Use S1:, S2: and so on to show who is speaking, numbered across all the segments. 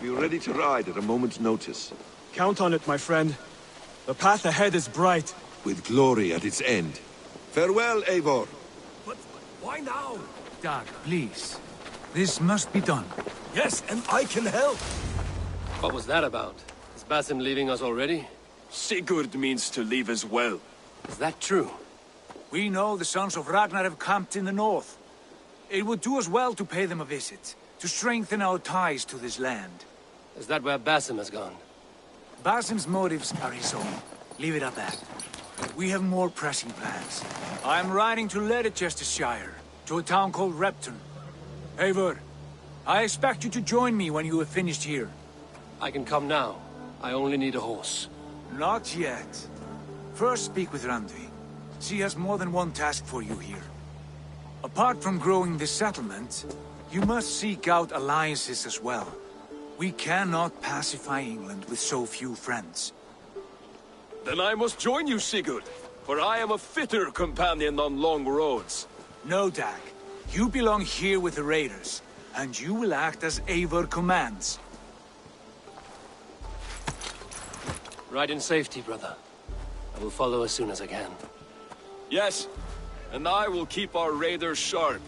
S1: be ready to ride at a moment's notice.
S2: Count on it, my friend. The path ahead is bright.
S1: With glory at its end. Farewell, Eivor.
S2: But why now?
S3: Dag, please. This must be done.
S2: Yes, and I can help.
S4: What was that about? Is Basim leaving us already?
S2: Sigurd means to leave as well.
S4: Is that true?
S3: We know the sons of Ragnar have camped in the north. It would do us well to pay them a visit, to strengthen our ties to this land.
S4: Is that where Basim has gone?
S3: Basim's motives are his own. Leave it at that. We have more pressing plans. I am riding to Leicestershire, to a town called Repton. Eivor, I expect you to join me when you have finished here.
S4: I can come now. I only need a horse.
S3: Not yet. First speak with Randvi. She has more than one task for you here. Apart from growing this settlement, you must seek out alliances as well. We cannot pacify England with so few friends.
S2: Then I must join you, Sigurd, for I am a fitter companion on long roads.
S3: No, Dag. You belong here with the raiders, and you will act as Eivor commands.
S4: Ride in safety, brother. I will follow as soon as I can.
S2: Yes, and I will keep our raiders sharp.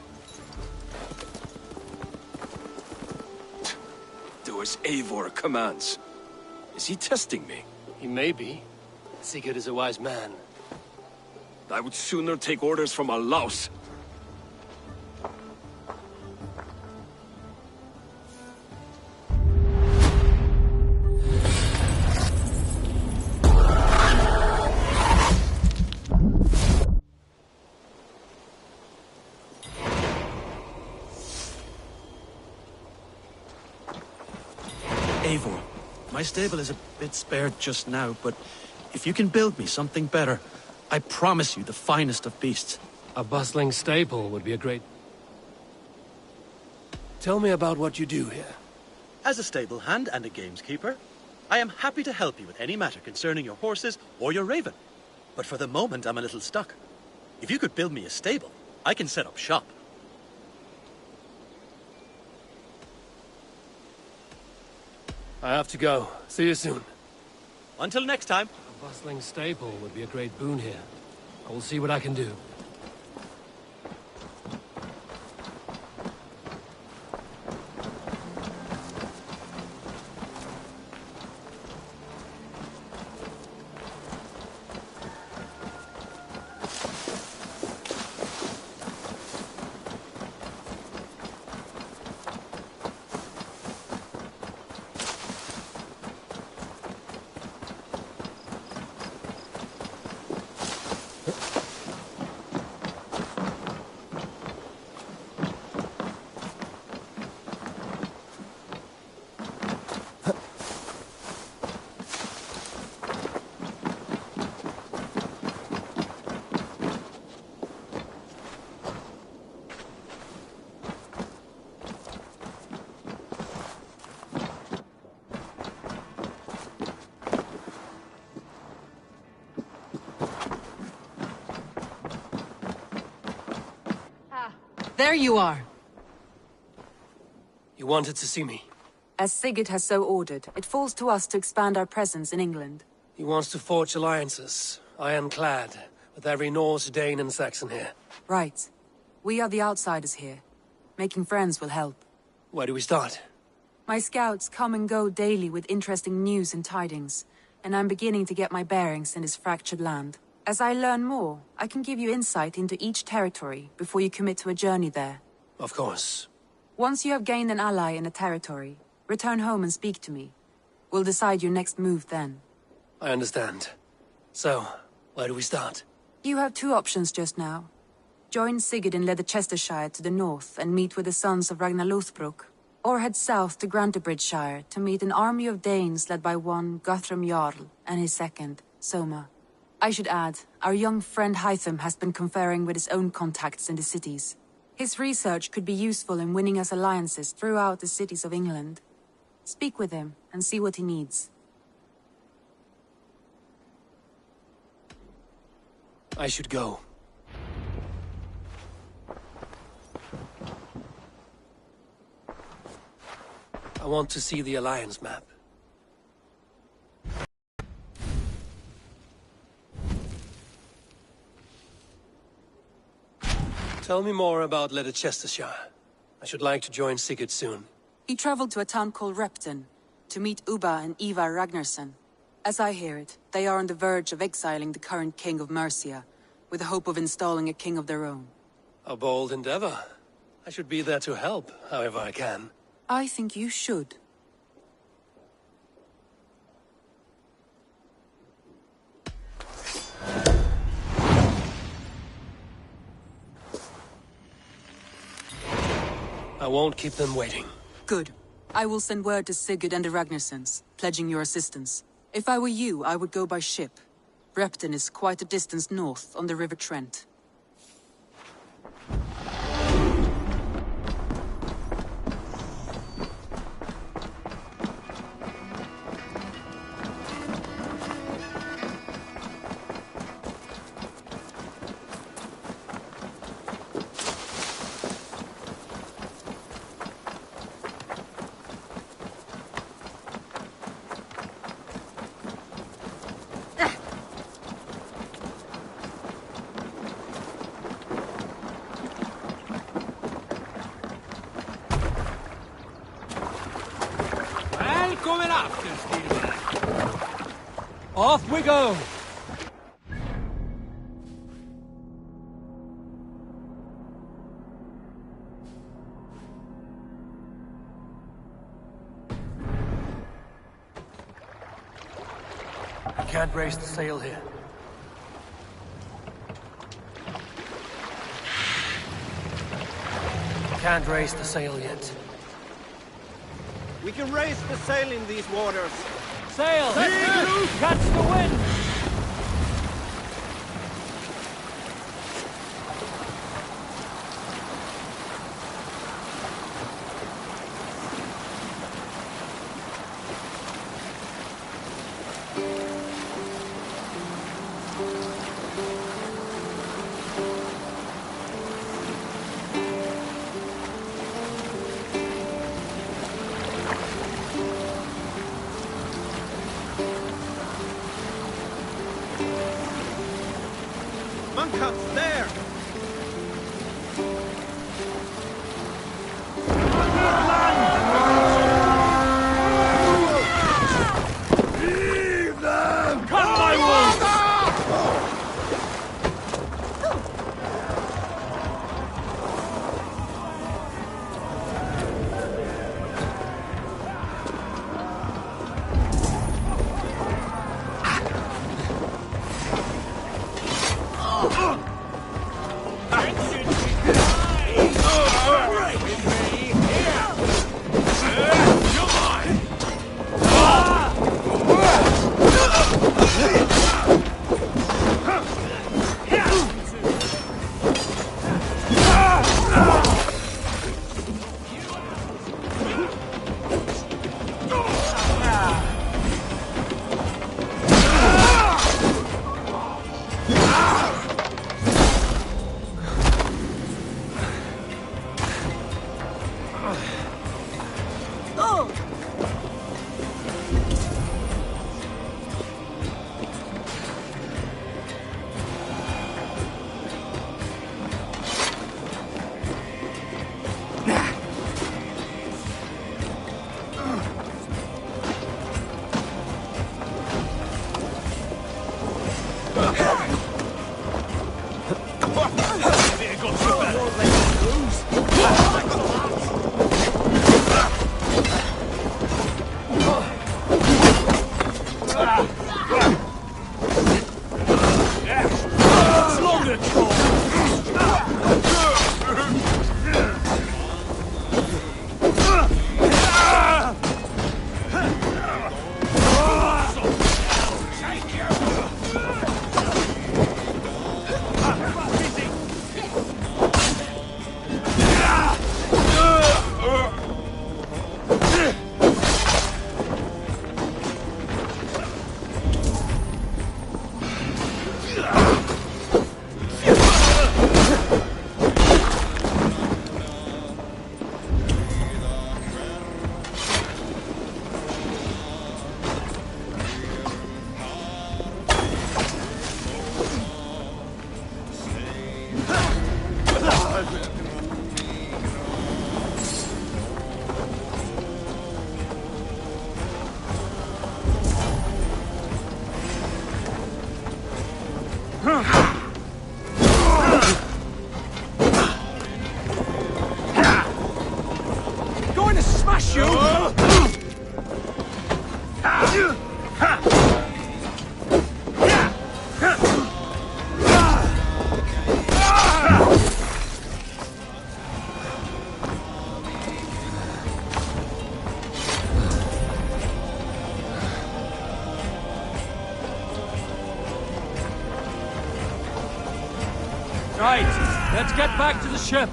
S2: Do as Eivor commands. Is he testing me?
S4: He may be. Sigurd is a wise man.
S2: I would sooner take orders from a louse.
S5: Eivor, my stable is a bit spared just now, but if you can build me something better, I promise you the finest of beasts.
S4: A bustling stable would be a great... Tell me about what you do here.
S5: As a stable hand and a gameskeeper, I am happy to help you with any matter concerning your horses or your raven. But for the moment, I'm a little stuck. If you could build me a stable, I can set up shop.
S4: I have to go. See you soon.
S5: Until next time.
S4: A bustling stable would be a great boon here. I will see what I can do.
S6: There you are.
S4: You wanted to see me?
S6: As Sigurd has so ordered, it falls to us to expand our presence in England.
S4: He wants to forge alliances, ironclad, with every Norse, Dane and Saxon here.
S6: Right. We are the outsiders here. Making friends will help.
S4: Where do we start?
S6: My scouts come and go daily with interesting news and tidings, and I'm beginning to get my bearings in this fractured land. As I learn more, I can give you insight into each territory before you commit to a journey there.
S4: Of course.
S6: Once you have gained an ally in a territory, return home and speak to me. We'll decide your next move then.
S4: I understand. So, where do we start?
S6: You have two options just now. Join Sigurd in Leicestershire to the north and meet with the sons of Ragnar Lothbrok, or head south to Grantebridgeshire to meet an army of Danes led by one Guthrum Jarl and his second, Soma. I should add, our young friend Hytham has been conferring with his own contacts in the cities. His research could be useful in winning us alliances throughout the cities of England. Speak with him and see what he needs.
S4: I should go. I I want to see the Alliance map. Tell me more about Leicestershire. I should like to join Sigurd soon.
S6: He traveled to a town called Repton to meet Ubba and Ivar Ragnarsson. As I hear it, they are on the verge of exiling the current king of Mercia, with the hope of installing a king of their own.
S4: A bold endeavor. I should be there to help, however I can.
S6: I think you should.
S4: I won't keep them waiting.
S6: Good. I will send word to Sigurd and the Ragnarssons, pledging your assistance. If I were you, I would go by ship. Repton is quite a distance north on the River Trent.
S7: Välkommen afterstillverk! Off we go!
S4: I can't raise the sail here. Can't raise the sail yet.
S8: We can raise the sail in these waters.
S7: Sail! Catch the wind!
S8: Monkhouse there!
S1: Leave them!
S7: Cut my wounds! Right, let's get back to the ship.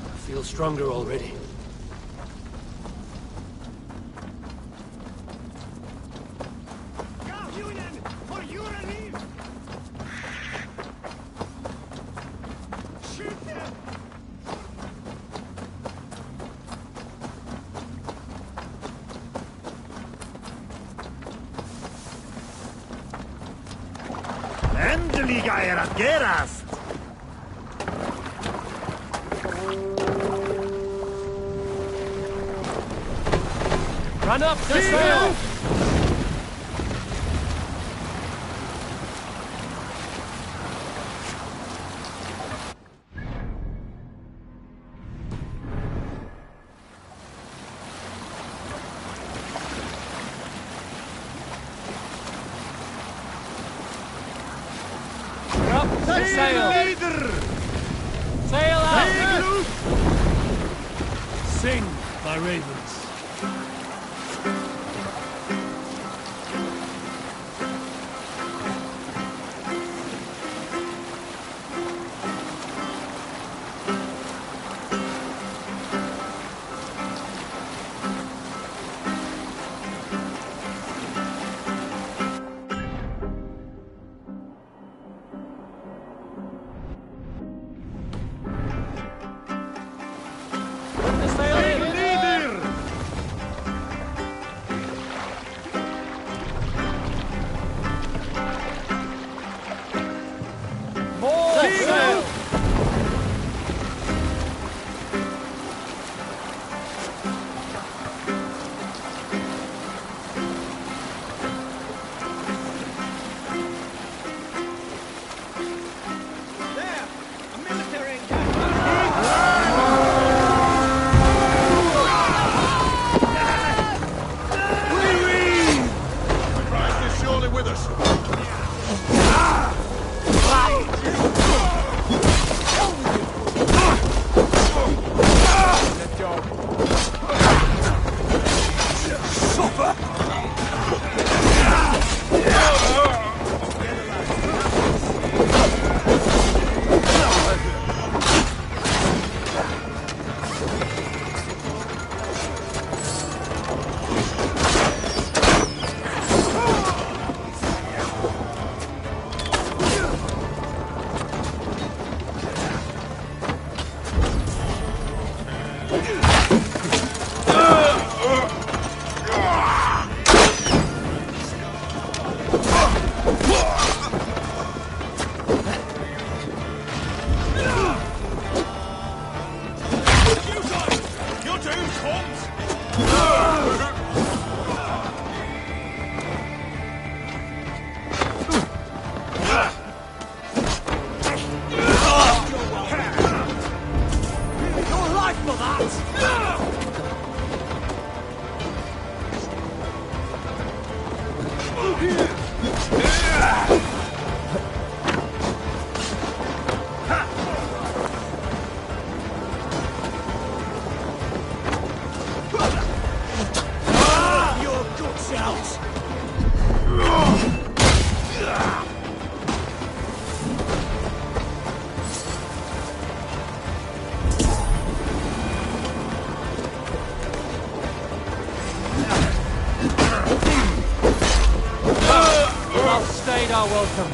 S4: I feel stronger already.
S8: Endelig er at gerast!
S7: Run up the sail! Up the sail! Sail out!
S4: Sing, my ravens.
S7: Put the sail in! More sail!
S8: There! A military encampment!
S2: Christ is surely with us. You're doomed, Holmes!
S8: Your life for that! Your guts out!
S7: Well stayed our welcome.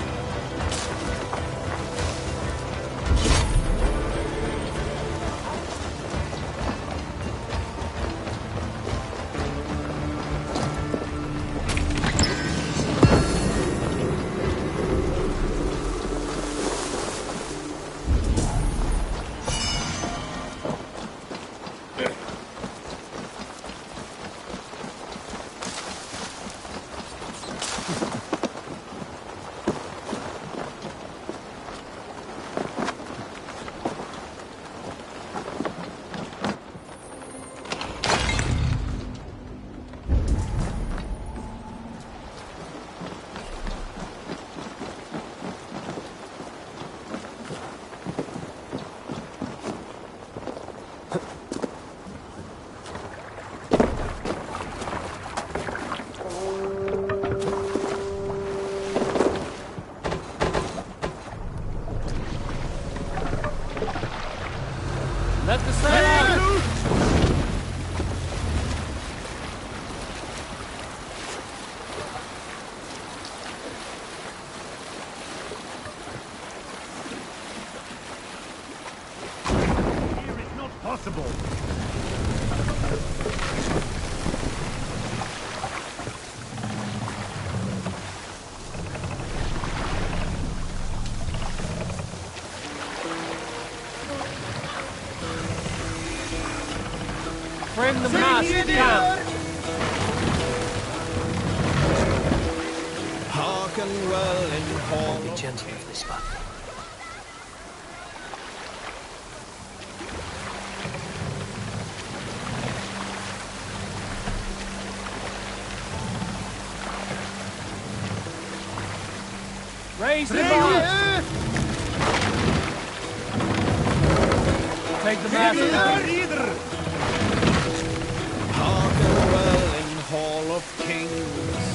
S7: Bring the mast down.
S8: Hearken well in hall.
S4: Be gentle with this battle.
S7: Raise the mast. Take the mast down.
S8: Hearken well in hall of kings.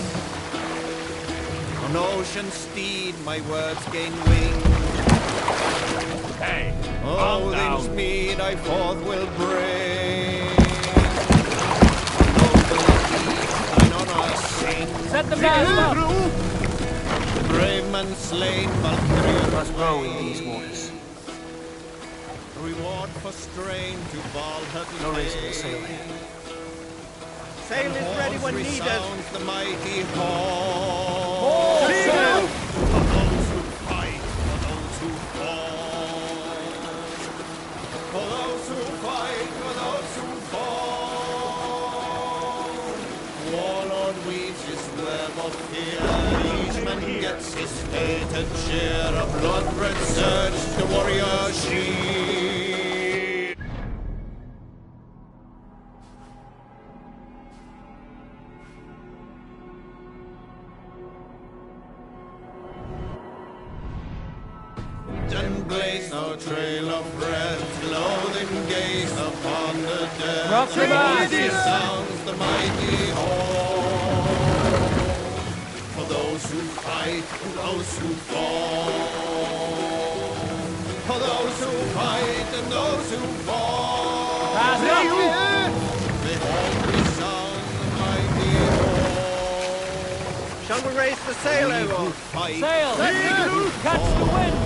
S8: On ocean steed my words gain wing.
S2: Hey,
S8: Odin's mead I forth will bring. Noble deeds thine honor sing.
S7: Set the mast up.
S8: Brave men slain, Valkyrie
S4: Must row in these waters.
S8: Reward for strain to Valhalla.
S4: No reason to sail here.
S8: Sail is ready when needed. The mighty horn.
S7: More sail.
S8: For those who fight, for those who fall. For those who fight, for those who fall. Warlord weaves his web of fear. Each man gets his fated share of blood-red surge, the warrior shield. And blaze no trail of red, clothing gaze upon the dead.
S7: Rough the mast.
S8: Sounds the mighty horn. For those who fight, for those who fall. For those who fight and those who fall.
S7: Pass it up.
S8: They all resound the mighty horn. Shall we raise the sail, Eivor?
S7: Sail. Catch the wind.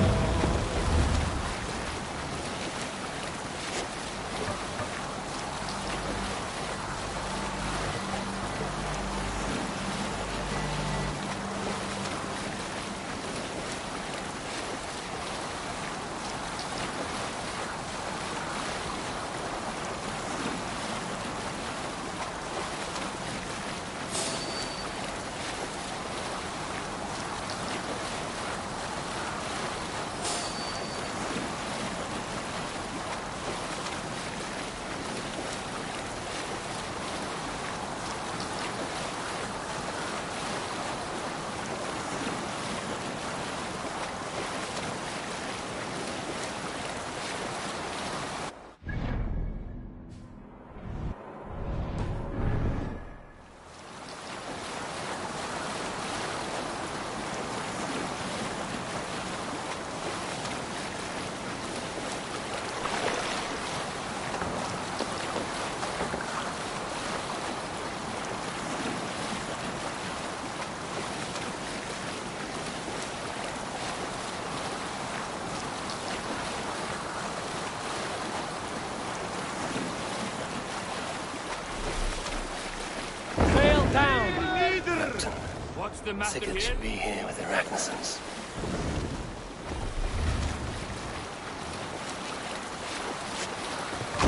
S2: What's the matter
S4: Sigurd
S2: here?
S4: should be here with the Ragnarsons.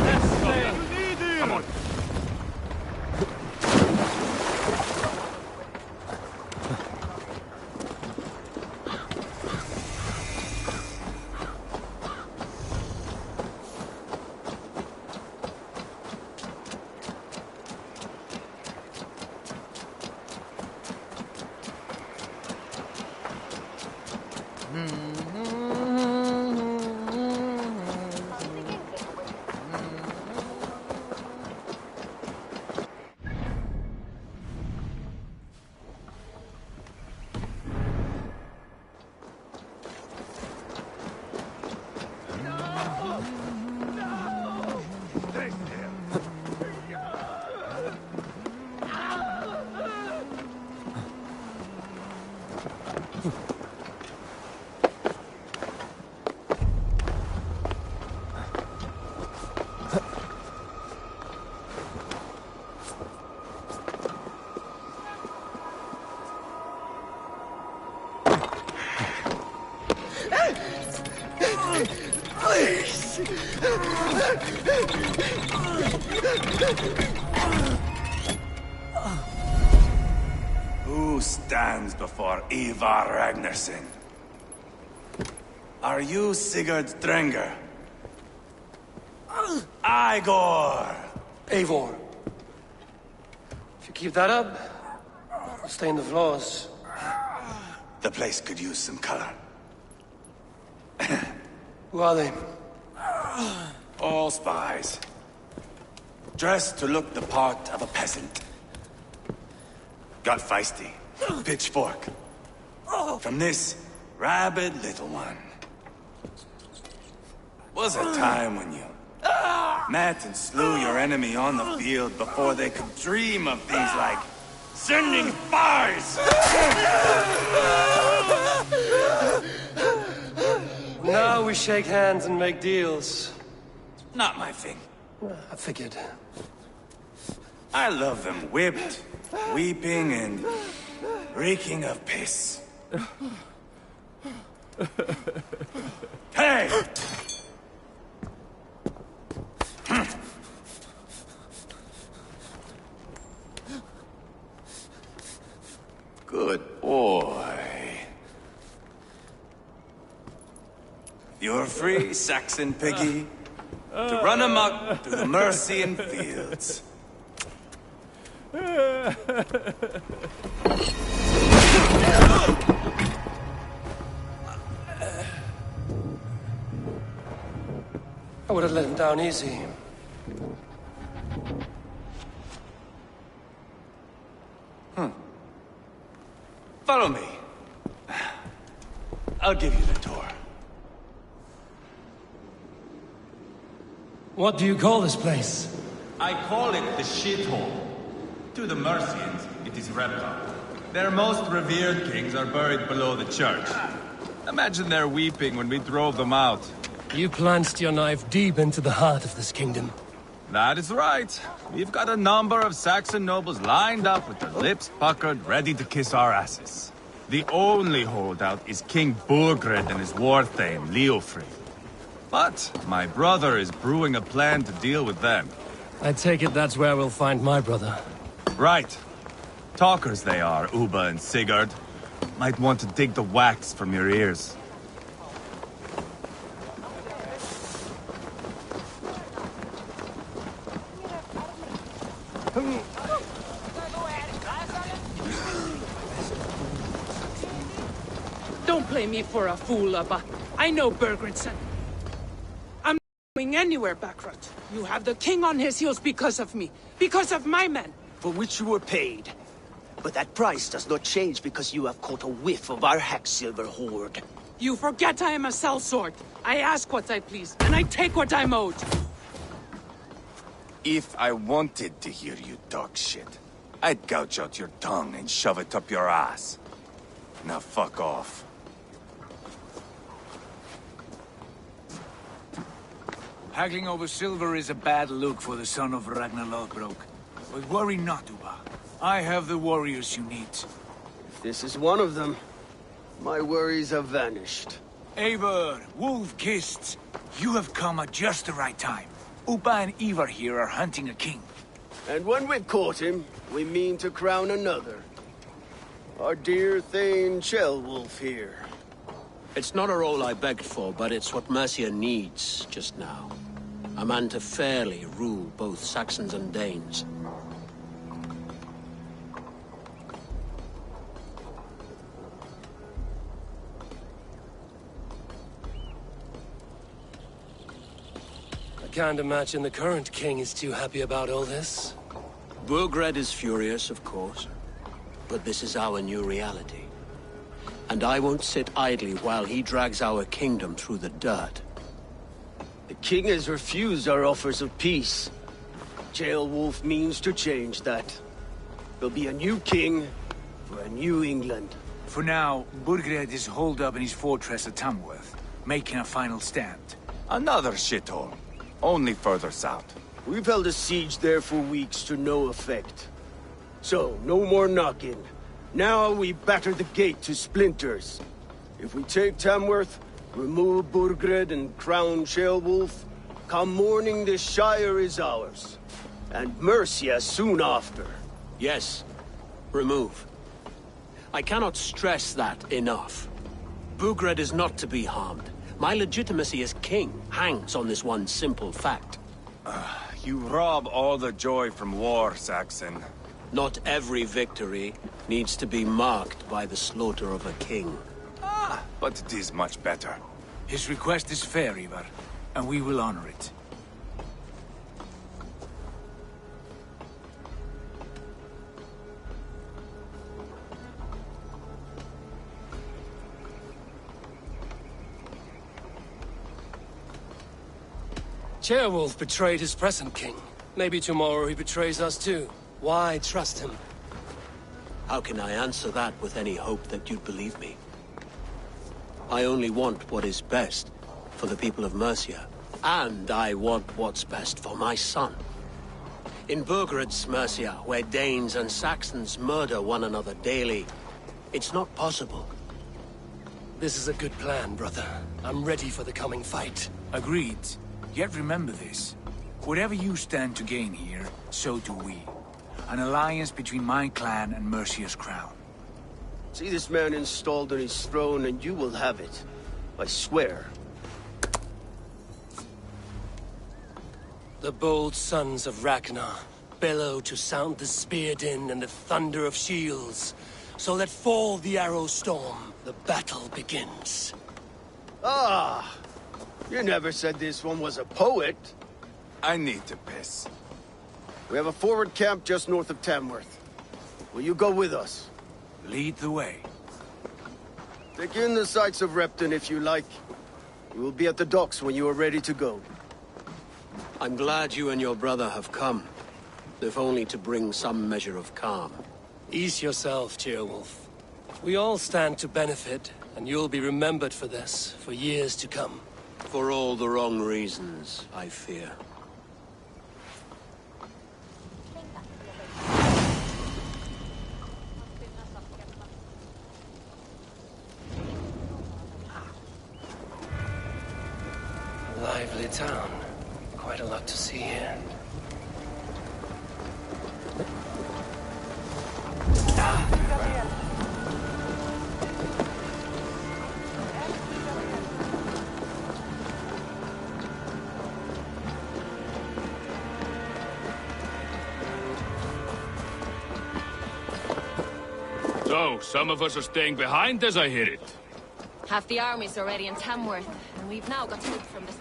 S7: Let's sail.
S2: Come on.
S8: Please!
S9: Who stands before Ivar Ragnarsson? Are you Sigurd Drenger? Igor!
S4: Eivor. If you keep that up, I'll stain the floors.
S9: The place could use some color.
S4: Who are they?
S9: All spies. Dressed to look the part of a peasant. Got feisty. Pitchfork. From this rabid little one. Was a time when you met and slew your enemy on the field before they could dream of things like sending spies!
S4: Now we shake hands and make deals.
S9: Not my thing.
S4: I figured.
S9: I love them whipped, weeping, and reeking of piss. Hey! Good boy. You're free, Saxon piggy, to run amok through the Mercian fields.
S4: I would have let him down easy.
S9: Follow me. I'll give you the tour.
S4: What do you call this place?
S10: I call it the shithole. To the Mercians, it is Repta. Their most revered kings are buried below the church. Imagine their weeping when we drove them out.
S4: You plunged your knife deep into the heart of this kingdom.
S10: That is right. We've got a number of Saxon nobles lined up with their lips puckered, ready to kiss our asses. The only holdout is King Burgred and his war thane, Leofrid. But my brother is brewing a plan to deal with them.
S4: I take it that's where we'll find my brother.
S10: Right. Talkers they are, Uba and Sigurd. Might want to dig the wax from your ears.
S11: Don't play me for a fool, Abba. I know Bergredson. I'm going anywhere, Backrot. You have the king on his heels because of me. Because of my men.
S12: For which you were paid. But that price does not change because you have caught a whiff of our Hacksilver hoard.
S11: You forget I am a sellsword. I ask what I please, and I take what I'm owed.
S9: If I wanted to hear you talk shit, I'd gouge out your tongue and shove it up your ass. Now fuck off.
S3: Haggling over silver is a bad look for the son of Ragnar Lothbrok. But worry not, Uba. I have the warriors you need.
S12: If this is one of them, my worries have vanished.
S3: Eivor, Wolf-Kissed, you have come at just the right time. Uba and Ivar here are hunting a king.
S12: And when we've caught him, we mean to crown another. Our dear Thane Chelwolf here.
S13: It's not a role I begged for, but it's what Mercia needs just now. A man to fairly rule both Saxons and Danes.
S4: I can't imagine the current king is too happy about all this.
S13: Burgred is furious, of course. But this is our new reality. And I won't sit idly while he drags our kingdom through the dirt.
S12: The king has refused our offers of peace. Chelwolf means to change that. There'll be a new king for a new England.
S3: For now, Burgred is holed up in his fortress at Tamworth, making a final stand.
S9: Another shithole. Only further south.
S12: We've held a siege there for weeks to no effect. So, no more knocking. Now we batter the gate to splinters. If we take Tamworth, Remove Burgred and crown Ceolwulf. Come morning, the Shire is ours. And Mercia soon after.
S13: Yes, remove. I cannot stress that enough. Burgred is not to be harmed. My legitimacy as king hangs on this one simple fact.
S10: You rob all the joy from war, Saxon.
S13: Not every victory needs to be marked by the slaughter of a king.
S10: But it is much better.
S3: His request is fair, Ivar, and we will honor it.
S4: Ceolwulf betrayed his present king. Maybe tomorrow he betrays us too. Why trust him?
S13: How can I answer that with any hope that you'd believe me? I only want what is best for the people of Mercia. And I want what's best for my son. In Burgred's Mercia, where Danes and Saxons murder one another daily, it's not possible.
S4: This is a good plan, brother. I'm ready for the coming fight.
S3: Agreed. Yet remember this. Whatever you stand to gain here, so do we. An alliance between my clan and Mercia's crown.
S12: See this man installed on his throne and you will have it. I swear.
S4: The bold sons of Ragnar bellow to sound the spear din and the thunder of shields, so that fall the arrow storm, the battle begins.
S12: Ah! You never said this one was a poet.
S10: I need to piss.
S12: We have a forward camp just north of Tamworth. Will you go with us?
S3: Lead the way.
S12: Take in the sights of Repton if you like. We will be at the docks when you are ready to go.
S13: I'm glad you and your brother have come, if only to bring some measure of calm.
S4: Ease yourself, Ceolwulf. We all stand to benefit, and you'll be remembered for this, for years to come.
S13: For all the wrong reasons, I fear.
S4: Lively town. Quite a lot to see here.
S2: So, some of us are staying behind as I hear it.
S14: Half the army's already in Tamworth, and we've now got help from the south.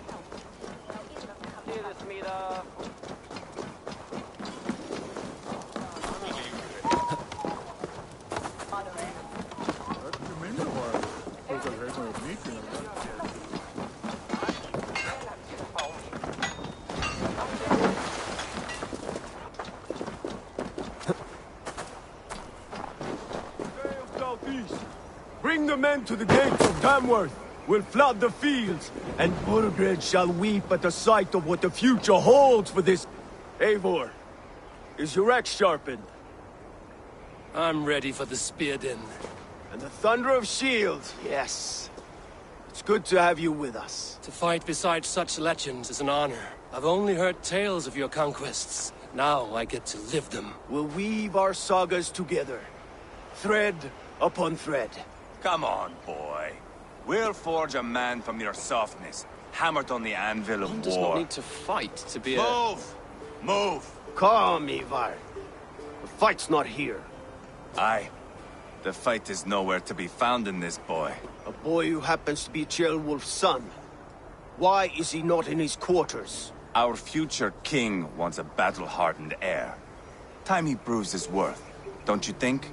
S12: Bring the men to the gates of Tamworth. We'll flood the fields, and Burgred shall weep at the sight of what the future holds for this. Eivor, is your axe sharpened?
S4: I'm ready for the spear din.
S12: And the thunder of shields, yes. It's good to have you with us.
S4: To fight beside such legends is an honor. I've only heard tales of your conquests. Now I get to live them.
S12: We'll weave our sagas together, thread upon thread.
S10: Come on, boy. We'll forge a man from your softness, hammered on the anvil of
S15: One
S10: war.
S15: does not need to fight to be
S10: Move! Move!
S12: Calm, Ivar. The fight's not here.
S10: Aye. The fight is nowhere to be found in this boy.
S12: A boy who happens to be Ceolwulf's son. Why is he not in his quarters?
S10: Our future king wants a battle-hardened heir. Time he proves his worth, don't you think?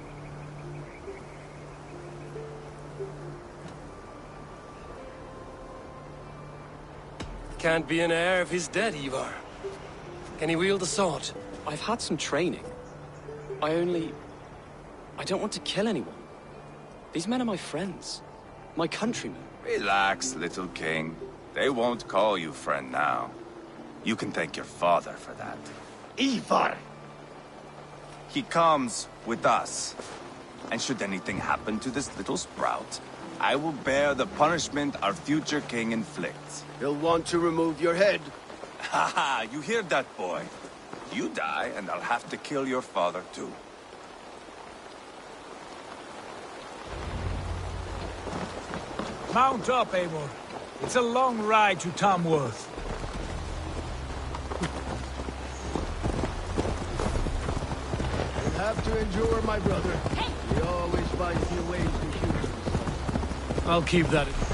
S4: Can't be an heir if he's dead, Ivar. Can he wield a sword?
S15: I've had some training. I don't want to kill anyone. These men are my friends. My countrymen.
S10: Relax, little king. They won't call you friend now. You can thank your father for that.
S12: Ivar!
S10: He comes with us. And should anything happen to this little sprout, I will bear the punishment our future king inflicts.
S8: He'll want to remove your head.
S10: Ha ha, you hear that, boy? You die, and I'll have to kill your father, too.
S3: Mount up, Eivor. It's a long ride to Tamworth.
S8: You'll have to endure, my brother. He always finds new ways to humor us.
S3: I'll keep that in mind.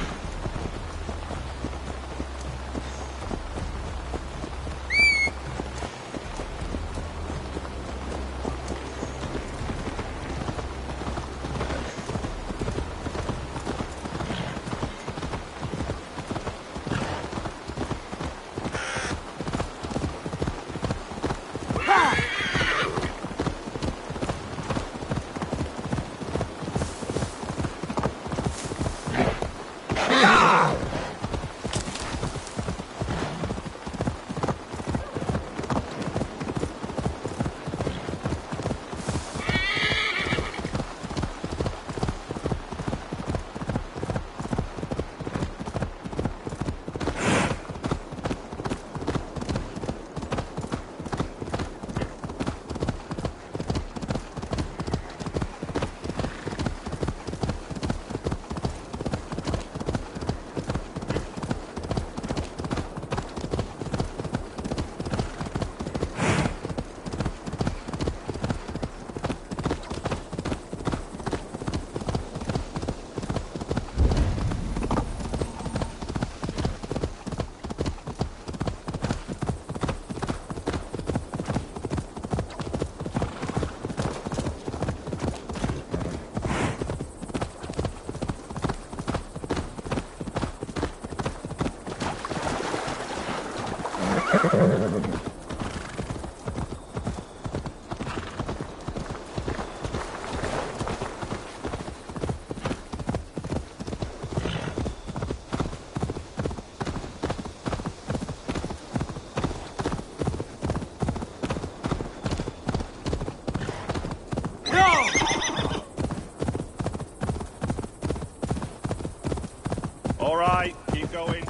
S12: All right, keep going.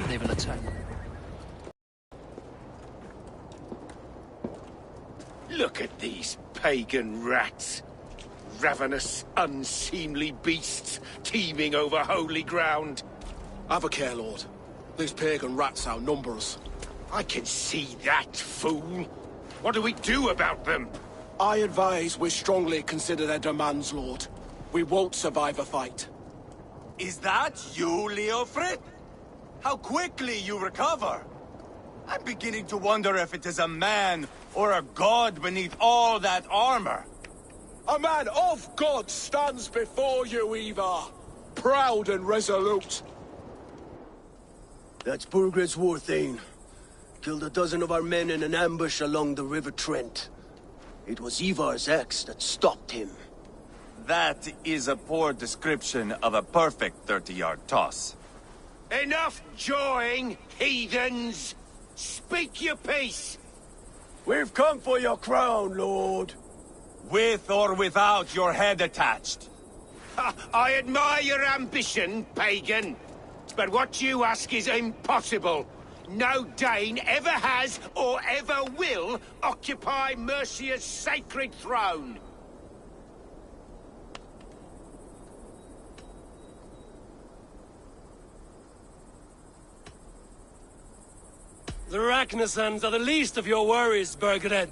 S15: They will attack.
S16: Look at these pagan rats. Ravenous, unseemly beasts teeming over holy ground.
S17: Have a care, Lord. These pagan rats outnumber us.
S16: I can see that, fool. What do we do about them?
S17: I advise we strongly consider their demands, Lord. We won't survive a fight.
S9: Is that you, Leofrid? How quickly you recover! I'm beginning to wonder if it is a man or a god beneath all that armor.
S17: A man of God stands before you, Ivar. Proud and resolute.
S8: That's Burgred's Warthane. Killed a dozen of our men in an ambush along the River Trent. It was Ivar's axe that stopped him.
S9: That is a poor description of a perfect 30-yard toss.
S16: Enough jawing, heathens! Speak your piece!
S12: We've come for your crown, Lord.
S9: With or without your head attached.
S16: I admire your ambition, pagan. But what you ask is impossible. No Dane ever has or ever will occupy Mercia's sacred throne.
S4: The Ragnarsons are the least of your worries, Burgred.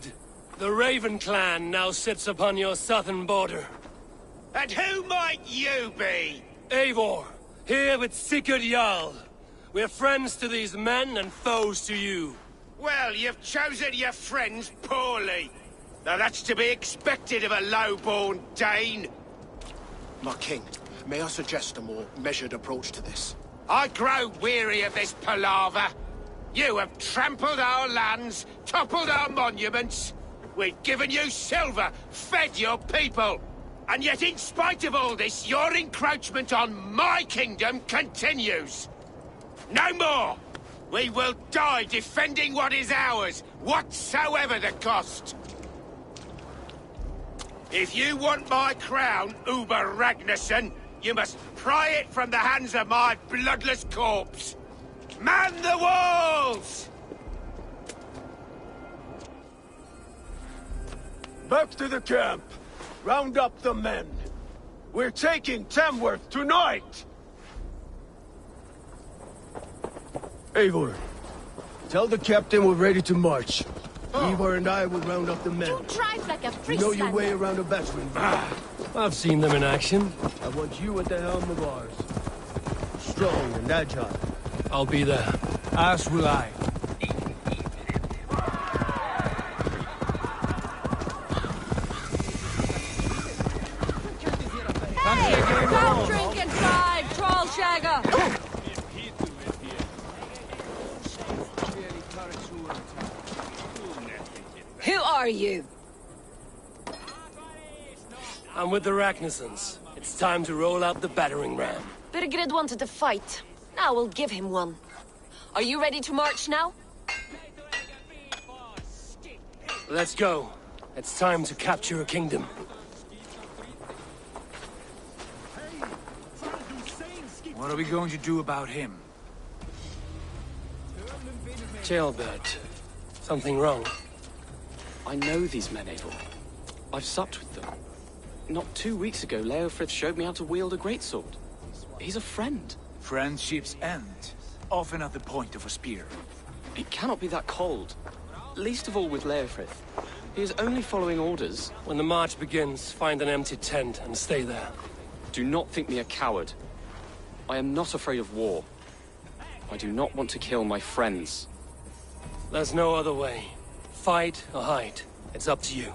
S4: The Raven clan now sits upon your southern border.
S16: And who might you be?
S4: Eivor, here with Sigurd Jarl. We're friends to these men and foes to you.
S16: Well, you've chosen your friends poorly. Now that's to be expected of a low-born Dane.
S17: My king, may I suggest a more measured approach to this?
S16: I grow weary of this palaver. You have trampled our lands, toppled our monuments. We've given you silver, fed your people. And yet, in spite of all this, your encroachment on my kingdom continues. No more! We will die defending what is ours, whatsoever the cost! If you want my crown, Uber Ragnarsson, you must pry it from the hands of my bloodless corpse! Man the walls!
S12: Back to the camp. Round up the men. We're taking Tamworth tonight! Eivor, tell the captain we're ready to march. Eivor and I will round up the men.
S14: You drive like a
S12: You know your way around a battering ram.
S4: I've seen them in action.
S12: I want you at the helm of ours. Strong and agile.
S4: I'll be there.
S3: As will I.
S14: Hey! Don't drink and drive, troll shagger! Who are you?
S4: I'm with the Ragnarsons. It's time to roll out the battering ram.
S14: Birgrid wanted to fight. Now we'll give him one. Are you ready to march now?
S4: Let's go. It's time to capture a kingdom.
S3: What are we going to do about him?
S4: Jailbird. Something wrong?
S15: I know these men, Eivor. I've supped with them. Not 2 weeks ago, Leofrith showed me how to wield a greatsword. He's a friend.
S3: Friendships end, often at the point of a spear.
S15: It cannot be that cold. Least of all with Leofrith. He is only following orders.
S4: When the march begins, find an empty tent and stay there.
S15: Do not think me a coward. I am not afraid of war. I do not want to kill my friends.
S4: There's no other way. Fight or hide. It's up to you.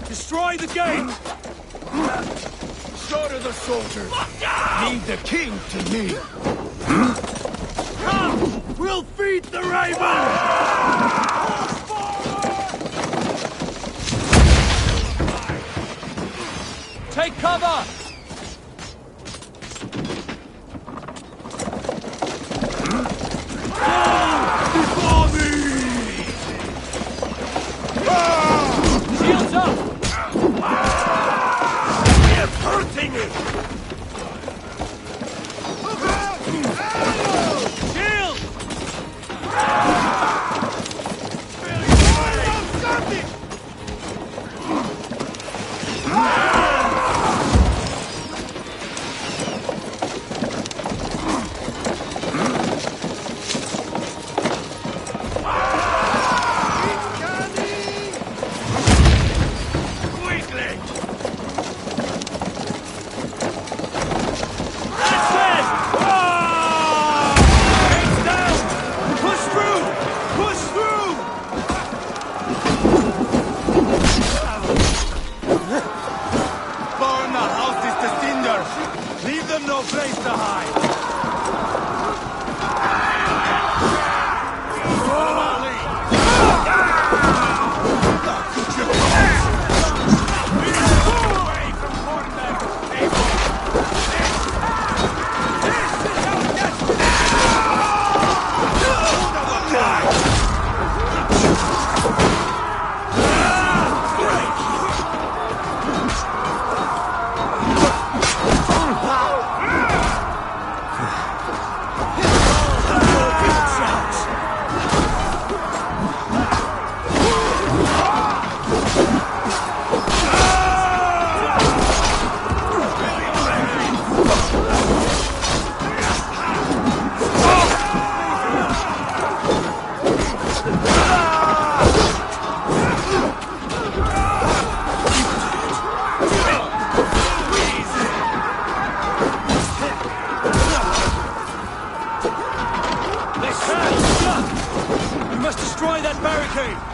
S3: Destroy the gate!
S12: Slaughter the soldiers! Lead the king to me!
S3: Come! We'll feed the raven!
S7: Take cover!
S12: Before me!
S7: Shields up!
S12: We're hurting it!
S7: Shield! barricade!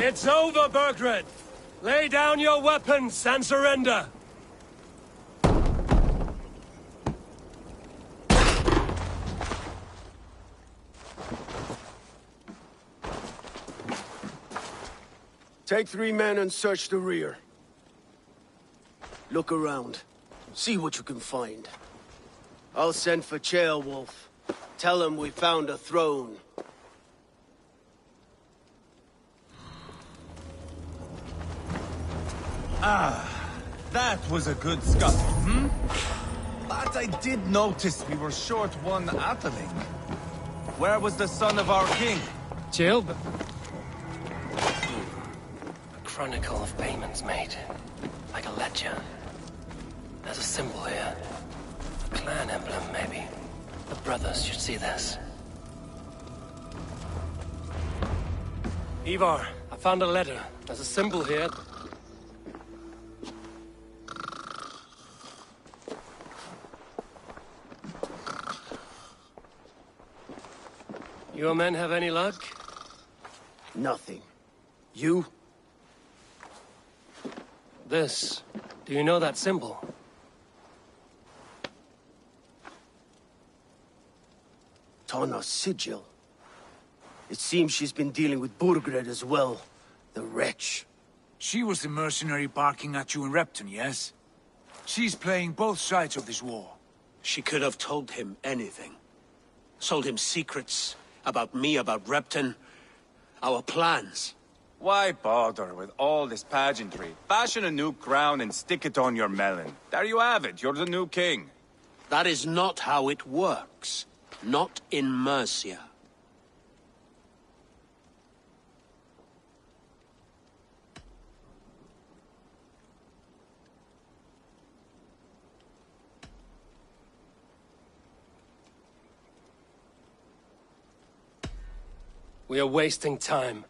S4: It's over, Burgred! Lay down your weapons and surrender!
S12: Take 3 men and search the rear. Look around.
S13: See what you can find. I'll send for Ceolwulf. Tell him we found a throne.
S10: That was a good scuffle, hmm? But I did notice we were short one Atheling. Where was the son of our king?
S4: Jill, but... A chronicle of payments made. Like a ledger. There's a symbol here. A clan emblem, maybe. The brothers should see this. Ivar, I found a letter. There's a symbol here. Your men have any luck?
S13: Nothing. You?
S4: This. Do you know that symbol?
S13: Tana's sigil. It seems she's been dealing with Burgred as well. The wretch.
S3: She was the mercenary barking at you in Repton, yes? She's playing both sides of this war.
S13: She could have told him anything. Sold him secrets. About me, about Repton. Our plans.
S10: Why bother with all this pageantry? Fashion a new crown and stick it on your melon. There you have it, you're the new king.
S13: That is not how it works. Not in Mercia.
S4: We are wasting time.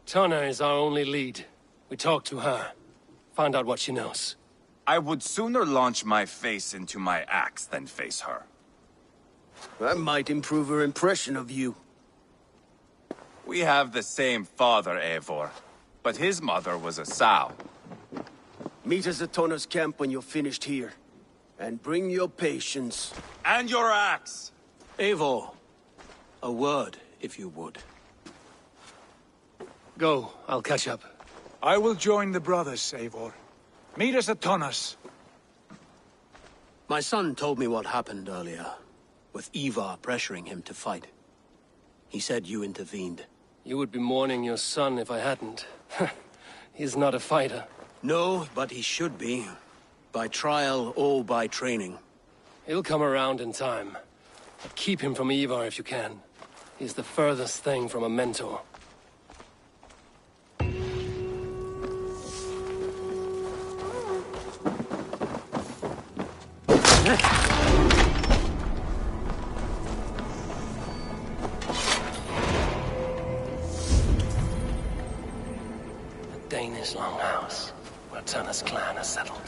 S4: Tana is our only lead. We talk to her. Find out what she knows.
S10: I would sooner launch my face into my axe than face her.
S13: That might improve her impression of you.
S10: We have the same father, Eivor. But his mother was a sow.
S13: Meet us at Tana's camp when you're finished here. And bring your patience.
S10: And your axe!
S13: Eivor, a word, if you would.
S4: Go, I'll catch up.
S3: I will join the brothers, Eivor. Meet us at Tana's.
S13: My son told me what happened earlier, with Ivar pressuring him to fight. He said you intervened.
S4: You would be mourning your son if I hadn't. He's not a fighter.
S13: No, but he should be. By trial or by training.
S4: He'll come around in time. But keep him from Ivar if you can. He's the furthest thing from a mentor. The Danish longhouse, where Tana's clan is settled.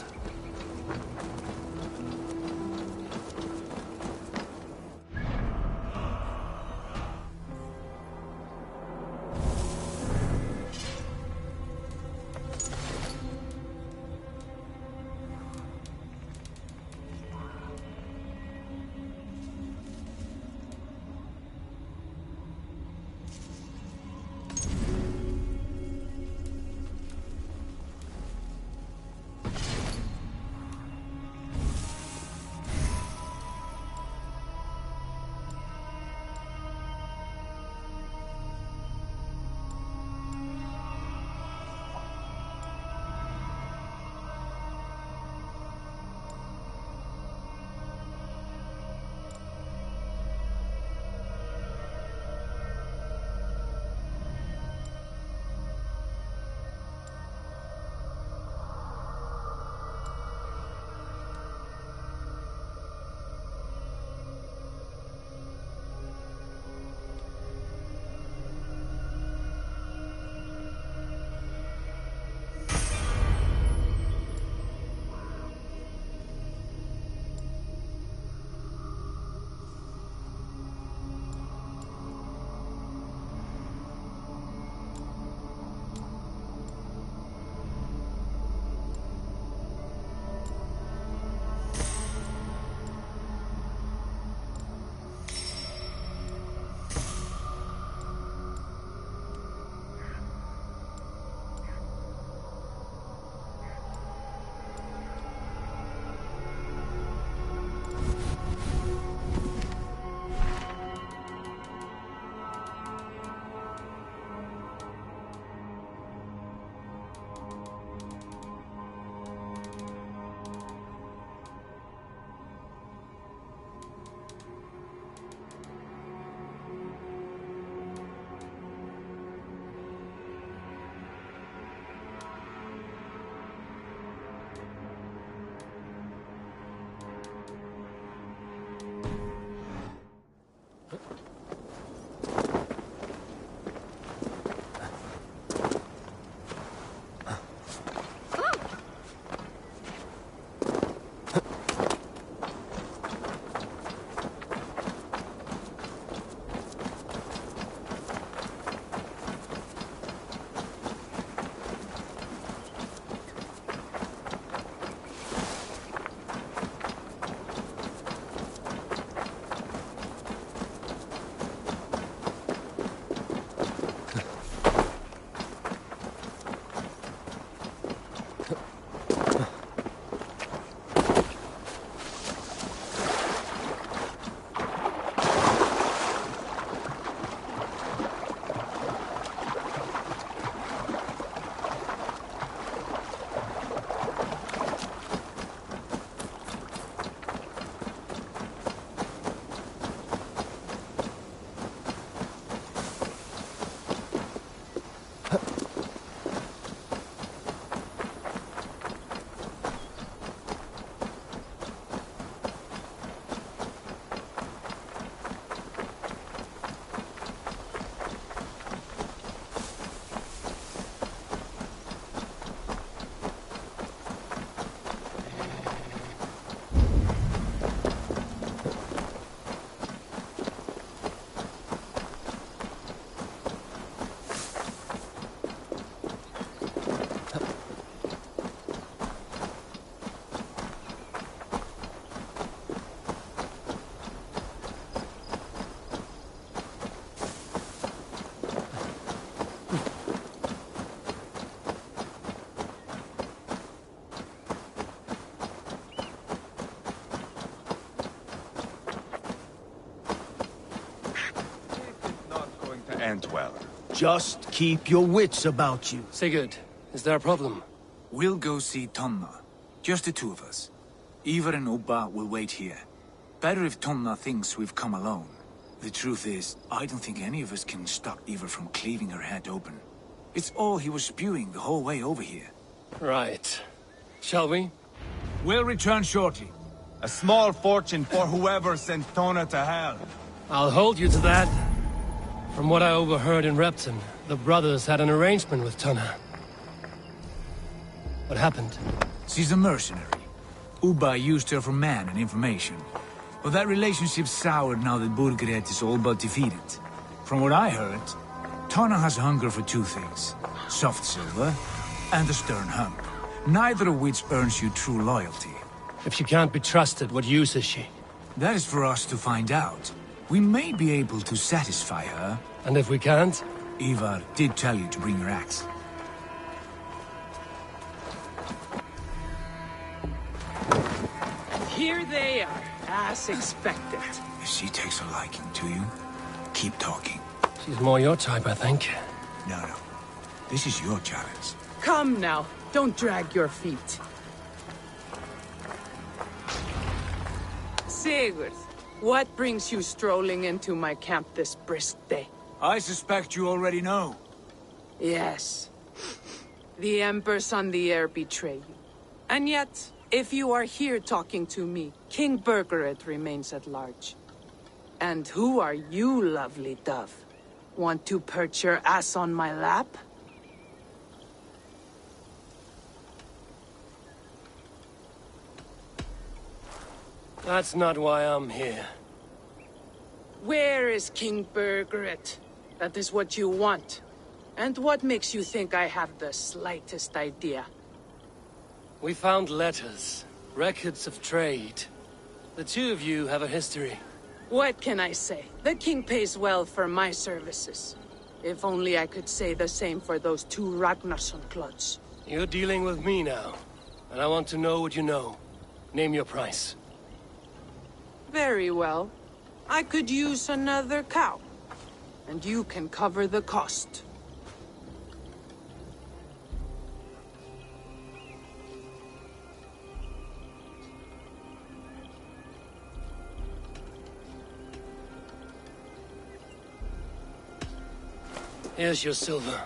S10: Antwerp.
S3: Just keep your wits about you.
S4: Sigurd, is there a problem?
S3: We'll go see Tonna. Just the two of us. Ivar and Ubba will wait here. Better if Tonna thinks we've come alone. The truth is, I don't think any of us can stop Ivar from cleaving her head open. It's all he was spewing the whole way over here.
S4: Right. Shall we?
S3: We'll return shortly.
S10: A small fortune for whoever sent Tona to hell.
S4: I'll hold you to that. From what I overheard in Repton, the brothers had an arrangement with Tonna. What happened?
S3: She's a mercenary. Ubba used her for man and information. But that relationship soured now that Burgred is all but defeated. From what I heard, Tonna has hunger for two things. Soft silver and a stern hump. Neither of which earns you true loyalty.
S4: If she can't be trusted, what use is she?
S3: That is for us to find out. We may be able to satisfy her.
S4: And if we can't?
S3: Ivar did tell you to bring your axe.
S11: Here they are, as expected.
S3: If she takes a liking to you, keep talking.
S4: She's more your type, I think.
S3: No. This is your challenge.
S11: Come now, don't drag your feet. Sigurd, what brings you strolling into my camp this brisk day?
S3: I suspect you already know.
S11: Yes. The Emperor's on the air betray you. And yet, if you are here talking to me, King Burgred remains at large. And who are you, lovely dove? Want to perch your ass on my lap?
S4: That's not why I'm here.
S11: Where is King Burgred? That is what you want. And what makes you think I have the slightest idea?
S4: We found letters, records of trade. The two of you have a history.
S11: What can I say? The king pays well for my services. If only I could say the same for those two Ragnarsson clods.
S4: You're dealing with me now, and I want to know what you know. Name your price.
S11: Very well. I could use another cow. And you can cover the cost.
S4: Here's your silver.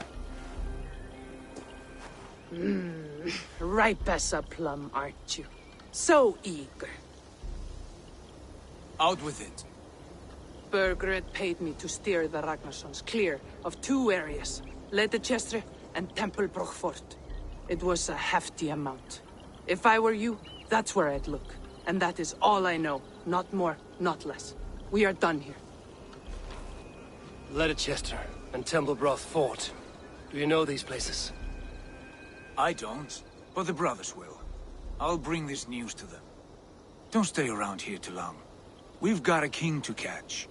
S11: Ripe as a plum, aren't you? So eager.
S3: Out with it.
S11: Burgred paid me to steer the Ragnarssons clear of two areas, Ledechestre and Temple Brochfort. It was a hefty amount. If I were you, that's where I'd look. And that is all I know. Not more, not less. We are done here.
S4: Ledechestre and Templebroth Fort. Do you know these places?
S3: I don't, but the brothers will. I'll bring this news to them. Don't stay around here too long. We've got a king to catch.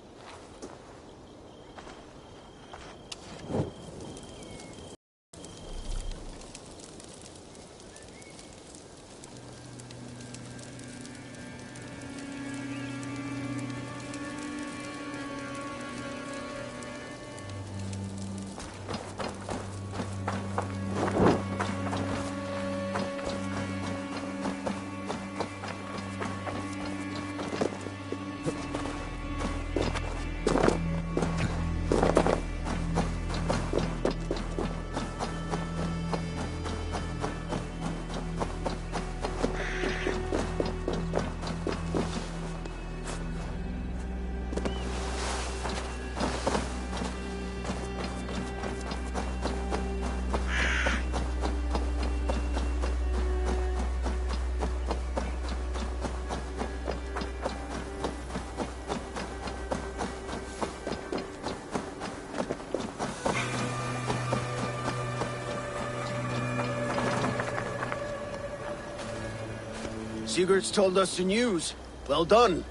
S12: Sigurd's told us the news. Well done.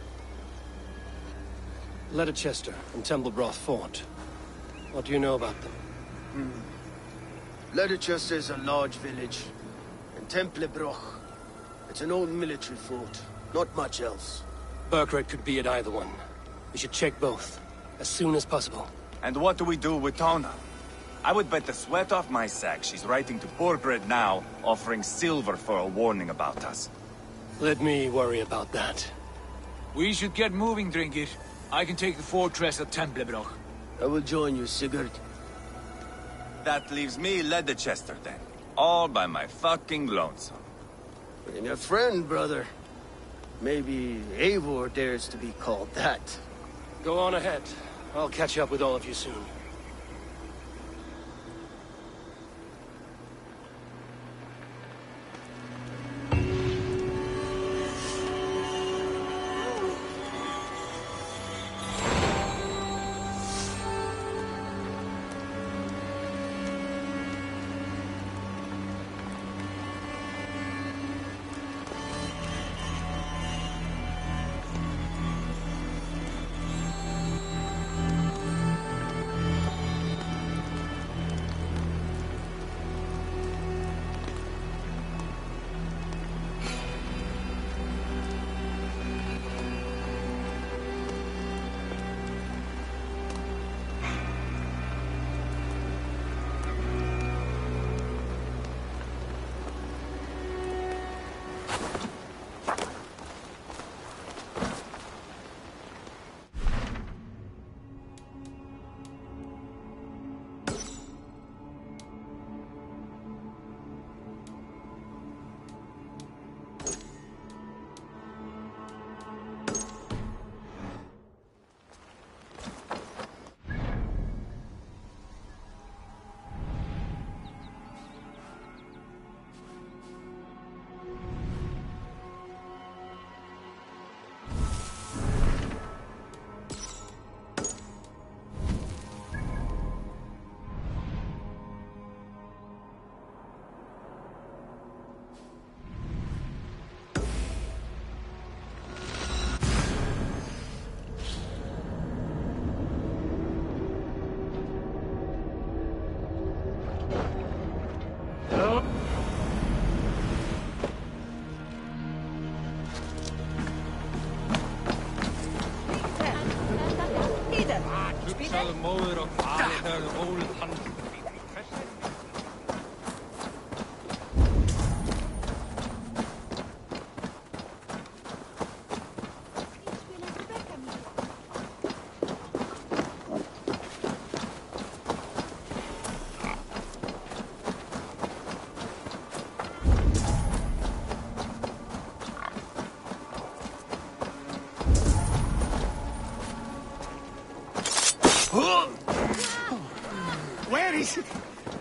S4: Ledechestre and Templebroth Fort. What do you know about them?
S12: Ledechestre is a large village. And Templebroch, it's an old military fort. Not much else.
S4: Burgred could be at either one. We should check both, as soon as possible.
S9: And what do we do with Tona? I would bet the sweat off my sack she's writing to Borgred now, offering silver for a warning about us.
S4: Let me worry about that.
S3: We should get moving, Drinkit. I can take the fortress of Templebroch.
S8: I will join you, Sigurd.
S9: That leaves me Leicester then. All by my fucking lonesome.
S8: And your friend, brother. Maybe Eivor dares to be called that.
S4: Go on ahead. I'll catch up with all of you soon.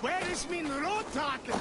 S16: Where is min rådtaken?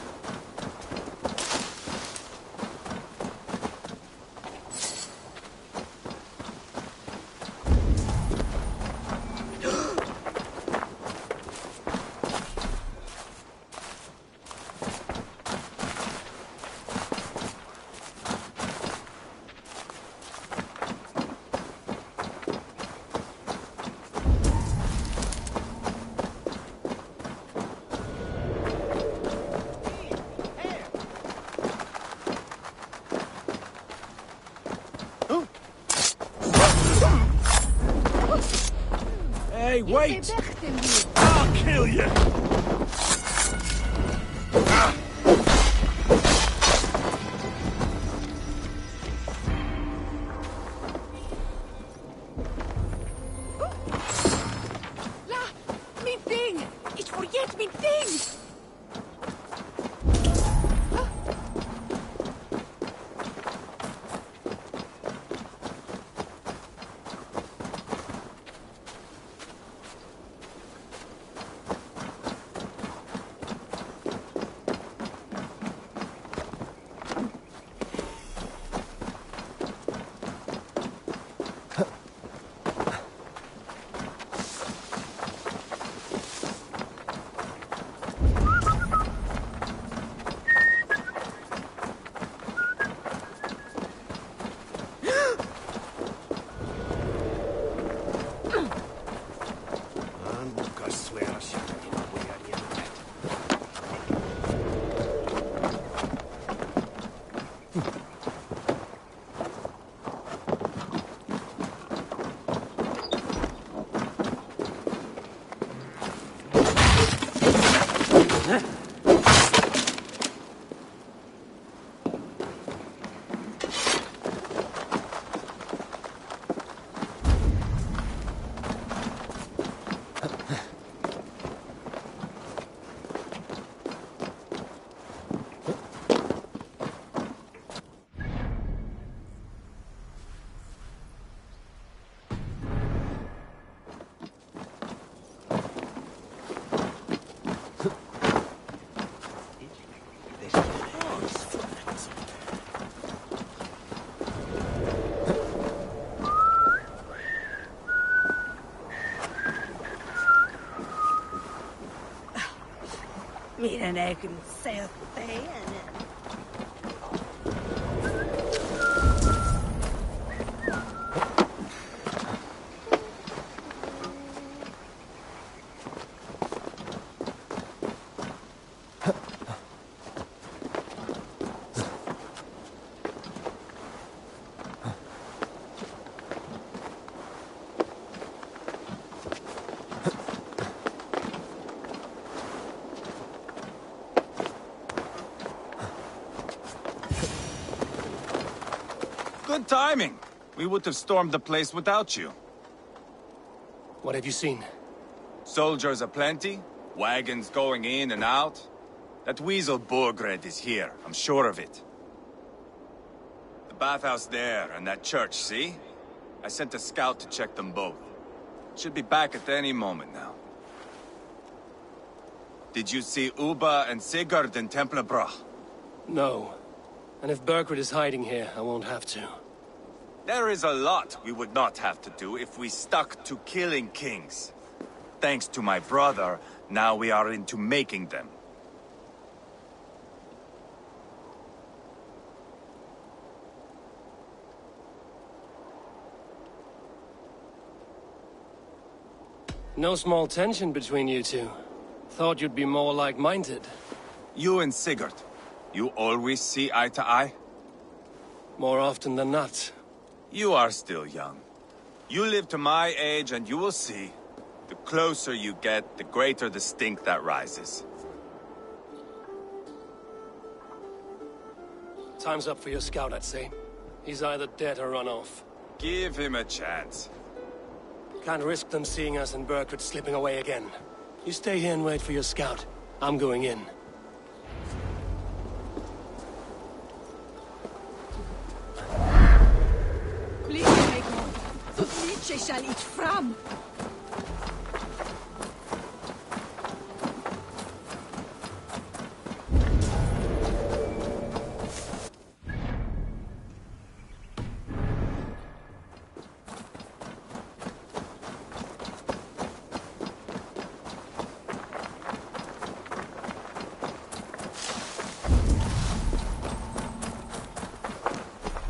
S3: Hey, wait!
S12: I'll kill you!
S11: Min ding! Ich forget min ding!
S18: Miren eigen self
S10: Good timing. We would have stormed the place without you.
S4: What have you seen?
S10: Soldiers aplenty, wagons going in and out. That weasel Borgred is here, I'm sure of it. The bathhouse there and that church, see? I sent a scout to check them both. Should be back at any moment now. Did you see Uba and Sigurd in Templebrach?
S4: No. And if Bergred is hiding here, I won't have to.
S10: There is a lot we would not have to do if we stuck to killing kings. Thanks to my brother, now we are into making them.
S4: No small tension between you two. Thought you'd be more like-minded.
S10: You and Sigurd, you always see eye to eye?
S4: More often than not.
S10: You are still young. You live to my age and you will see. The closer you get, the greater the stink that rises.
S4: Time's up for your scout, I'd say. He's either dead or run off.
S10: Give him a chance.
S4: Can't risk them seeing us and Bergred slipping away again. You stay here and wait for your scout. I'm going in.
S18: Please make more. So Nietzsche shall eat from.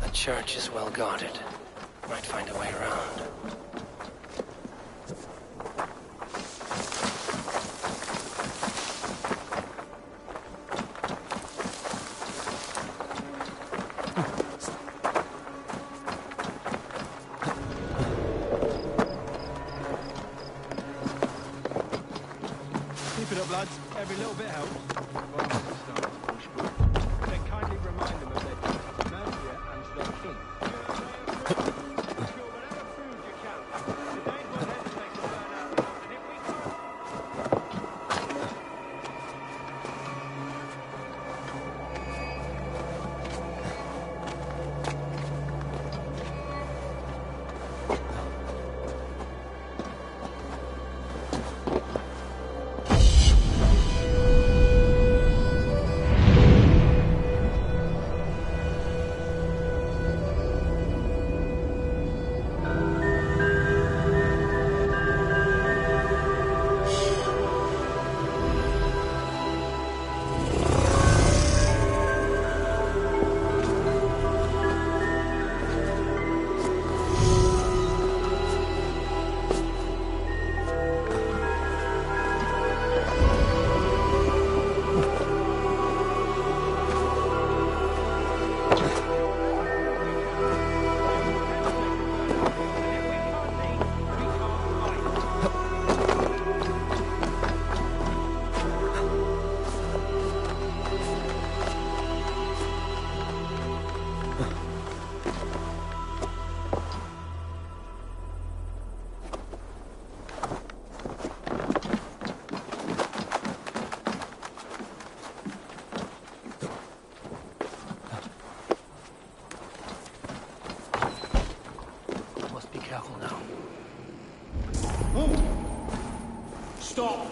S4: The church is well guarded. Might find a way around.
S19: Keep it up, lads. Every little bit helps. Then kindly remind them of their duty to Mercia and to their king.
S4: Careful now.
S17: Stop!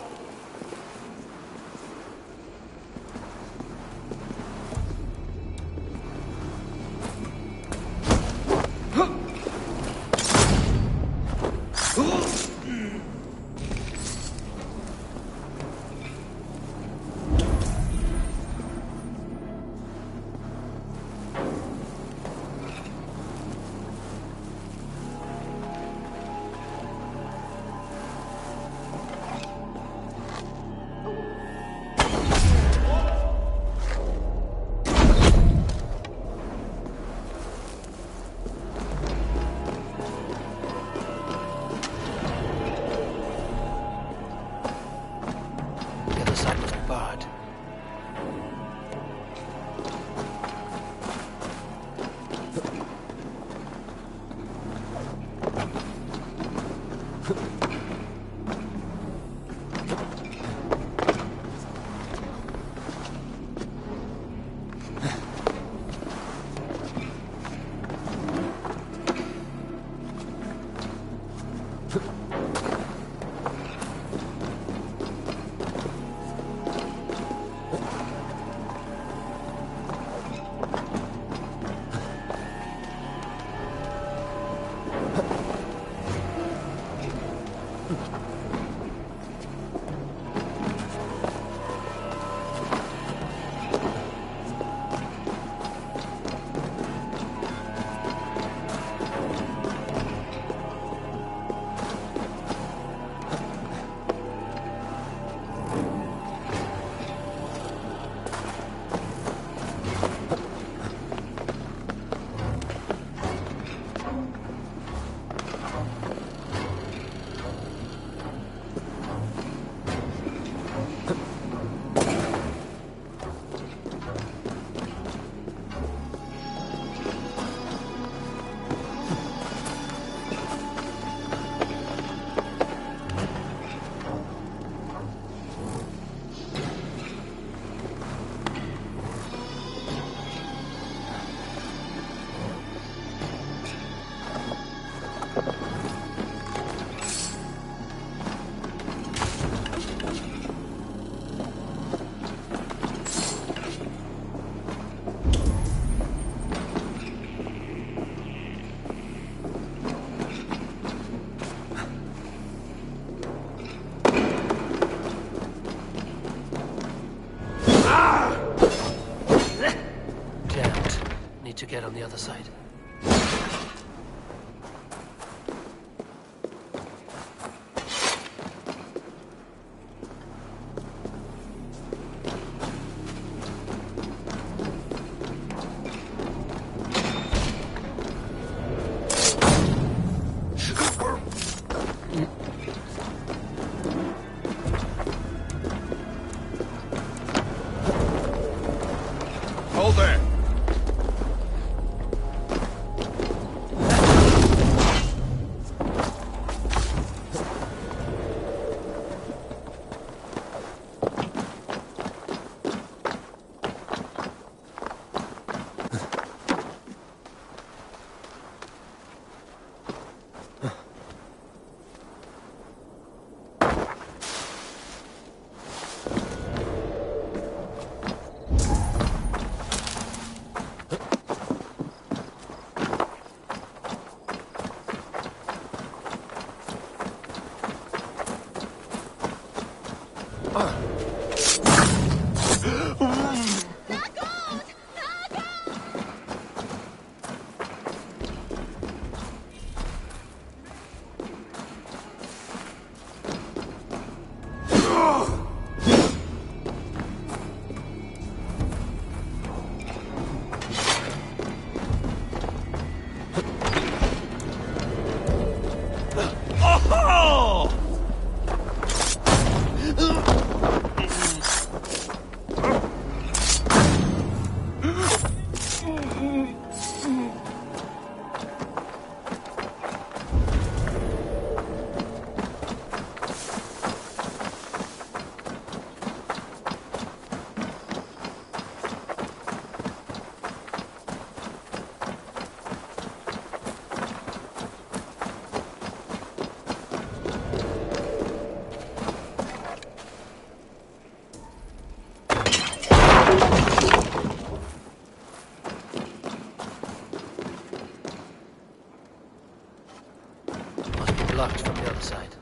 S4: To get on the other side.
S2: Hold there.
S4: locked from the other side.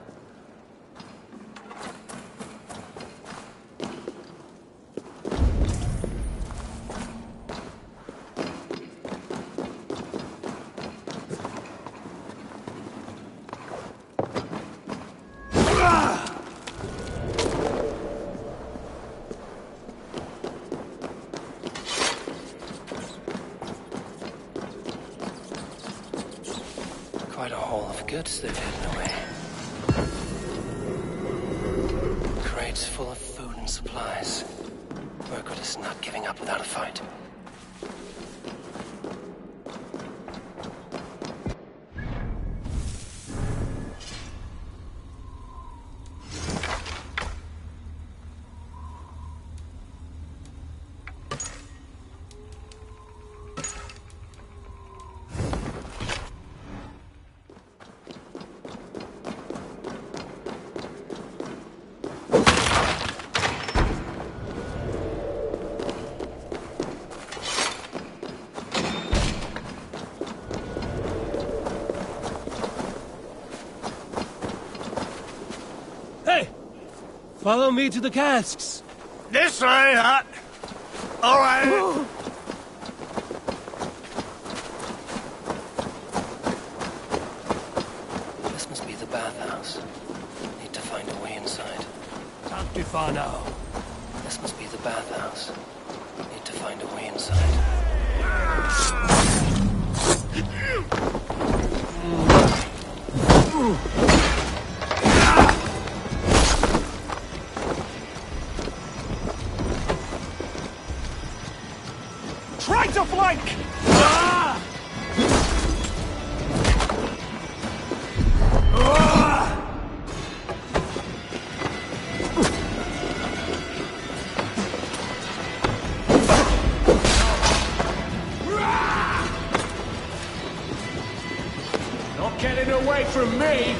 S4: Quite a haul of goods they've hidden away. Crates full of food and supplies. Burgood is not giving up without a fight.
S7: Follow me to the casks.
S16: This way, Hut. All right.
S4: This must be the bathhouse. Need to find a way inside.
S7: Not too far now.
S4: This must be the bathhouse. Need to find a way inside.
S16: Try to flank! Not getting away from me!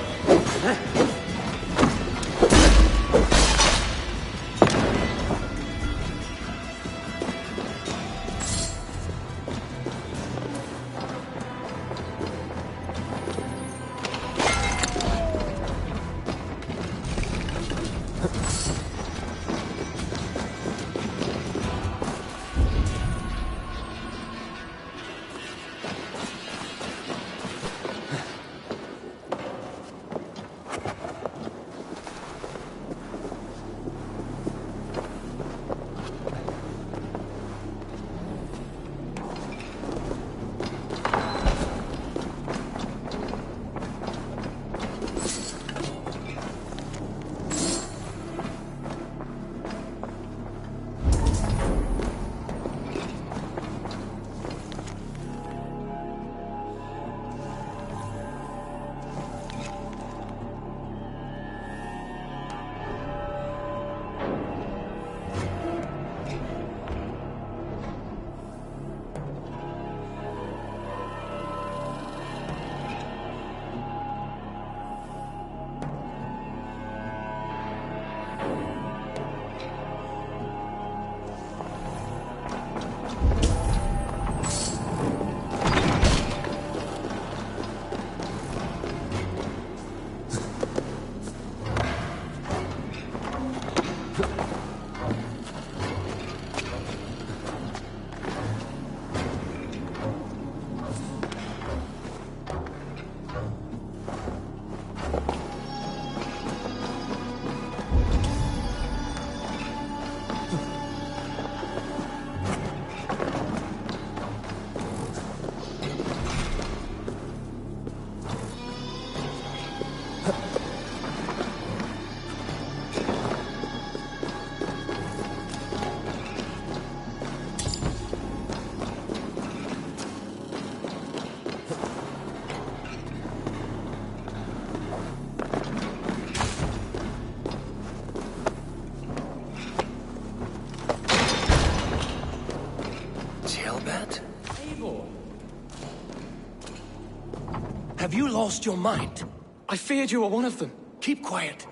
S4: Have you lost your mind?
S15: I feared you were one of them.
S4: Keep quiet.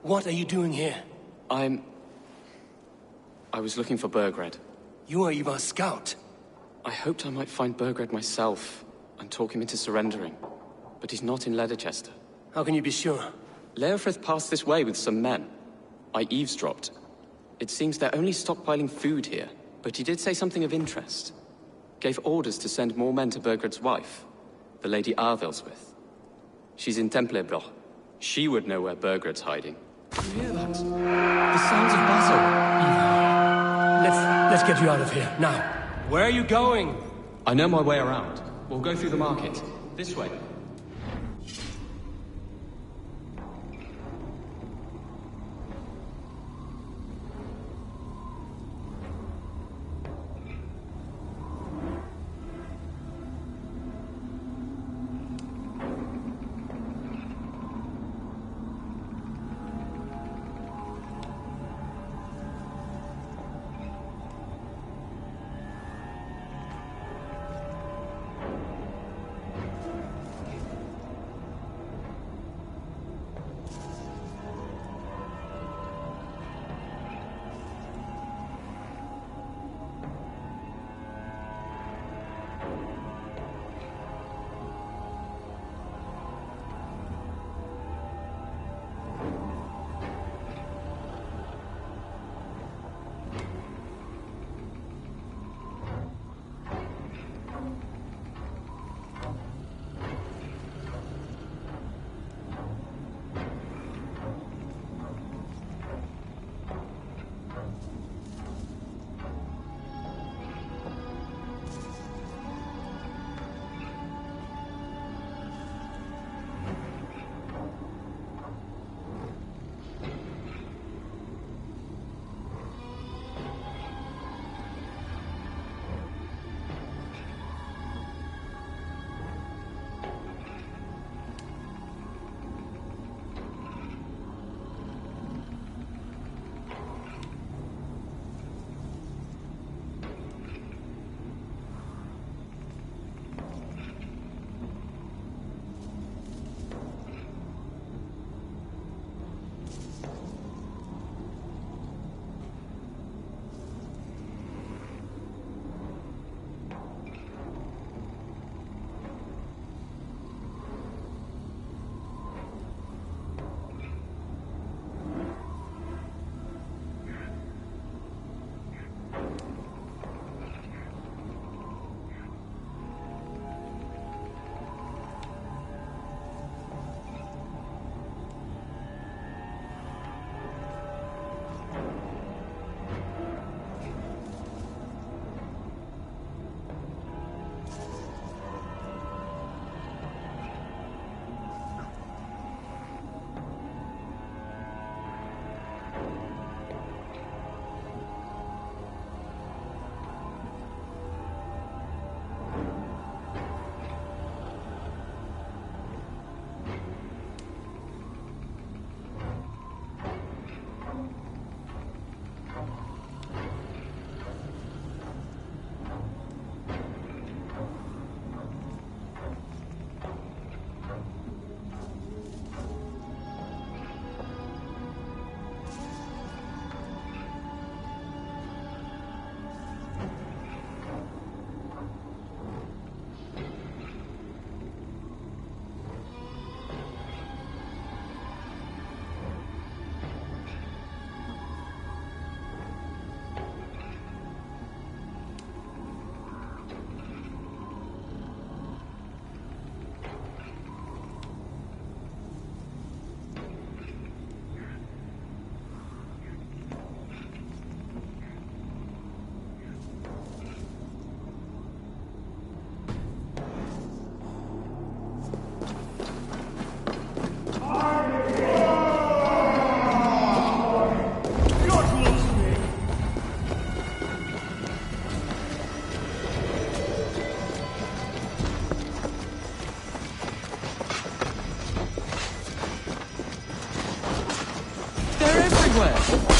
S4: What are you doing here?
S15: I was looking for Burgred.
S4: You are Ivar's scout.
S15: I hoped I might find Burgred myself and talk him into surrendering. But he's not in Leicester. How can you be sure? Leofrith passed this way with some men. I eavesdropped. It seems they're only stockpiling food here, but he did say something of interest. Gave orders to send more men to Burgred's wife, the Lady Arvelswith. She's in Templebroch. She would know where Burgred's hiding.
S7: You hear that? The sounds of battle. Let's get you out of here, now. Where are you going?
S15: I know my way around. We'll go through the market. This way.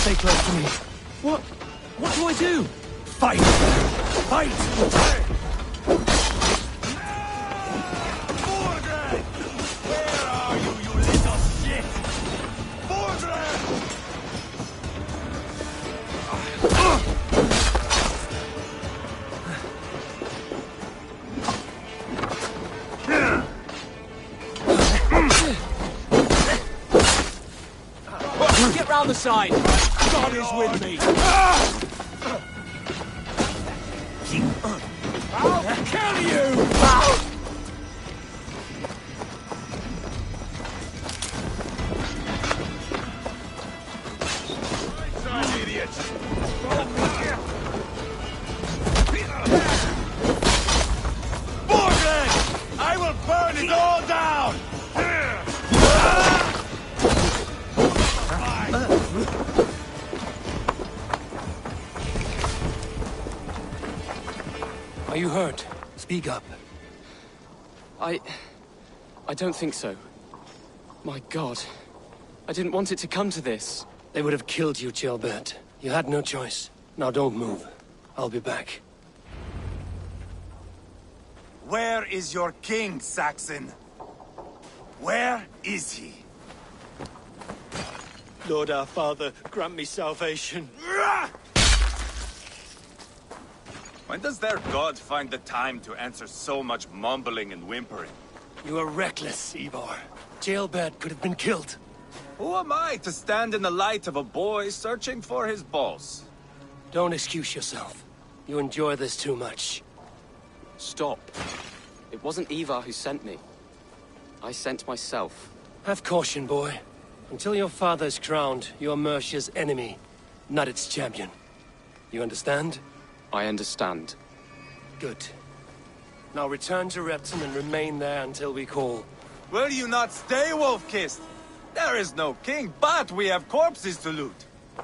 S7: Stay close to me. What do I do? Fight! Fight!
S9: Mordred! Where are you, you little shit? Mordred!
S4: down the side! God is with me! I'll kill you!
S9: I will burn it all down!
S4: Are you hurt? Speak up.
S15: I don't think so. My God. I didn't want it to come to this.
S4: They would have killed you, Gilbert. You had no choice. Now don't move. I'll be back.
S9: Where is your king, Saxon? Where is he?
S5: Lord our Father, grant me salvation.
S10: When does their god find the time to answer so much mumbling and whimpering?
S4: You are reckless, Ivor. Jailbird could have been killed.
S10: Who am I to stand in the light of a boy searching for his boss?
S4: Don't excuse yourself. You enjoy this too much.
S15: Stop. It wasn't Ivar who sent me. I sent myself.
S4: Have caution, boy. Until your father's crowned, you're Mercia's enemy, not its champion. You understand?
S15: I understand.
S4: Good. Now return to Repton and remain there until we call.
S10: Will you not stay, Wolf-Kissed? There is no king, but we have corpses to loot.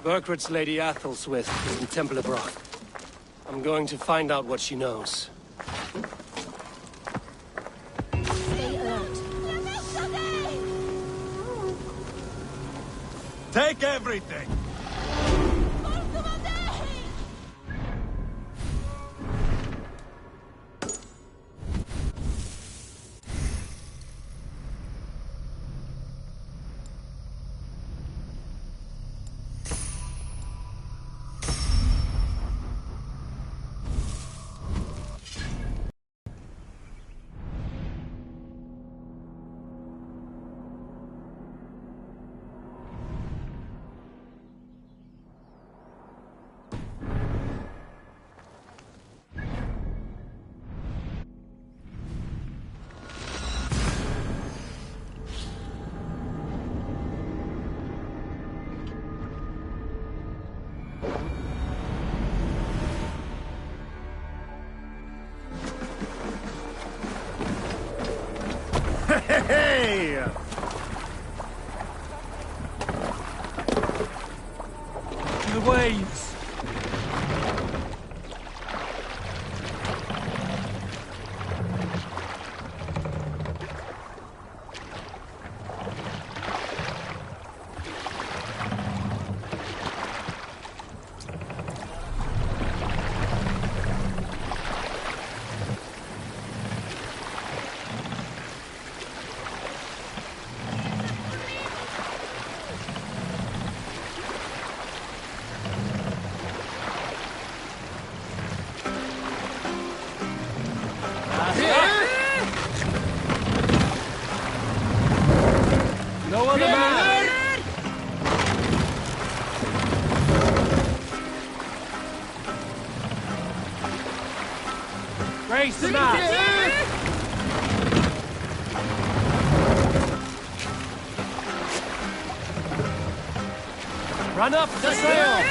S4: Burkred's Lady Athelstwith is in Templebrock. I'm going to find out what she knows.
S18: Stay alert.
S9: Take everything!
S12: Hey!
S7: The waves! No other man! Raise the mast! Run up the sail!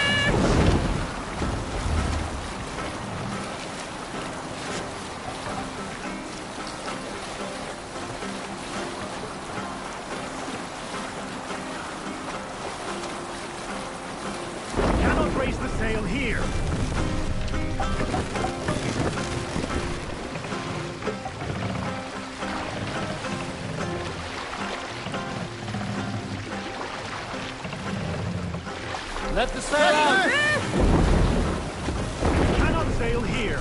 S12: Cannot raise the sail here.
S7: Let the sail out!
S12: Cannot sail here.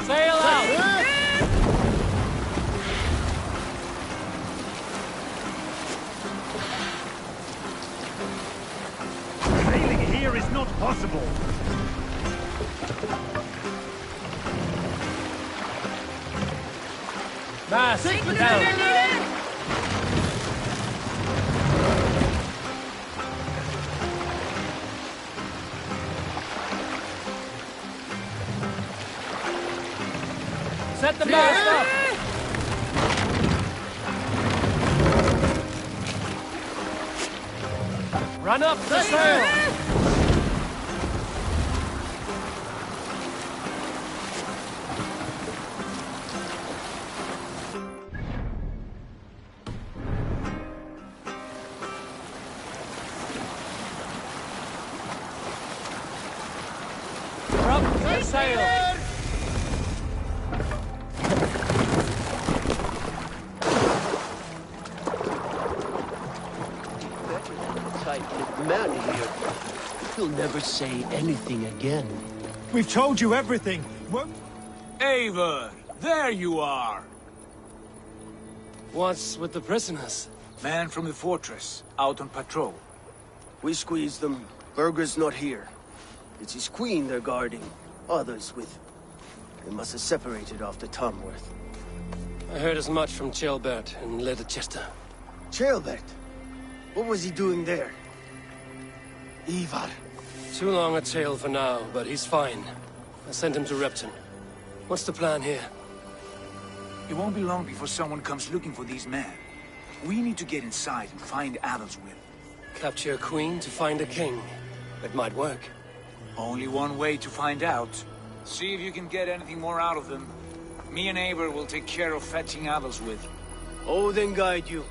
S7: Sail out! unstoppable.
S4: Mass, down. Set the mast up! Run up the sail! We're up the sail!
S13: Man here. He'll never say anything again.
S3: We've told you everything. Eivor, there you are.
S4: What's with the prisoners?
S3: Man from the fortress, out on patrol.
S13: We squeezed them. Berger's not here. It's his queen they're guarding. Others with... They must have separated after Tamworth.
S4: I heard as much from Ceolbert and Leicester.
S13: Ceolbert? What was he doing there? Ivar.
S4: Too long a tale for now, but he's fine. I sent him to Repton. What's the plan here?
S3: It won't be long before someone comes looking for these men. We need to get inside and find Adelswyn.
S4: Capture a queen to find a king. It might work.
S3: Only one way to find out. See if you can get anything more out of them. Me and Eivor will take care of fetching Adelswyn.
S13: Odin guide you.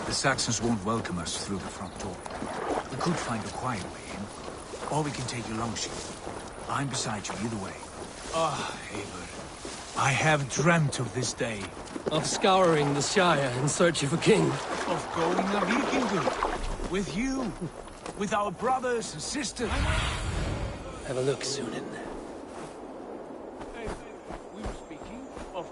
S3: The Saxons won't welcome us through the front door. We could find a quiet way in, or we can take your longship. I'm beside you either way. Ah, Eivor. I have dreamt of this day.
S4: Of scouring the Shire in search of a king.
S3: Of going a Vikingur. With you. With our brothers and sisters.
S4: Have a look, Sunan.
S3: We were speaking of...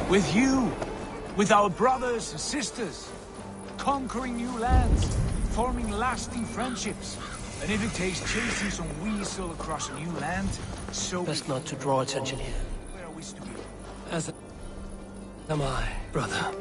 S3: With you, with our brothers and sisters, conquering new lands, forming lasting friendships. And if it takes chasing some weasel across a new land, so
S4: best not to draw attention here.
S3: Where are we to be?
S4: As am I, brother.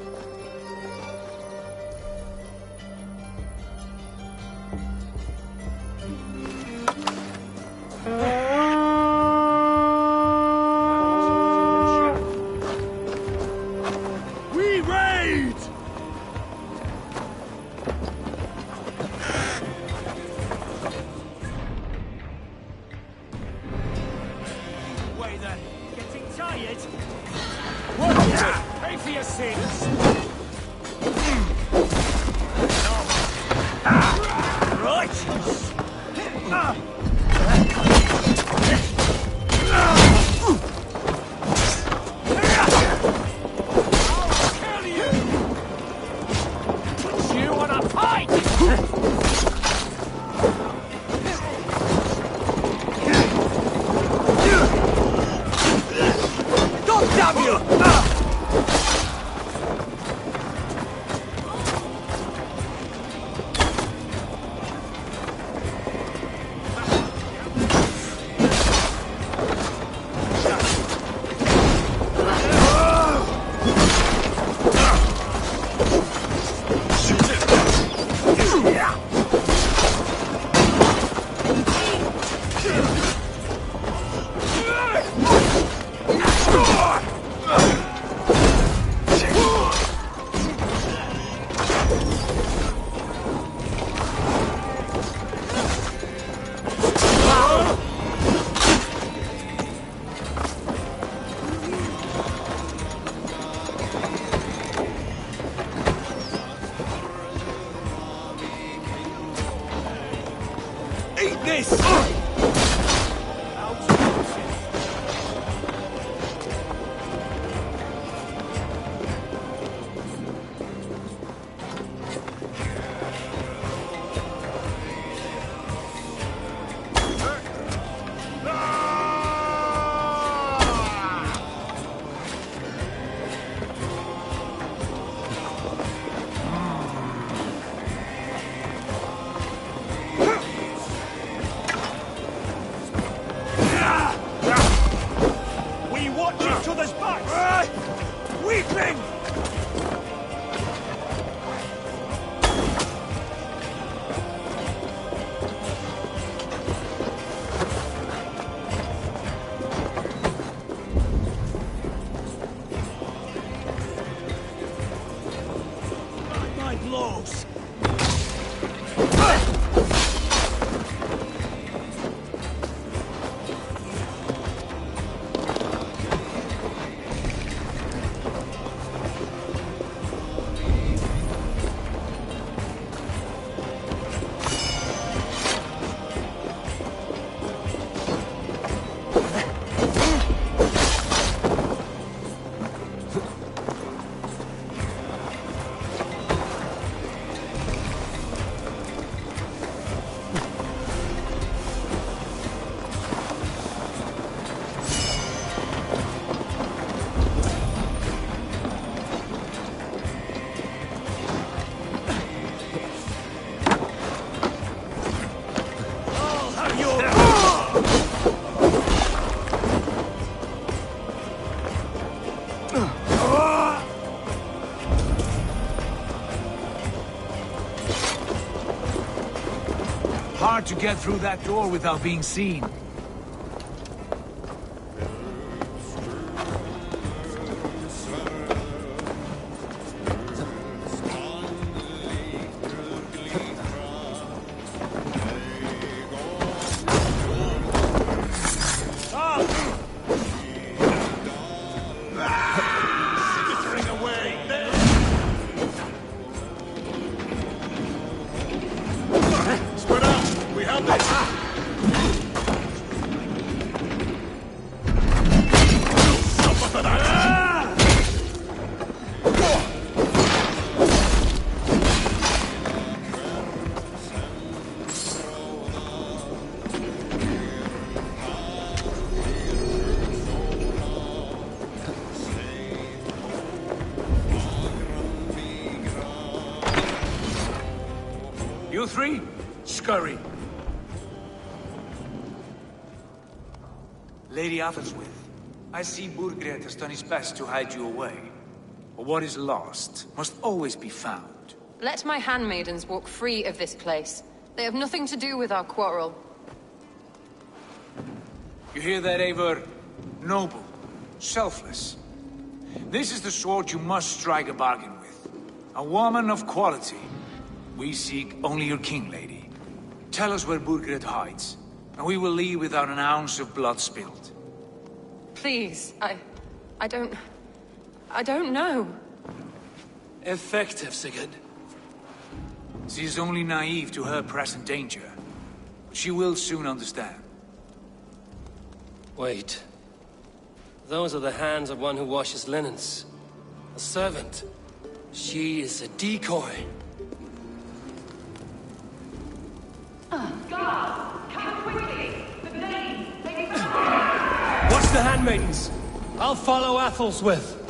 S3: Watch each other's backs! Weeping! My blows! Hard to get through that door without being seen. You three, scurry. Lady Athelstwith, I see Burgred has done his best to hide you away. But what is lost must always be found.
S20: Let my handmaidens walk free of this place. They have nothing to do with our quarrel.
S3: You hear that, Eivor? Noble, selfless. This is the sword you must strike a bargain with. A woman of quality. We seek only your king, lady. Tell us where Burgred hides, and we will leave without an ounce of blood spilled.
S20: Please, I don't know.
S4: Effective, Sigurd.
S3: She is only naive to her present danger. But she will soon understand.
S4: Wait. Those are the hands of one who washes linens. A servant. She is a decoy.
S18: Guards, come quickly! The blade!
S4: Watch the handmaidens! I'll follow Athelstwith.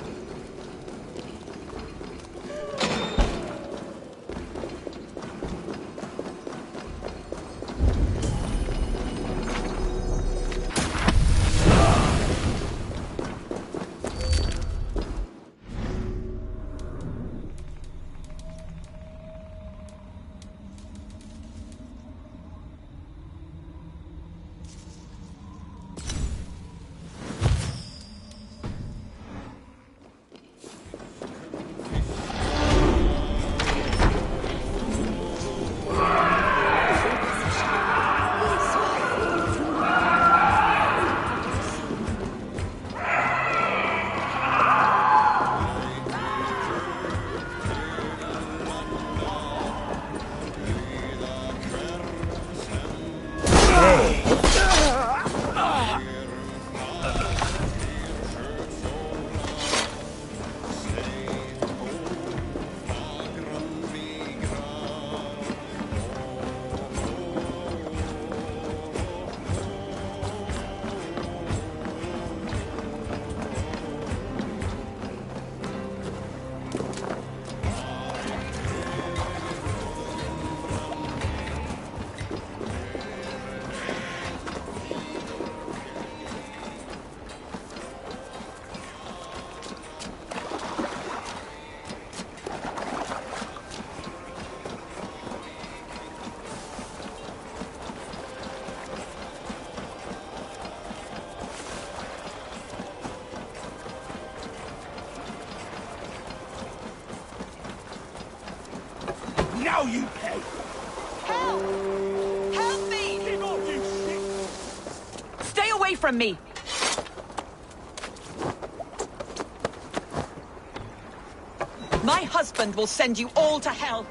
S17: you pay!
S21: Help! Help me!
S17: Get off, you shit!
S21: Stay away from me! My husband will send you all to hell!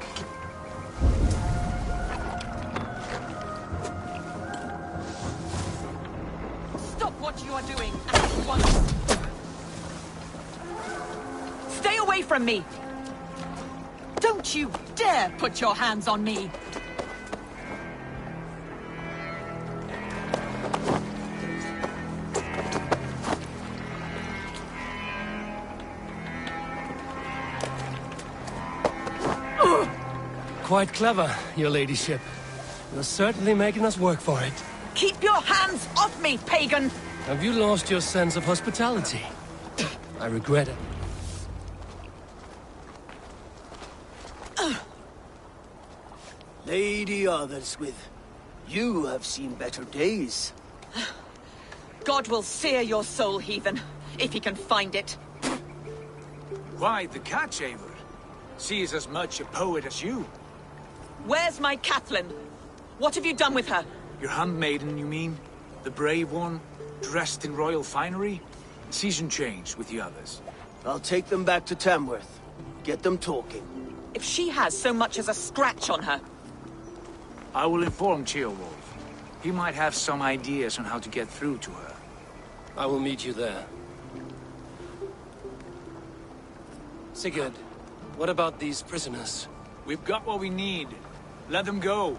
S21: Stop what you are doing at once! Stay away from me! Don't you dare put your hands on me!
S4: Quite clever, your ladyship. You're certainly making us work for it.
S21: Keep your hands off me, pagan!
S4: Have you lost your sense of hospitality? I regret it.
S22: Lady Otherswith, you have seen better days.
S21: God will sear your soul, heathen, if he can find it.
S3: Why the catch, Eivor? She is as much a poet as you.
S21: Where's my Catelyn? What have you done with her?
S3: Your handmaiden, you mean? The brave one, dressed in royal finery? Season change with the others.
S22: I'll take them back to Tamworth. Get them talking.
S21: If she has so much as a scratch on her...
S3: I will inform Ceolwulf. He might have some ideas on how to get through to her.
S4: I will meet you there. Sigurd, what about these prisoners?
S3: We've got what we need. Let them go.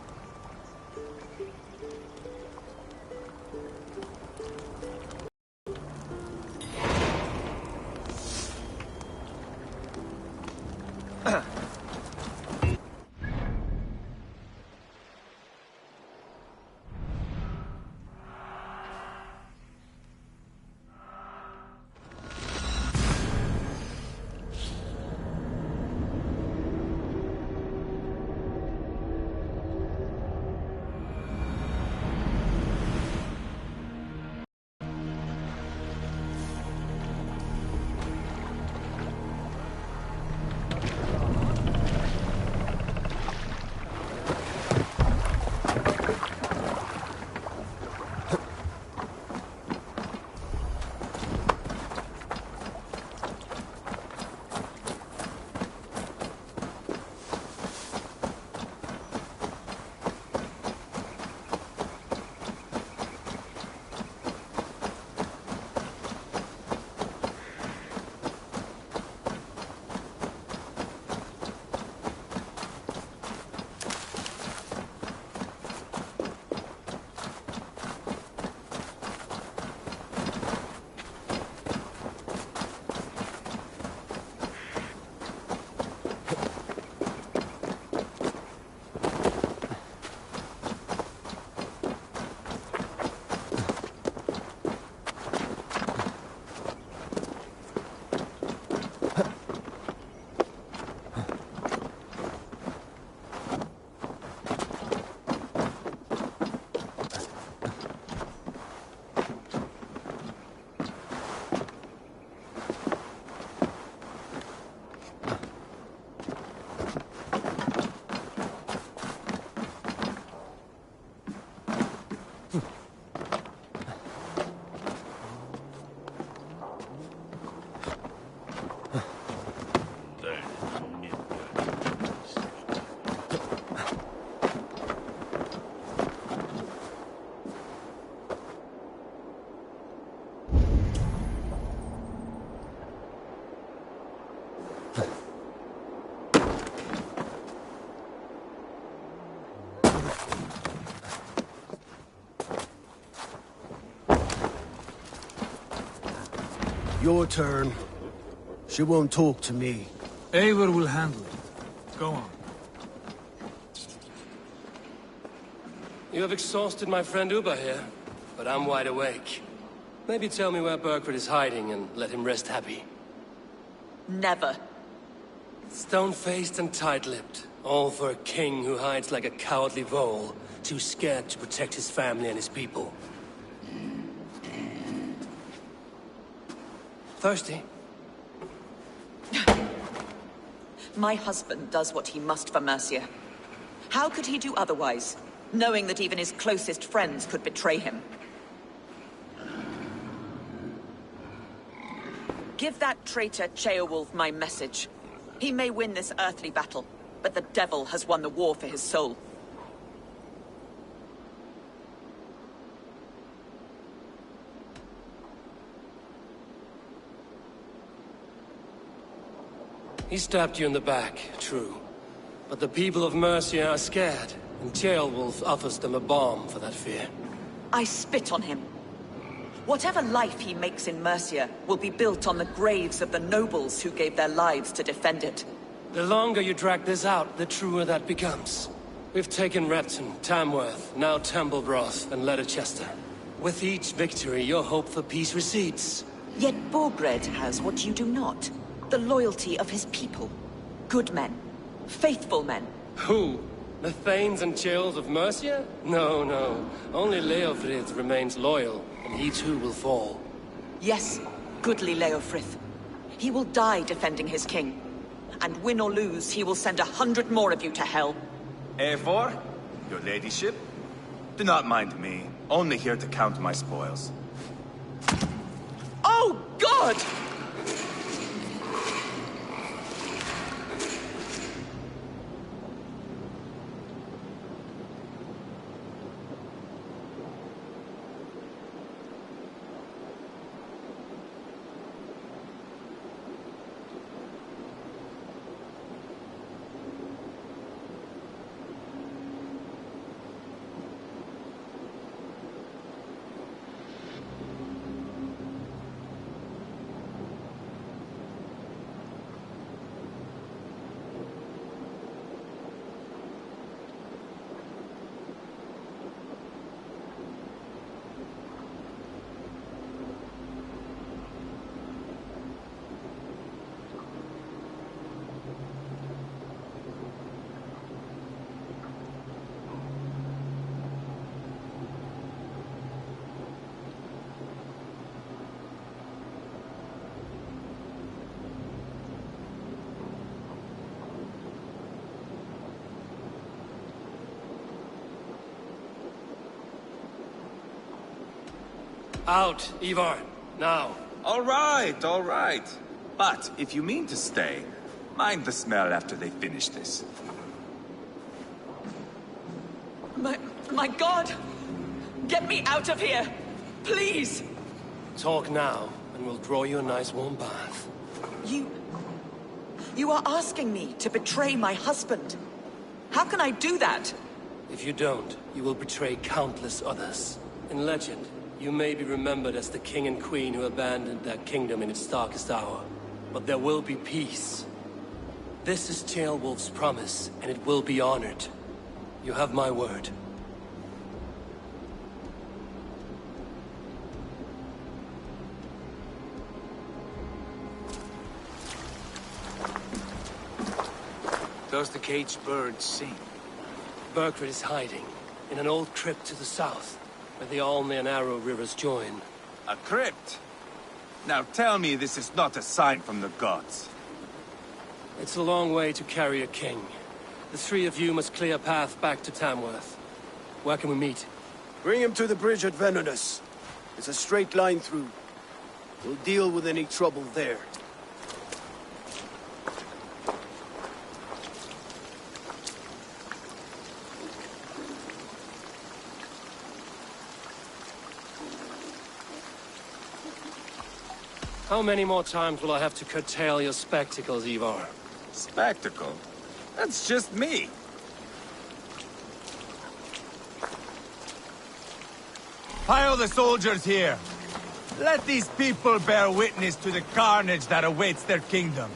S22: Your turn. She won't talk to me.
S3: Eivor will handle it. Go on.
S4: You have exhausted my friend Uber here, but I'm wide awake. Maybe tell me where Burgred is hiding and let him rest happy.
S21: Never.
S4: Stone-faced and tight-lipped. All for a king who hides like a cowardly vole, too scared to protect his family and his people. Thirsty?
S21: My husband does what he must for Mercia. How could he do otherwise, knowing that even his closest friends could betray him? Give that traitor Ceolwulf my message. He may win this earthly battle, but the devil has won the war for his soul.
S4: He stabbed you in the back, true. But the people of Mercia are scared, and Ceolwulf offers them a balm for that fear.
S21: I spit on him. Whatever life he makes in Mercia will be built on the graves of the nobles who gave their lives to defend it.
S4: The longer you drag this out, the truer that becomes. We've taken Repton, Tamworth, now Templebroth, and Leicester. With each victory, your hope for peace recedes.
S21: Yet Borgred has what you do not. The loyalty of his people. Good men. Faithful men.
S4: Who? The Thanes and Chills of Mercia? No, no. Only Leofrith remains loyal, and he too will fall.
S21: Yes, goodly Leofrith. He will die defending his king. And win or lose, he will send 100 more of you to hell.
S10: Eivor, your ladyship, do not mind me. Only here to count my spoils.
S21: Oh, God!
S4: Out, Ivar, now.
S10: All right. But if you mean to stay, mind the smell after they finish this.
S21: My God! Get me out of here! Please!
S4: Talk now, and we'll draw you a nice warm bath.
S21: You are asking me to betray my husband. How can I do that?
S4: If you don't, you will betray countless others. In legend, you may be remembered as the king and queen who abandoned their kingdom in its darkest hour. But there will be peace. This is Ceolwulf's promise, and it will be honored. You have my word.
S3: Does the caged bird sing?
S4: Burgred is hiding in an old crypt to the south, where the Alme and Arrow rivers join.
S10: A crypt? Now tell me this is not a sign from the gods.
S4: It's a long way to carry a king. The three of you must clear a path back to Tamworth. Where can we meet?
S22: Bring him to the bridge at Venonus. It's a straight line through. We'll deal with any trouble there.
S4: How many more times will I have to curtail your spectacles, Ivar?
S10: Spectacle? That's just me. Pile the soldiers here. Let these people bear witness to the carnage that awaits their kingdom.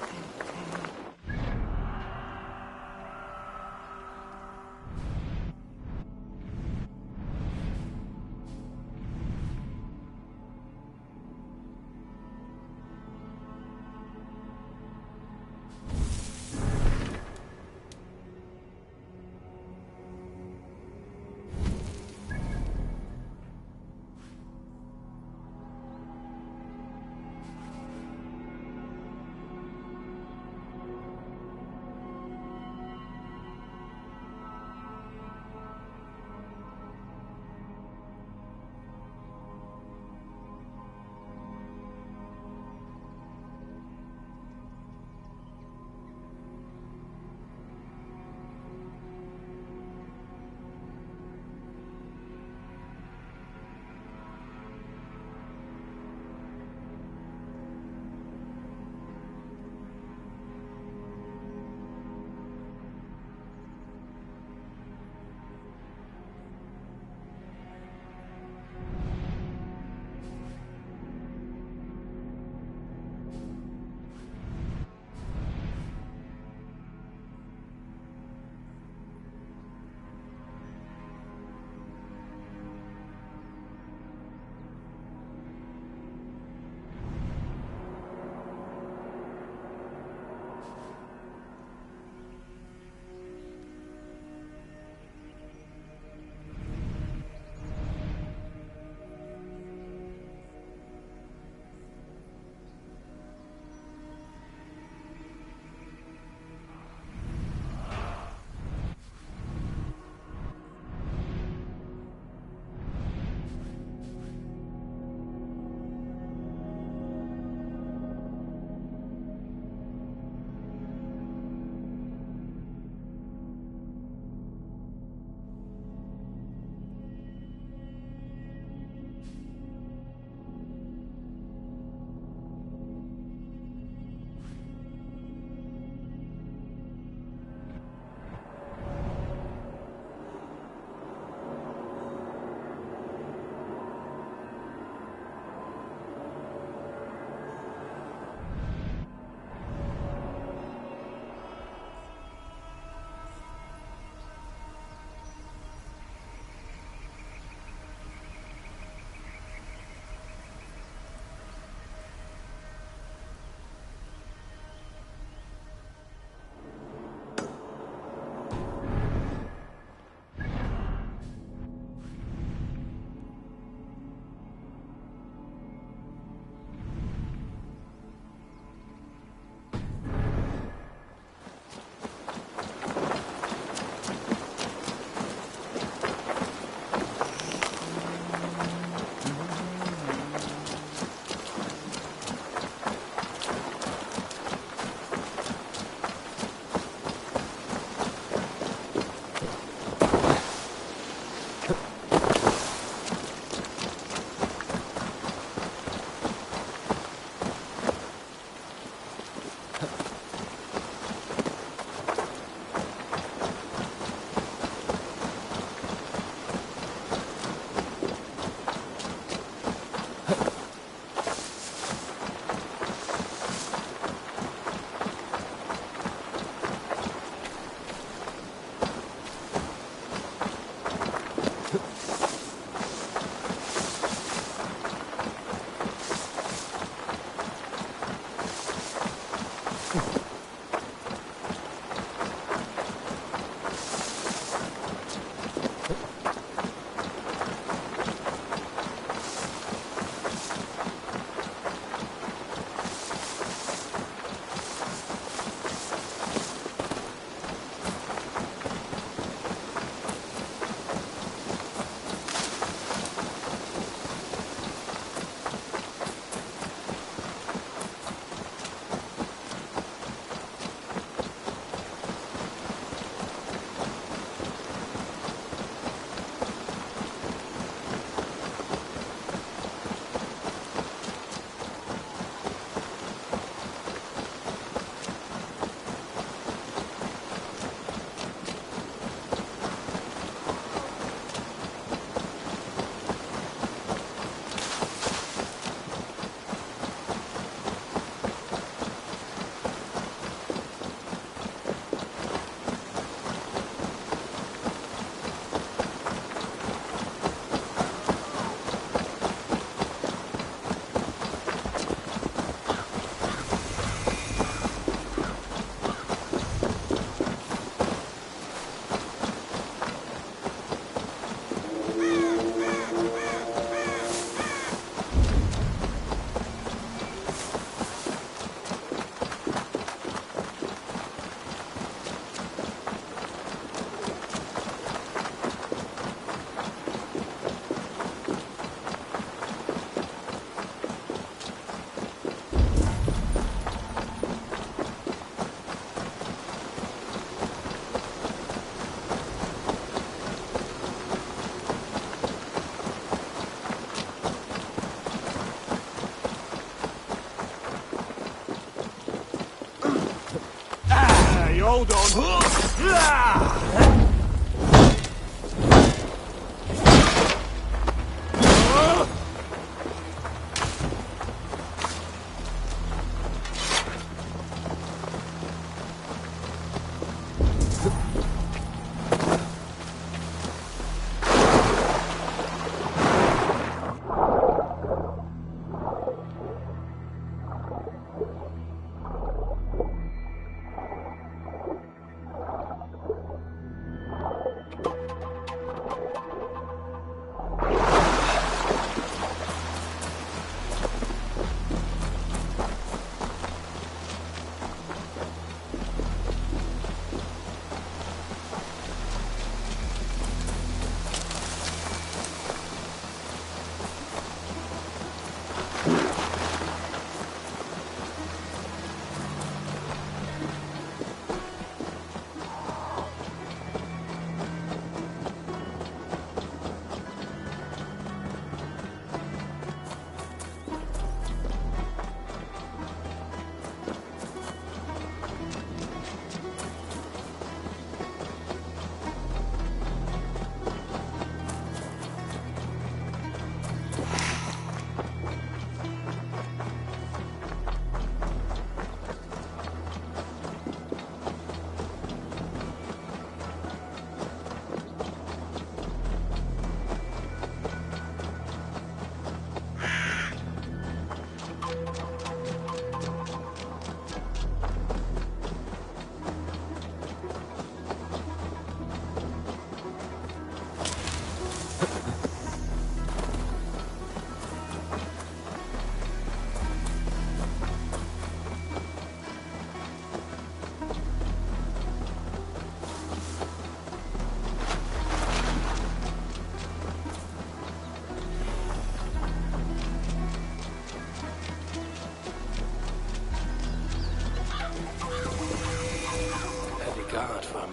S12: hold on.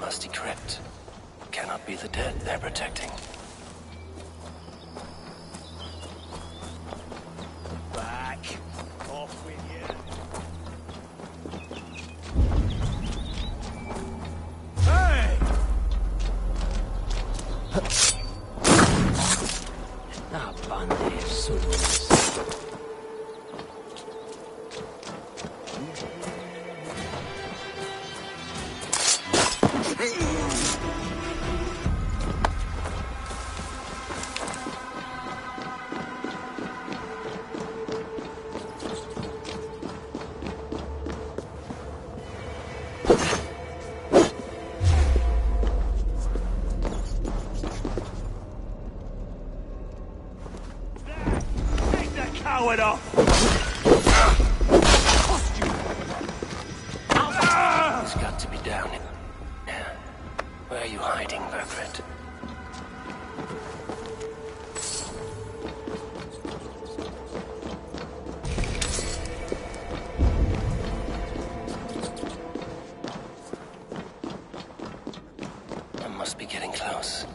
S4: musty crypt. Cannot be the dead they're protecting.
S12: Back. Off with you. Hey!
S4: Ah, bande sumus.
S12: Coward off!
S4: It's got to be down in here. Where are you hiding, Bergred? I must be getting close.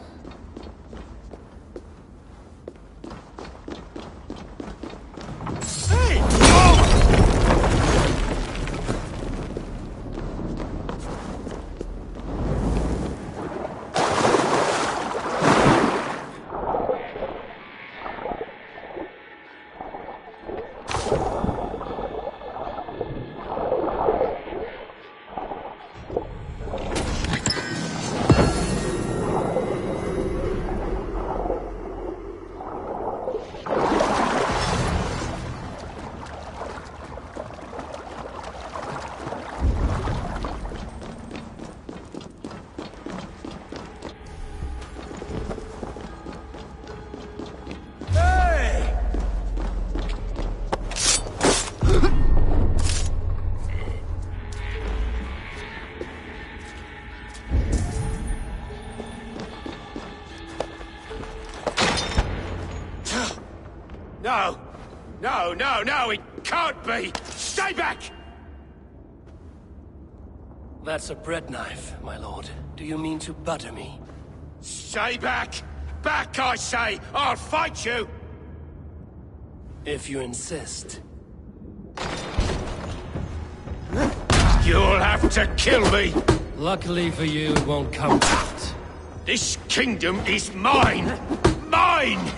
S16: No! No, no, no, it can't be! Stay back!
S4: That's a bread knife, my lord. Do you mean to butter me?
S16: Stay back! Back, I say! I'll fight you!
S4: If you insist.
S16: You'll have to kill me!
S4: Luckily for you, it won't come to it.
S16: This kingdom is mine! Mine!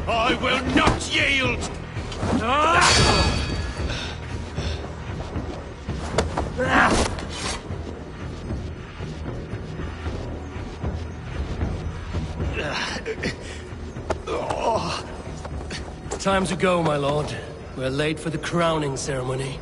S16: I will not yield!
S4: Time to go, my lord. We're late for the crowning ceremony.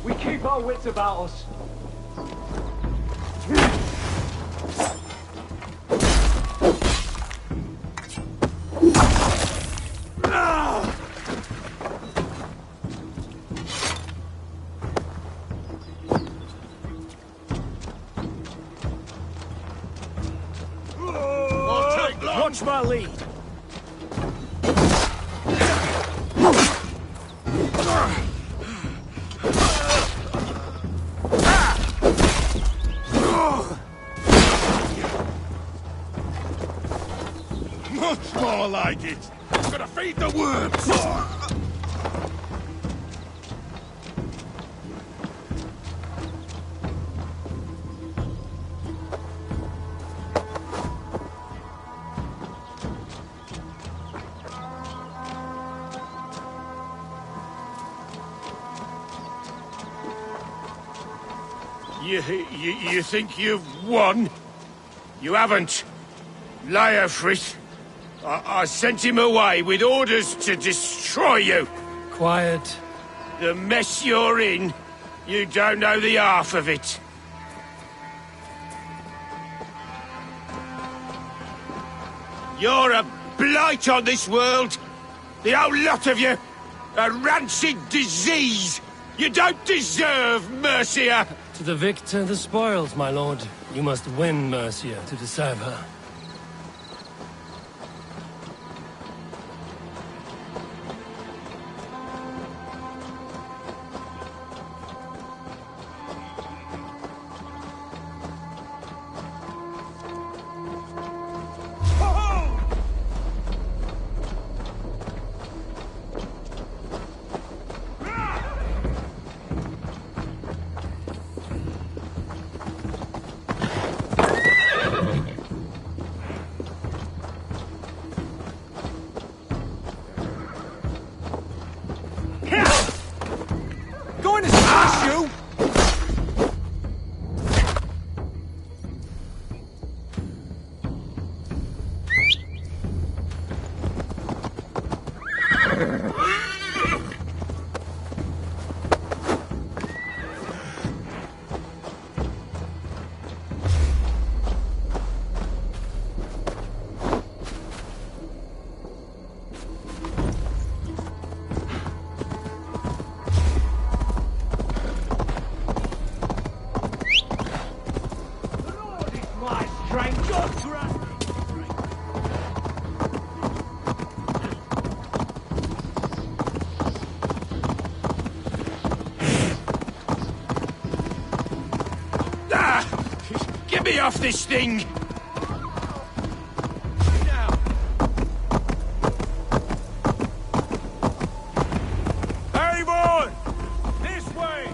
S19: We keep our wits about us.
S12: Watch my lead.
S16: Much more like it. I'm gonna feed the worms. You think you've won? You haven't. Leofrith. I sent him away with orders to destroy you.
S4: Quiet.
S16: The mess you're in, you don't know the half of it. You're a blight on this world. The whole lot of you. A rancid disease. You don't deserve Mercia.
S4: To the victor, the spoils, my lord. You must win Mercia to deserve her.
S3: Going to smash you!
S16: Get me off this thing!
S12: Eivor! This way!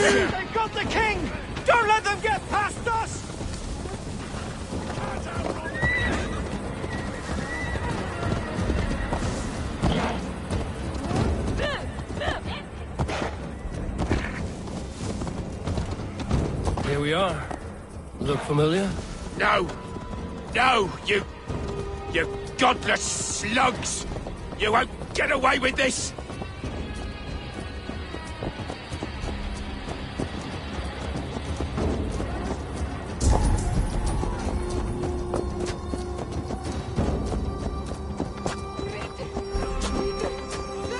S17: They got the king! Don't let them get past us!
S4: Here we are. Look familiar?
S16: No! No, you godless slugs! You won't get away with this!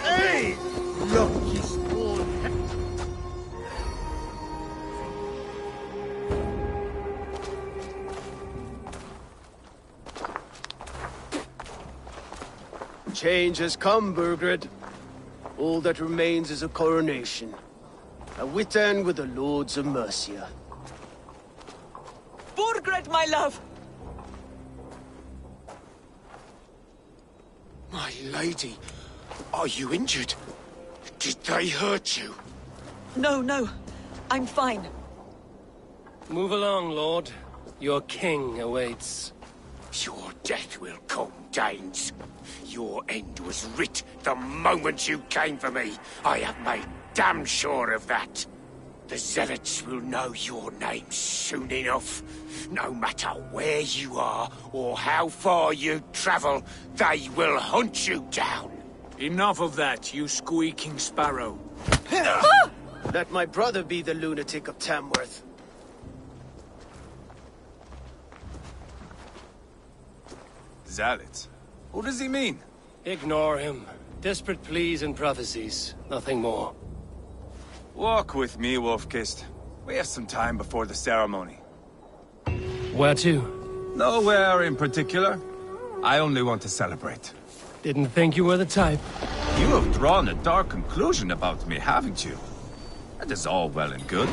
S12: Hey! Look, he's born. Change has come, Burgred. All that remains is a coronation. A Witan with the Lords of Mercia.
S21: Burgred, my love!
S16: My lady, are you injured? Did they hurt you?
S21: No, no. I'm fine.
S4: Move along, Lord. Your king awaits.
S16: Your death will come, Danes. Your end was writ the moment you came for me. I have made damn sure of that. The Zealots will know your name soon enough. No matter where you are or how far you travel, they will hunt you down.
S3: Enough of that, you squeaking sparrow.
S12: Let my brother be the lunatic of Tamworth.
S10: Zealots? What does he mean?
S4: Ignore him. Desperate pleas and prophecies. Nothing more.
S10: Walk with me, Wolf-Kissed. We have some time before the ceremony.
S4: Where to?
S10: Nowhere in particular. I only want to celebrate.
S4: Didn't think you were the type.
S10: You have drawn a dark conclusion about me, haven't you? That is all well and good.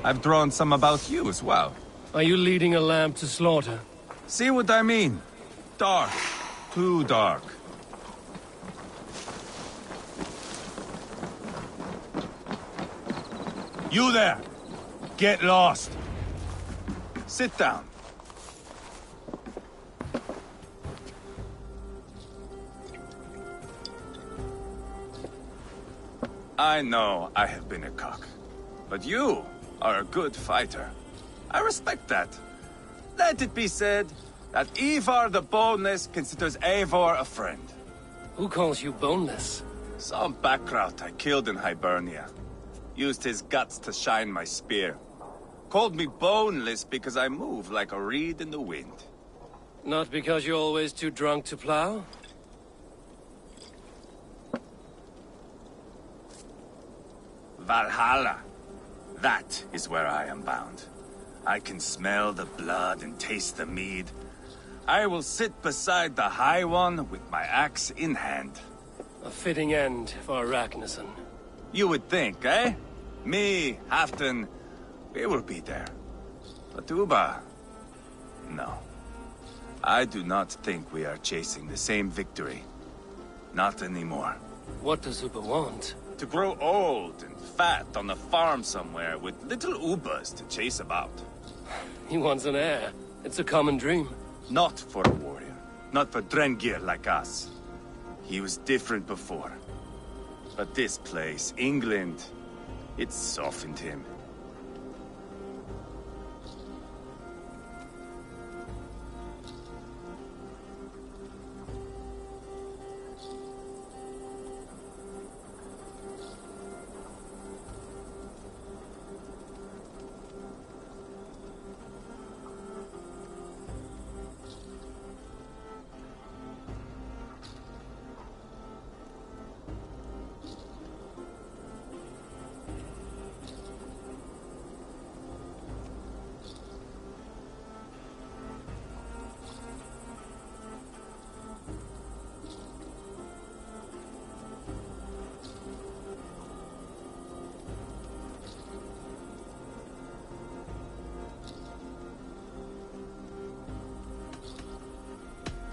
S10: I've drawn some about you as well.
S4: Are you leading a lamb to slaughter?
S10: See what I mean? Dark. Too dark. You there! Get lost! Sit down. I know I have been a cock, but you are a good fighter. I respect that. Let it be said that Ivar the Boneless considers Eivor a friend.
S4: Who calls you boneless?
S10: Some backrout I killed in Hibernia. Used his guts to shine my spear. Called me boneless because I move like a reed in the wind.
S4: Not because you're always too drunk to plow?
S10: Valhalla. That is where I am bound. I can smell the blood and taste the mead. I will sit beside the High One with my axe in hand.
S4: A fitting end for Ragnarsson.
S10: You would think, eh? Me, Halfdan, we will be there. But Uba... no. I do not think we are chasing the same victory. Not anymore.
S4: What does Uba want?
S10: To grow old and fat on the farm somewhere with little ubas to chase about.
S4: He wants an heir. It's a common dream.
S10: Not for a warrior. Not for Drengir like us. He was different before. But this place, England, it softened him.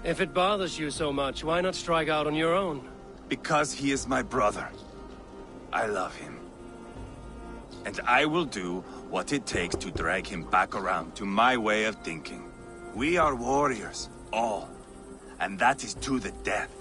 S4: If it bothers you so much, why not strike out on your own?
S10: Because he is my brother. I love him. And I will do what it takes to drag him back around to my way of thinking. We are warriors, all. And that is to the death.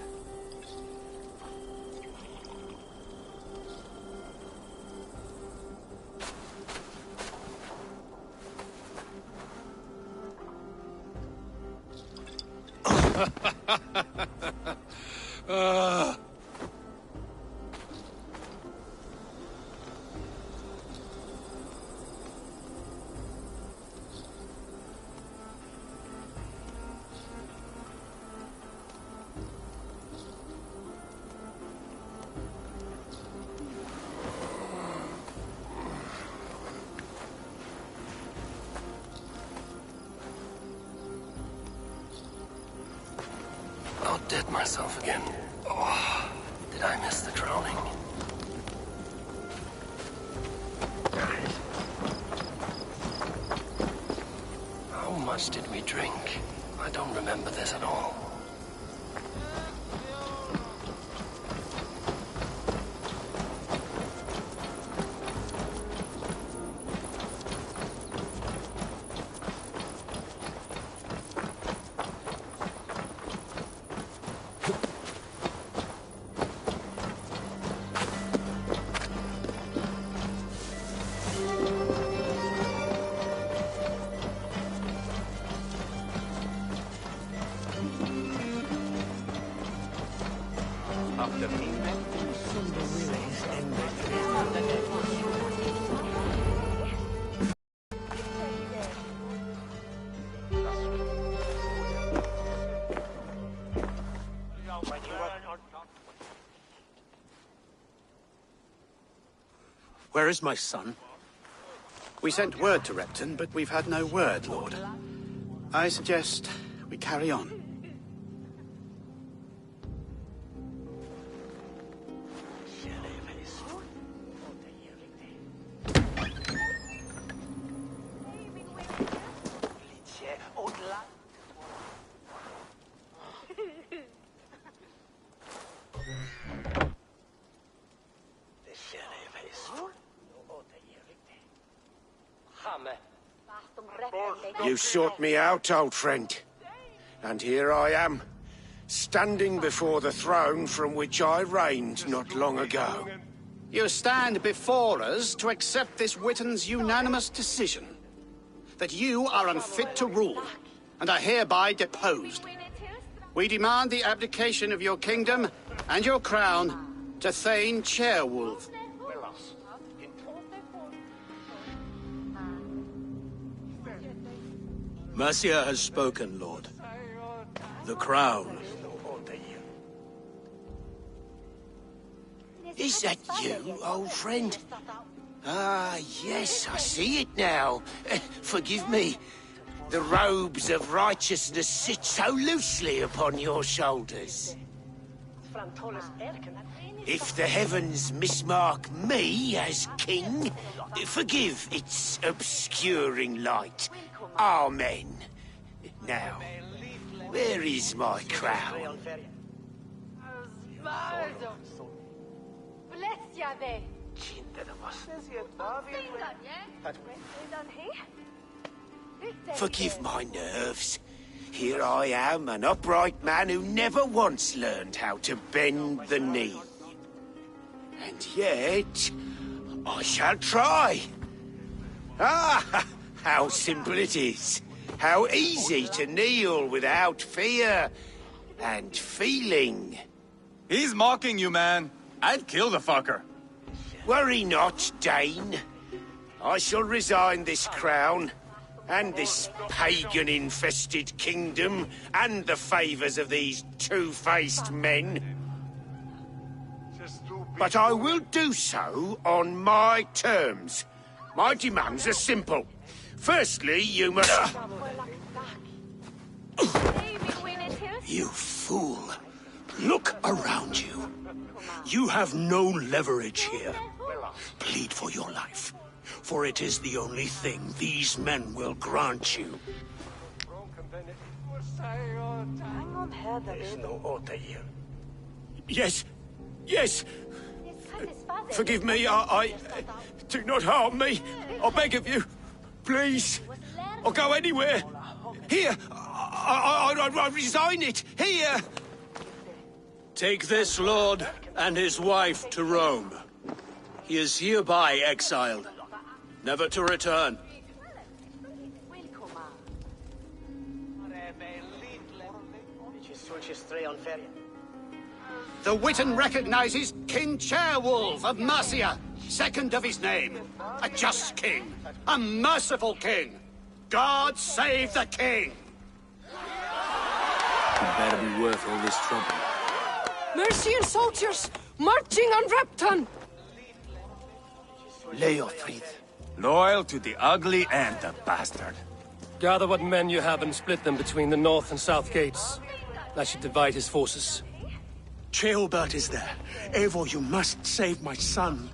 S4: I'll dead myself again. Oh, did I miss the drowning? How much did we drink? I don't remember this at all.
S1: Where is my son? We sent word to Repton, but we've had no word, Lord. I suggest we carry on.
S16: You sought me out, old friend. And here I am, standing before the throne from which I reigned not long ago.
S1: You stand before us to accept this Witten's unanimous decision that you are unfit to rule and are hereby deposed. We demand the abdication of your kingdom and your crown to Thane Chairwolf.
S13: Mercia has spoken, Lord. The crown.
S16: Is that you, old friend? Ah, yes, I see it now. Forgive me. The robes of righteousness sit so loosely upon your shoulders. If the heavens mismark me as king, forgive its obscuring light. Amen. Now, where is my crown?
S18: Bless
S16: Forgive my nerves. Here I am, an upright man who never once learned how to bend the knee. And yet, I shall try. Ah, how simple it is. How easy to kneel without fear and feeling.
S10: He's mocking you, man. I'd kill the fucker.
S16: Worry not, Dane. I shall resign this crown, and this pagan-infested kingdom, and the favours of these two-faced men. But I will do so on my terms. My demands are simple. Firstly, you must...
S6: You fool. Look around you. You have no leverage here. Plead for your life, for it is the only thing these men will grant you.
S16: There's no order here. Yes, yes. Forgive me, I... Do not harm me. I beg of you. Please. I'll go anywhere. Here. I resign it. Here.
S6: Take this lord and his wife to Rome. He is hereby exiled, never to return.
S1: The Witan recognizes King Chairwolf of Mercia, second of his name. A just king, a merciful king. God save the king!
S4: It better be worth all this trouble.
S11: Mercian soldiers, marching on Repton!
S9: Leofrid.
S10: Loyal to the ugly and the bastard.
S4: Gather what men you have and split them between the north and south gates. That should divide his forces.
S6: Ceolbert is there. Eivor, you must save my son.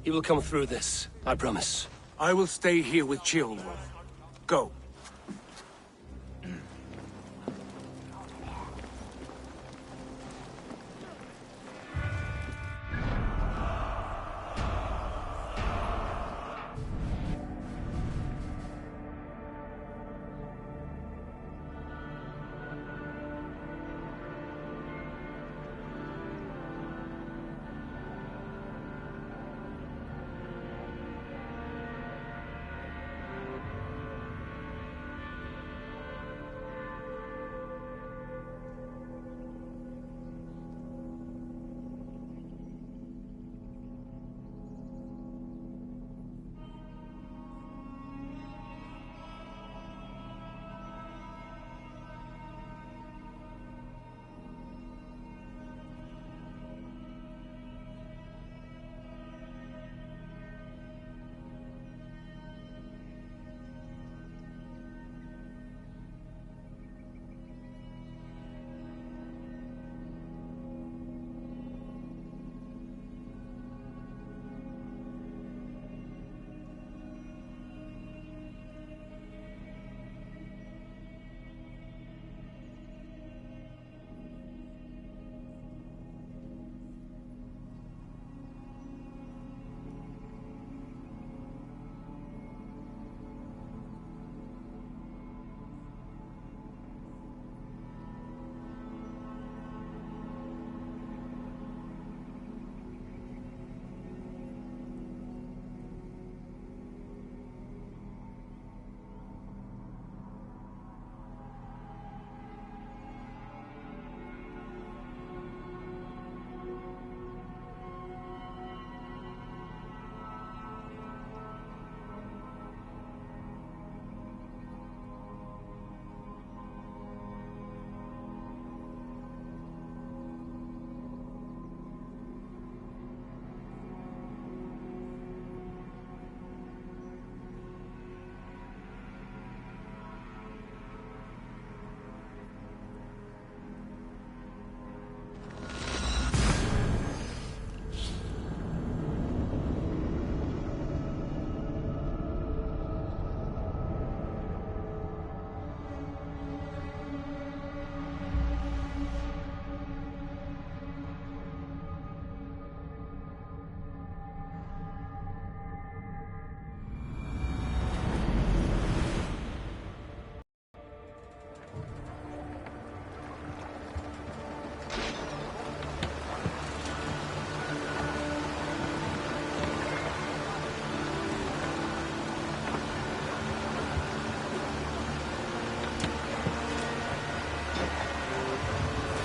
S4: He will come through this, I promise.
S3: I will stay here with Ceolwolf. Go.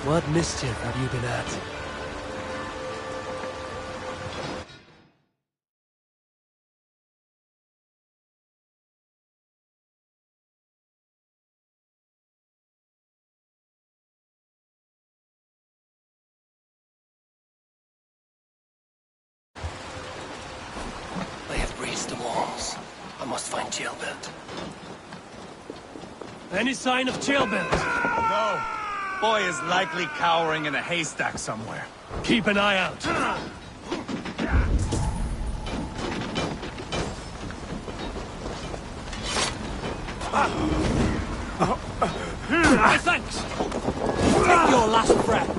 S4: What mischief have you been at? They have breached the walls. I must find Jailbelt. Any sign of Jailbelt?
S10: No. Boy is likely cowering in a haystack somewhere.
S4: Keep an eye out. Thanks. Take your last breath.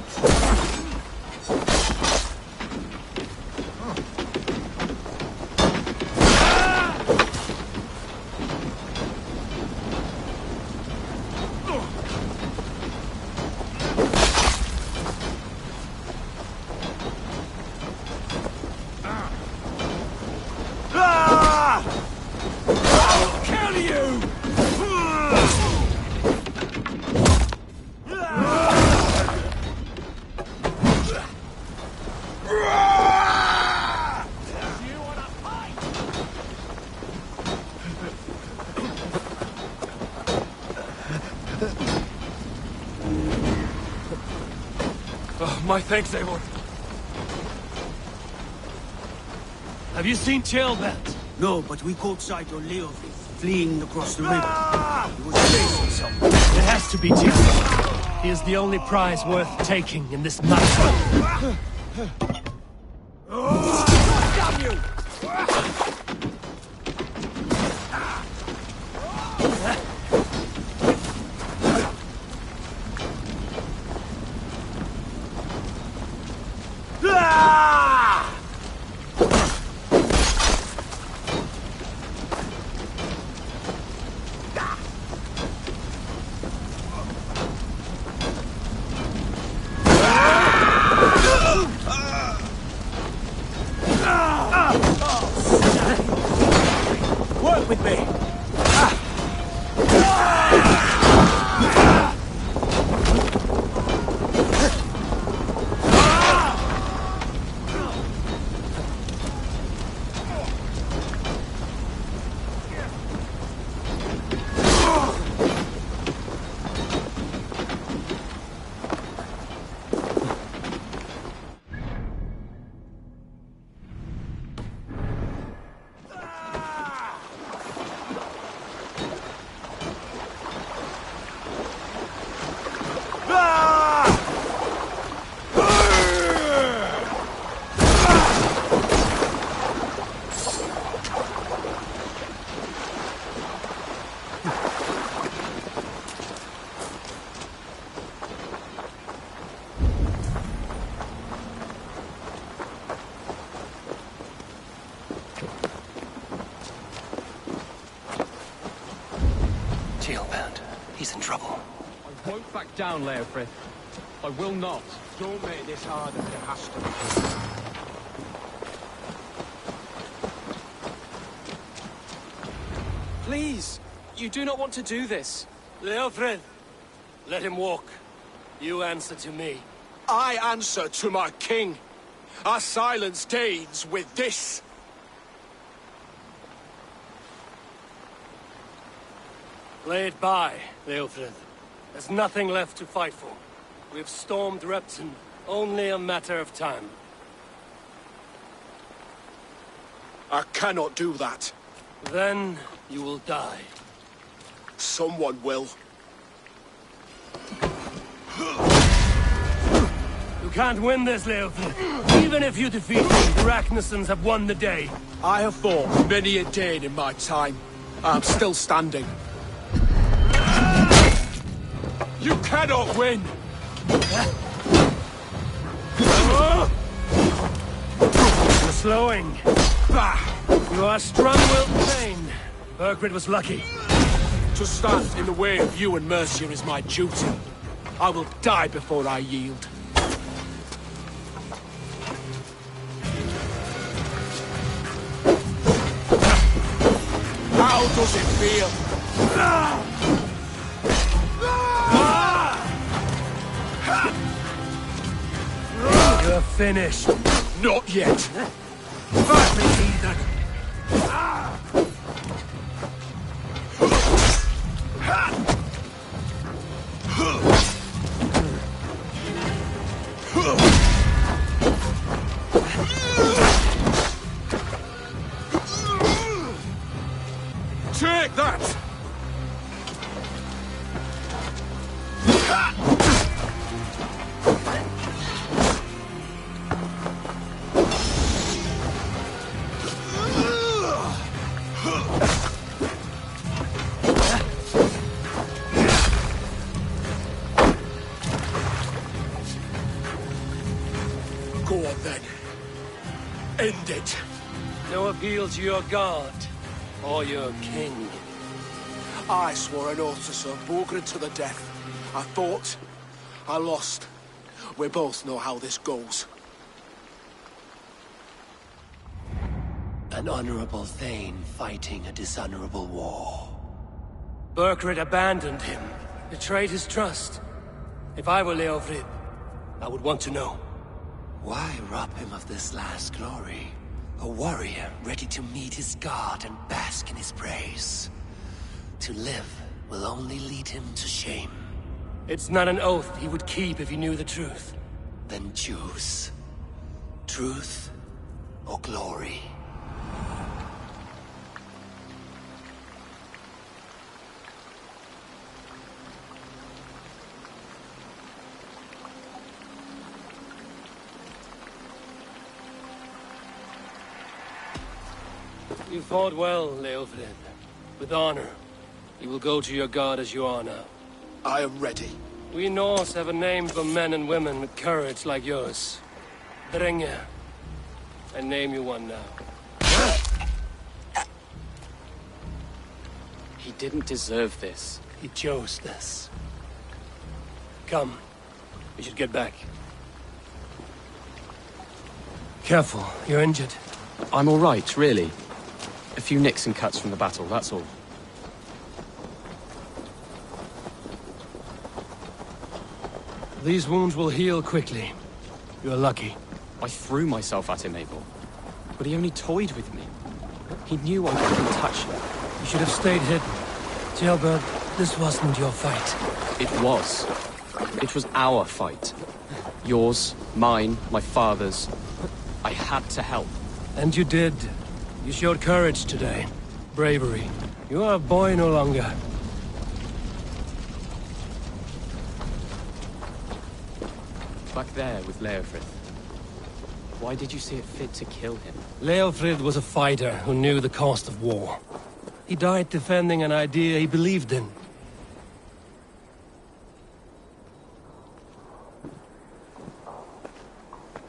S4: My thanks, Eivor. Have you seen Jailbelt?
S22: No, but we caught sight of Leo fleeing across the river. He was chasing someone.
S4: It has to be Jailbelt. He is the only prize worth taking in this matter.
S22: Damn you! Work with me!
S4: Jailbelt. He's in trouble.
S19: I won't back down, Leofrith. I will not.
S12: Don't make this harder than it has to be.
S4: Please, you do not want to do this. Leofrith, let him walk. You answer to me.
S17: I answer to my king. I silence Danes with this.
S4: Lay it by, Leofrith. There's nothing left to fight for. We've stormed Repton. Only a matter of time.
S17: I cannot do that.
S4: Then you will die.
S17: Someone will.
S4: You can't win this, Leofrith. Even if you defeat me, the Ragnarsons have won the day.
S17: I have fought many a Dane in my time. I'm still standing. You cannot win!
S4: You're slowing. You are strong-willed pain. Burgred was lucky.
S17: To stand in the way of you and Mercia is my duty. I will die before I yield. How does it feel?
S4: You're finished.
S17: Not yet. Fight me, heathen.
S12: Take that!
S17: Go on then. End it.
S4: No appeal to your god or your king.
S17: I swore an oath to serve Borgred to the death. I fought. I lost. We both know how this goes.
S4: An honorable Thane fighting a dishonorable war. Burkred abandoned him, betrayed his trust. If I were Leofrid, I would want to know. Why rob him of this last glory? A warrior ready to meet his god and bask in his praise. To live will only lead him to shame. It's not an oath he would keep if he knew the truth. Then choose. Truth or glory. You fought well, Leofrid. With honor. You will go to your god as you are now.
S17: I am ready.
S4: We Norse have a name for men and women with courage like yours. Drenge. I name you one now.
S15: He didn't deserve this.
S4: He chose this. Come. We should get back. Careful, you're injured.
S15: I'm all right, really. A few nicks and cuts from the battle, that's all.
S4: These wounds will heal quickly. You're lucky.
S15: I threw myself at him, Abel. But he only toyed with me. He knew I couldn't touch him.
S4: You should have stayed hidden. Jailbird, this wasn't your fight.
S15: It was. It was our fight. Yours, mine, my father's. I had to help.
S4: And you did. You showed courage today. Bravery. You are a boy no longer.
S15: Back there with Leofrid. Why did you see it fit to kill him?
S4: Leofrid was a fighter who knew the cost of war. He died defending an idea he believed in.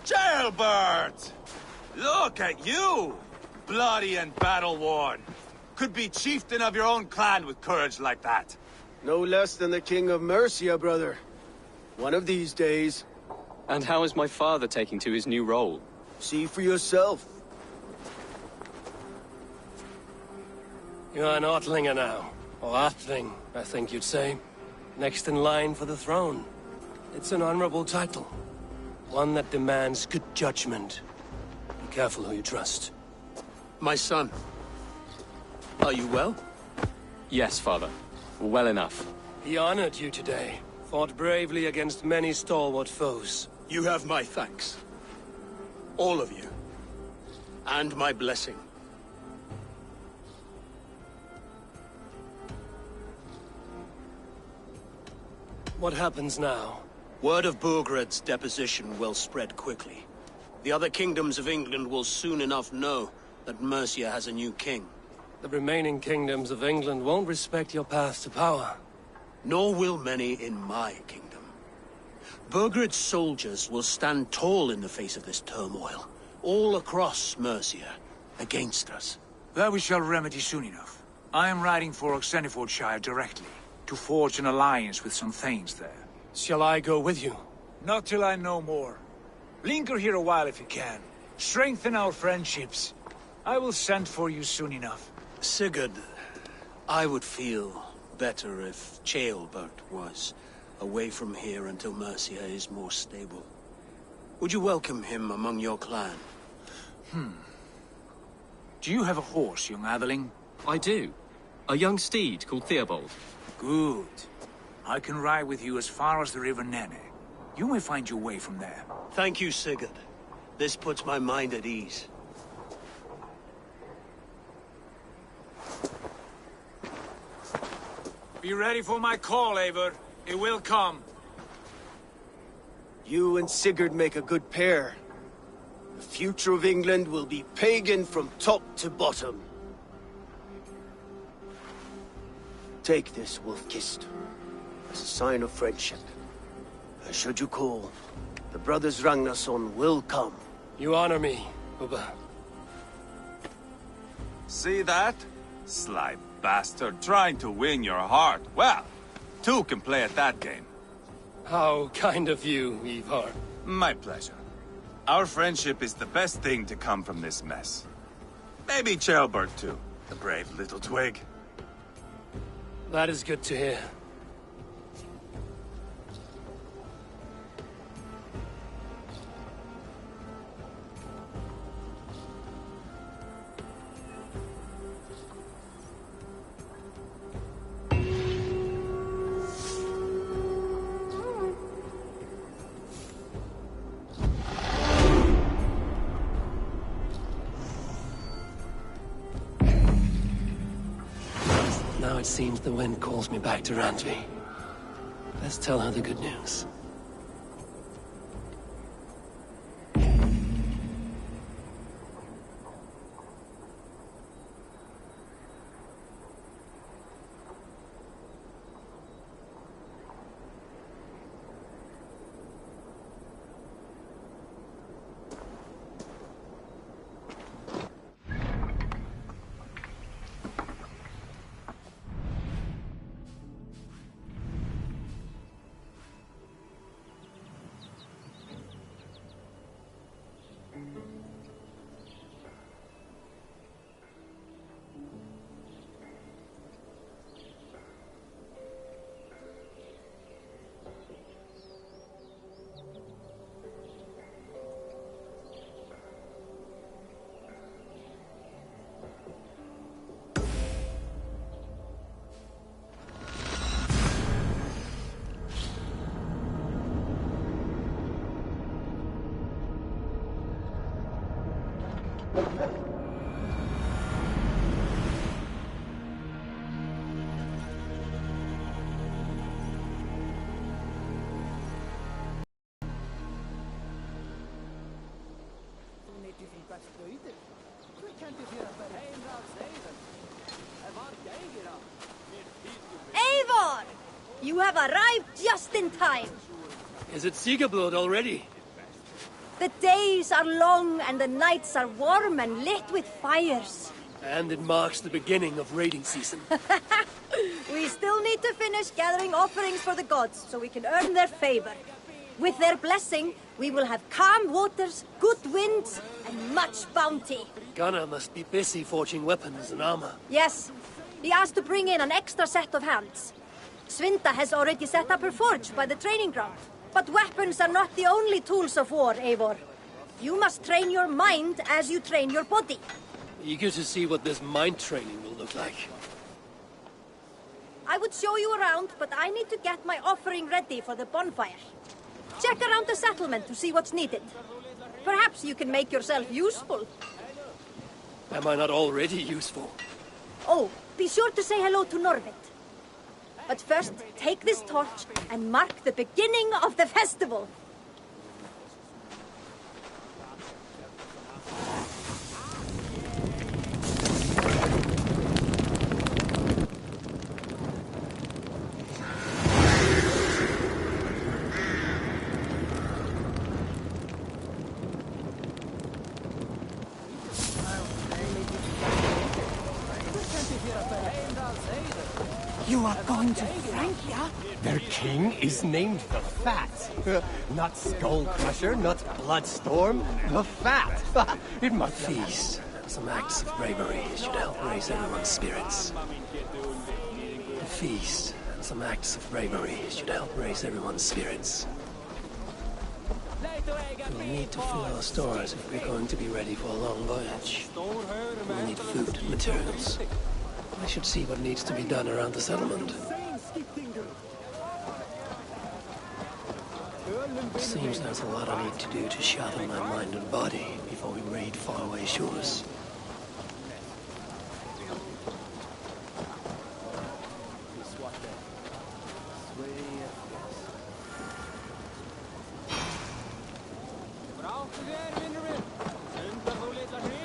S9: Jailbird! Look at you! Bloody and battle-worn. Could be chieftain of your own clan with courage like that.
S22: No less than the King of Mercia, brother. One of these days.
S15: And how is my father taking to his new role?
S22: See for yourself.
S4: You're an Ortlinger now. Or Atling, I think you'd say. Next in line for the throne. It's an honorable title. One that demands good judgment. Be careful who you trust.
S13: My son. Are you well?
S15: Yes, father. Well enough.
S4: He honored you today. Fought bravely against many stalwart foes.
S13: You have my thanks. All of you. And my blessing.
S4: What happens now?
S13: Word of Burgred's deposition will spread quickly. The other kingdoms of England will soon enough know that Mercia has a new king.
S4: The remaining kingdoms of England won't respect your path to power.
S13: Nor will many in my kingdom. Burgred's soldiers will stand tall in the face of this turmoil, all across Mercia, against us.
S3: That we shall remedy soon enough. I am riding for Oxenifordshire directly, to forge an alliance with some thanes there.
S4: Shall I go with you?
S3: Not till I know more. Linger here a while if you can. Strengthen our friendships. I will send for you soon enough.
S13: Sigurd, I would feel better if Ceolbert was away from here until Mercia is more stable. Would you welcome him among your clan?
S3: Do you have a horse, young atheling?
S15: I do. A young steed called Theobald.
S3: Good. I can ride with you as far as the River Nene. You may find your way from there.
S13: Thank you, Sigurd. This puts my mind at ease.
S3: Be ready for my call, Eivor. It will come.
S22: You and Sigurd make a good pair. The future of England will be pagan from top to bottom. Take this, Wolf-Kissed, as a sign of friendship. And should you call, the brothers Ragnarsson will come.
S4: You honor me, Ubba.
S10: See that? Sly bastard trying to win your heart. Well, two can play at that game.
S4: How kind of you, Ivar.
S10: My pleasure. Our friendship is the best thing to come from this mess. Maybe Ceolbert too, the brave little twig.
S4: That is good to hear. Now it seems the wind calls me back to Randvi. Let's tell her the good news.
S18: Eivor! You have arrived just in time.
S4: Is it Sigurd already?
S18: The days are long and the nights are warm and lit with fires.
S4: And it marks the beginning of raiding season.
S18: We still need to finish gathering offerings for the gods so we can earn their favor. With their blessing, we will have calm waters, good winds, and much bounty.
S4: Gunnar must be busy forging weapons and armor.
S18: Yes, he asked to bring in an extra set of hands. Svinda has already set up her forge by the training ground. But weapons are not the only tools of war, Eivor. You must train your mind as you train your body.
S4: Eager to see what this mind training will look like.
S18: I would show you around, but I need to get my offering ready for the bonfire. Check around the settlement to see what's needed. Perhaps you can make yourself useful.
S4: Am I not already useful?
S18: Oh, be sure to say hello to Norvit. But first, take this torch and mark the beginning of the festival.
S16: You are going to Francia? Their king is named the Fat. Not Skull Crusher, not Bloodstorm, the Fat. It must
S4: feast. Some acts of bravery should help raise everyone's spirits. The feast. Some acts of bravery should help raise everyone's spirits. We'll need to fill our stores if we're going to be ready for a long voyage. We'll need food and materials. I should see what needs to be done around the settlement. Seems there's a lot I need to do to sharpen my mind and body before we raid faraway shores.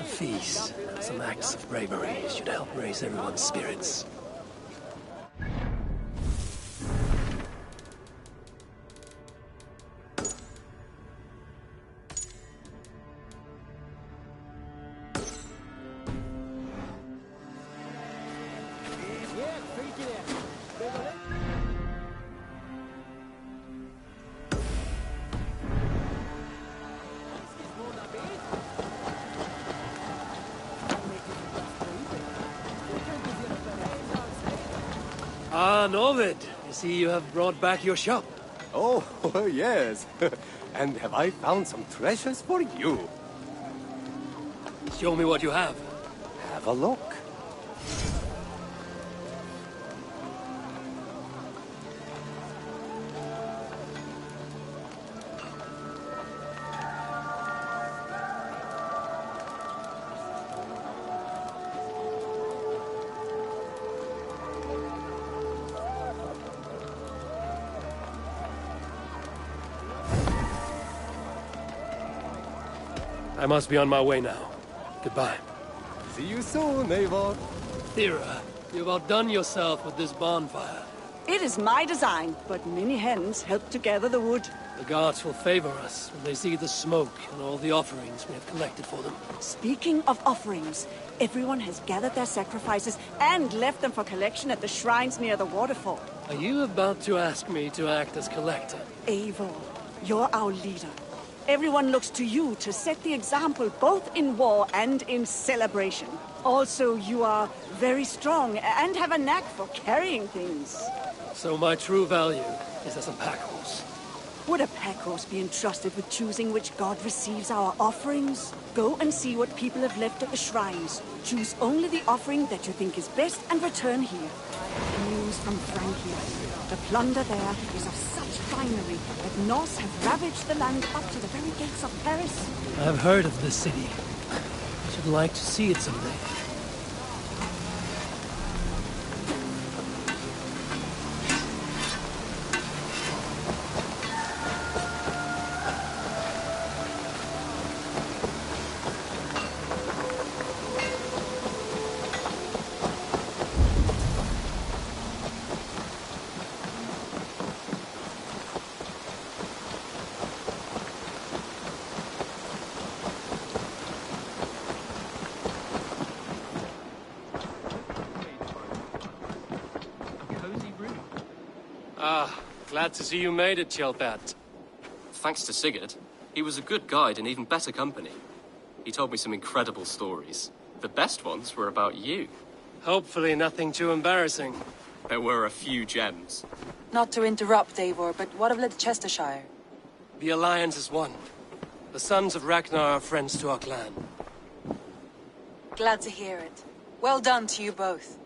S4: A feast, some acts of bravery should help raise everyone's spirits. Ah, Novid, I see you have brought back your shop.
S8: Oh, yes. And have I found some treasures for you?
S4: Show me what you have.
S8: Have a look.
S4: I must be on my way now. Goodbye.
S8: See you soon, Eivor.
S4: Thera, you've outdone yourself with this bonfire.
S14: It is my design, but many hands help to gather the wood.
S4: The gods will favor us when they see the smoke and all the offerings we have collected for them.
S14: Speaking of offerings, everyone has gathered their sacrifices and left them for collection at the shrines near the waterfall.
S4: Are you about to ask me to act as collector?
S14: Eivor, you're our leader. Everyone looks to you to set the example both in war and in celebration. Also, you are very strong and have a knack for carrying things.
S4: So my true value is as a pack horse.
S14: Would a pack horse be entrusted with choosing which god receives our offerings? Go and see what people have left at the shrines. Choose only the offering that you think is best and return here. News from Francia. The plunder there is of such finery that Norse have ravaged the land up to the very gates of Paris.
S4: I've heard of this city. I should like to see it someday. Glad to see you made it, Kjellbert.
S15: Thanks to Sigurd. He was a good guide and even better company. He told me some incredible stories. The best ones were about you.
S4: Hopefully nothing too embarrassing.
S15: There were a few gems.
S23: Not to interrupt, Eivor, but what of Leicestershire?
S4: The Alliance is one. The sons of Ragnar are friends to our clan.
S23: Glad to hear it. Well done to you both.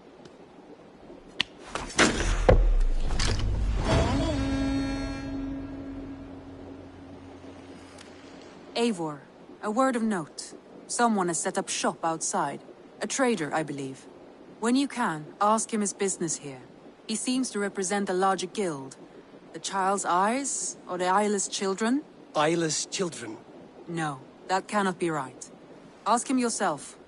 S24: Eivor, a word of note. Someone has set up shop outside. A trader, I believe. When you can, ask him his business here. He seems to represent a larger guild. The Child's Eyes, or the Eyeless Children?
S4: Eyeless Children?
S24: No, that cannot be right. Ask him yourself.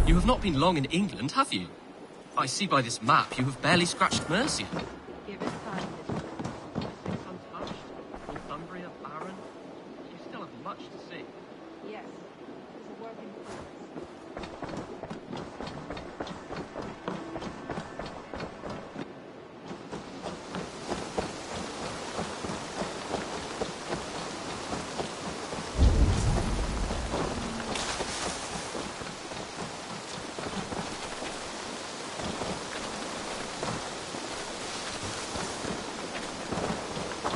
S15: You have not been long in England, have you? I see by this map you have barely scratched Mercia.
S23: Give it time.
S15: Untouched, Northumbria barren. You still have much to see.
S23: Yes. It's a work in progress.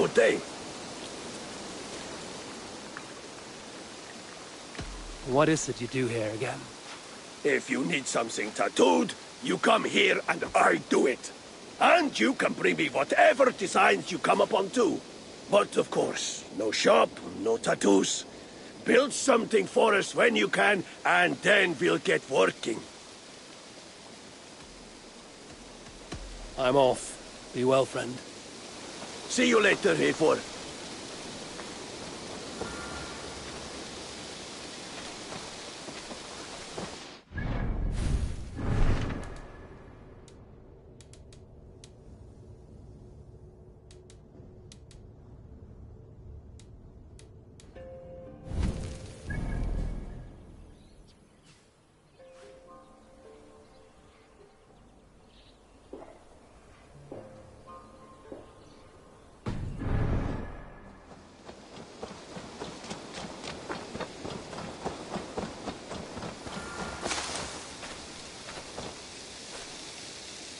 S6: good day.
S4: What is it you do here again?
S6: If you need something tattooed, you come here and I do it. And you can bring me whatever designs you come upon too. But of course, no shop, no tattoos. Build something for us when you can, and then we'll get working.
S4: I'm off. Be well, friend.
S6: See you later, Eivor.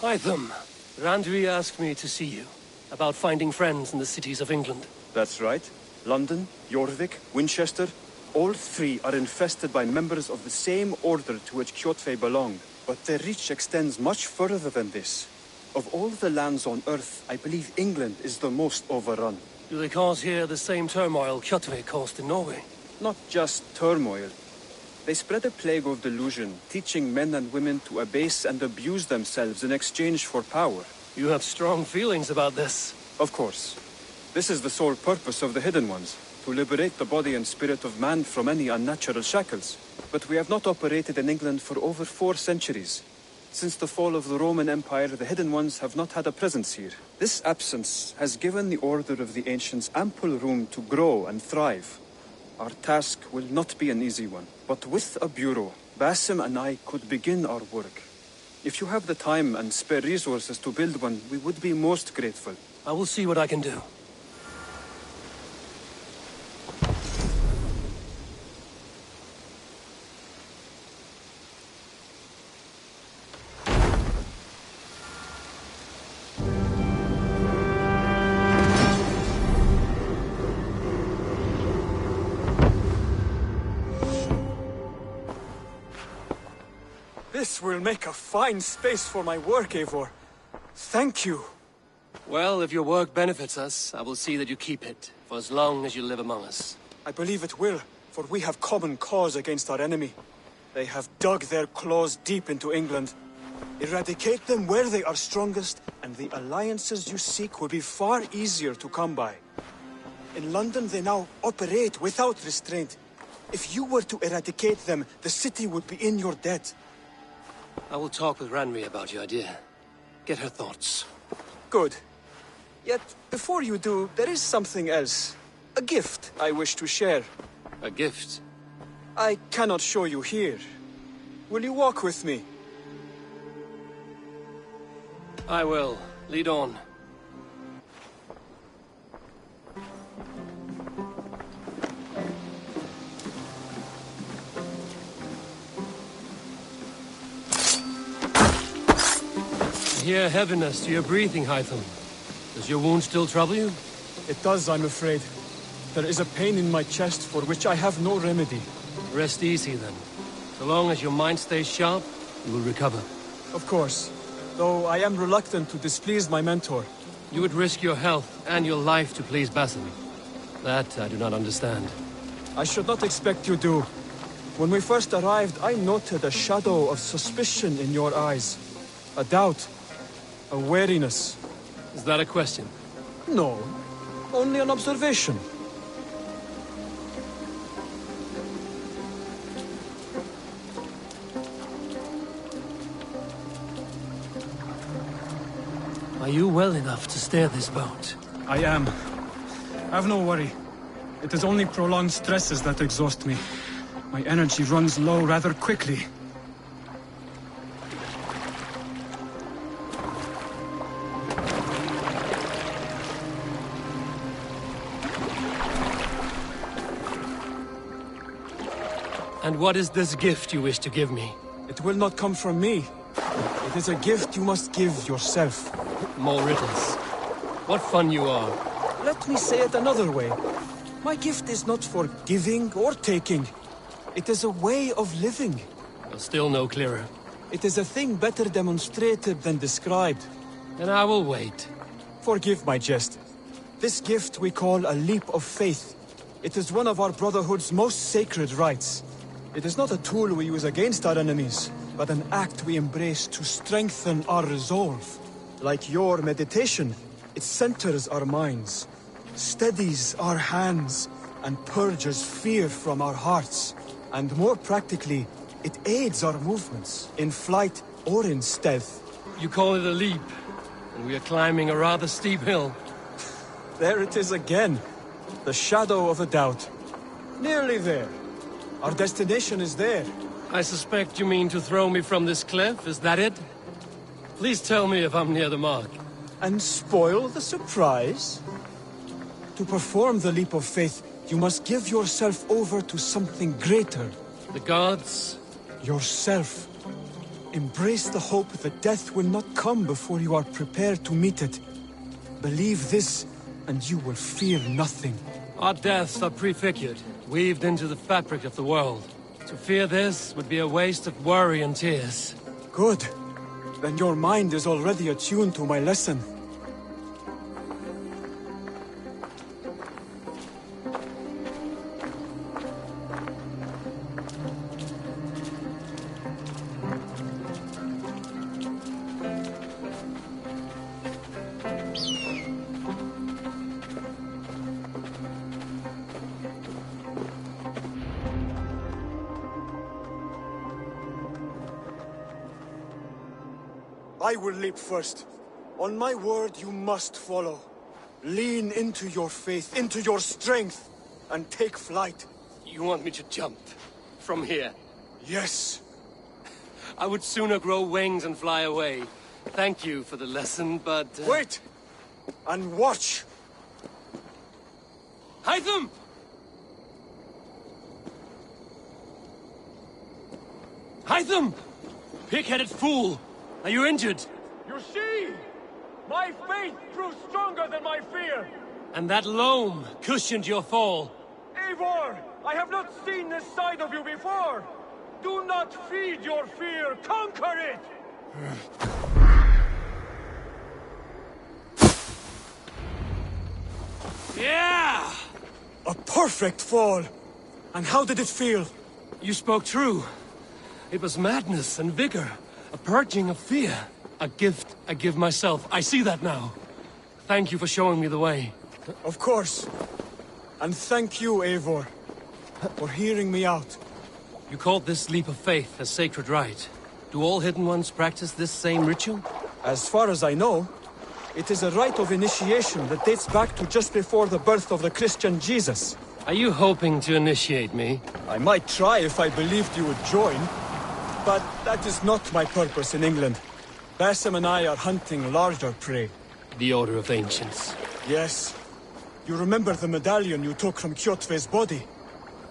S4: Hytham, Randvi asked me to see you about finding friends in the cities of England.
S2: That's right. London, Jorvik, Winchester, all three are infested by members of the same order to which Kjotve belong. But their reach extends much further than this. Of all the lands on Earth, I believe England is the most overrun.
S4: Do they cause here the same turmoil Kjotve caused in Norway?
S2: Not just turmoil. They spread a plague of delusion, teaching men and women to abase and abuse themselves in exchange for power.
S4: You have strong feelings about this.
S2: Of course. This is the sole purpose of the Hidden Ones, to liberate the body and spirit of man from any unnatural shackles. But we have not operated in England for over 4 centuries. Since the fall of the Roman Empire, the Hidden Ones have not had a presence here. This absence has given the Order of the Ancients ample room to grow and thrive. Our task will not be an easy one, but with a bureau, Basim and I could begin our work. If you have the time and spare resources to build one, we would be most grateful.
S4: I will see what I can do.
S3: This will make a fine space for my work, Eivor. Thank you.
S4: Well, if your work benefits us, I will see that you keep it, for as long as you live among us.
S3: I believe it will, for we have common cause against our enemy. They have dug their claws deep into England. Eradicate them where they are strongest, and the alliances you seek will be far easier to come by. In London, they now operate without restraint. If you were to eradicate them, the city would be in your debt.
S4: I will talk with Ranri about your idea. Get her thoughts.
S3: Good. Yet, before you do, there is something else. A gift I wish to share.
S4: A gift?
S3: I cannot show you here. Will you walk with me?
S4: I will. Lead on. I hear heaviness to your breathing, Hytham. Does your wound still trouble you?
S3: It does, I'm afraid. There is a pain in my chest for which I have no remedy.
S4: Rest easy, then. So long as your mind stays sharp, you will recover.
S3: Of course. Though I am reluctant to displease my mentor.
S4: You would risk your health and your life to please Basim. That I do not understand.
S3: I should not expect you do. When we first arrived, I noted a shadow of suspicion in your eyes. A doubt. A wariness.
S4: Is that a question?
S3: No. Only an observation.
S4: Are you well enough to steer this boat?
S3: I am. Have no worry. It is only prolonged stresses that exhaust me. My energy runs low rather quickly.
S4: And what is this gift you wish to give me?
S3: It will not come from me. It is a gift you must give yourself.
S4: More riddles. What fun you are.
S2: Let me say it another way. My gift is not for giving or taking. It is a way of living.
S4: Still no clearer.
S2: It is a thing better demonstrated than described.
S4: Then I will wait.
S2: Forgive my jest. This gift we call a leap of faith. It is one of our Brotherhood's most sacred rites. It is not a tool we use against our enemies, but an act we embrace to strengthen our resolve. Like your meditation, it centers our minds, steadies our hands, and purges fear from our hearts. And more practically, it aids our movements, in flight or in stealth.
S4: You call it a leap, and we are climbing a rather steep hill.
S2: There it is again. The shadow of a doubt. Nearly there. Our destination is there.
S4: I suspect you mean to throw me from this cliff, is that it? Please tell me if I'm near the mark.
S2: And spoil the surprise? To perform the leap of faith, you must give yourself over to something greater.
S4: The gods?
S2: Yourself. Embrace the hope that death will not come before you are prepared to meet it. Believe this, and you will fear nothing.
S4: Our deaths are prefigured, weaved into the fabric of the world. To fear this would be a waste of worry and tears.
S2: Good. Then your mind is already attuned to my lesson. I will leap first. On my word, you must follow. Lean into your faith, into your strength, and take flight.
S4: You want me to jump? From here?
S2: Yes.
S4: I would sooner grow wings and fly away. Thank you for the lesson, but...
S2: Wait! And watch!
S4: Hytham! Hytham! Pig-headed fool! Are you injured?
S12: You see? My faith proved stronger than my fear!
S4: And that loam cushioned your fall.
S12: Eivor! I have not seen this side of you before! Do not feed your fear! Conquer it!
S4: Yeah!
S2: A perfect fall! And how did it feel?
S4: You spoke true. It was madness and vigor. A purging of fear. A gift I give myself. I see that now. Thank you for showing me the way.
S2: Of course. And thank you, Eivor, for hearing me out.
S4: You called this leap of faith a sacred rite. Do all Hidden Ones practice this same ritual?
S2: As far as I know, it is a rite of initiation that dates back to just before the birth of the Christian Jesus.
S4: Are you hoping to initiate me?
S2: I might try if I believed you would join. But that is not my purpose in England. Basim and I are hunting larger prey.
S4: The Order of Ancients.
S2: Yes. You remember the medallion you took from Kjotve's body?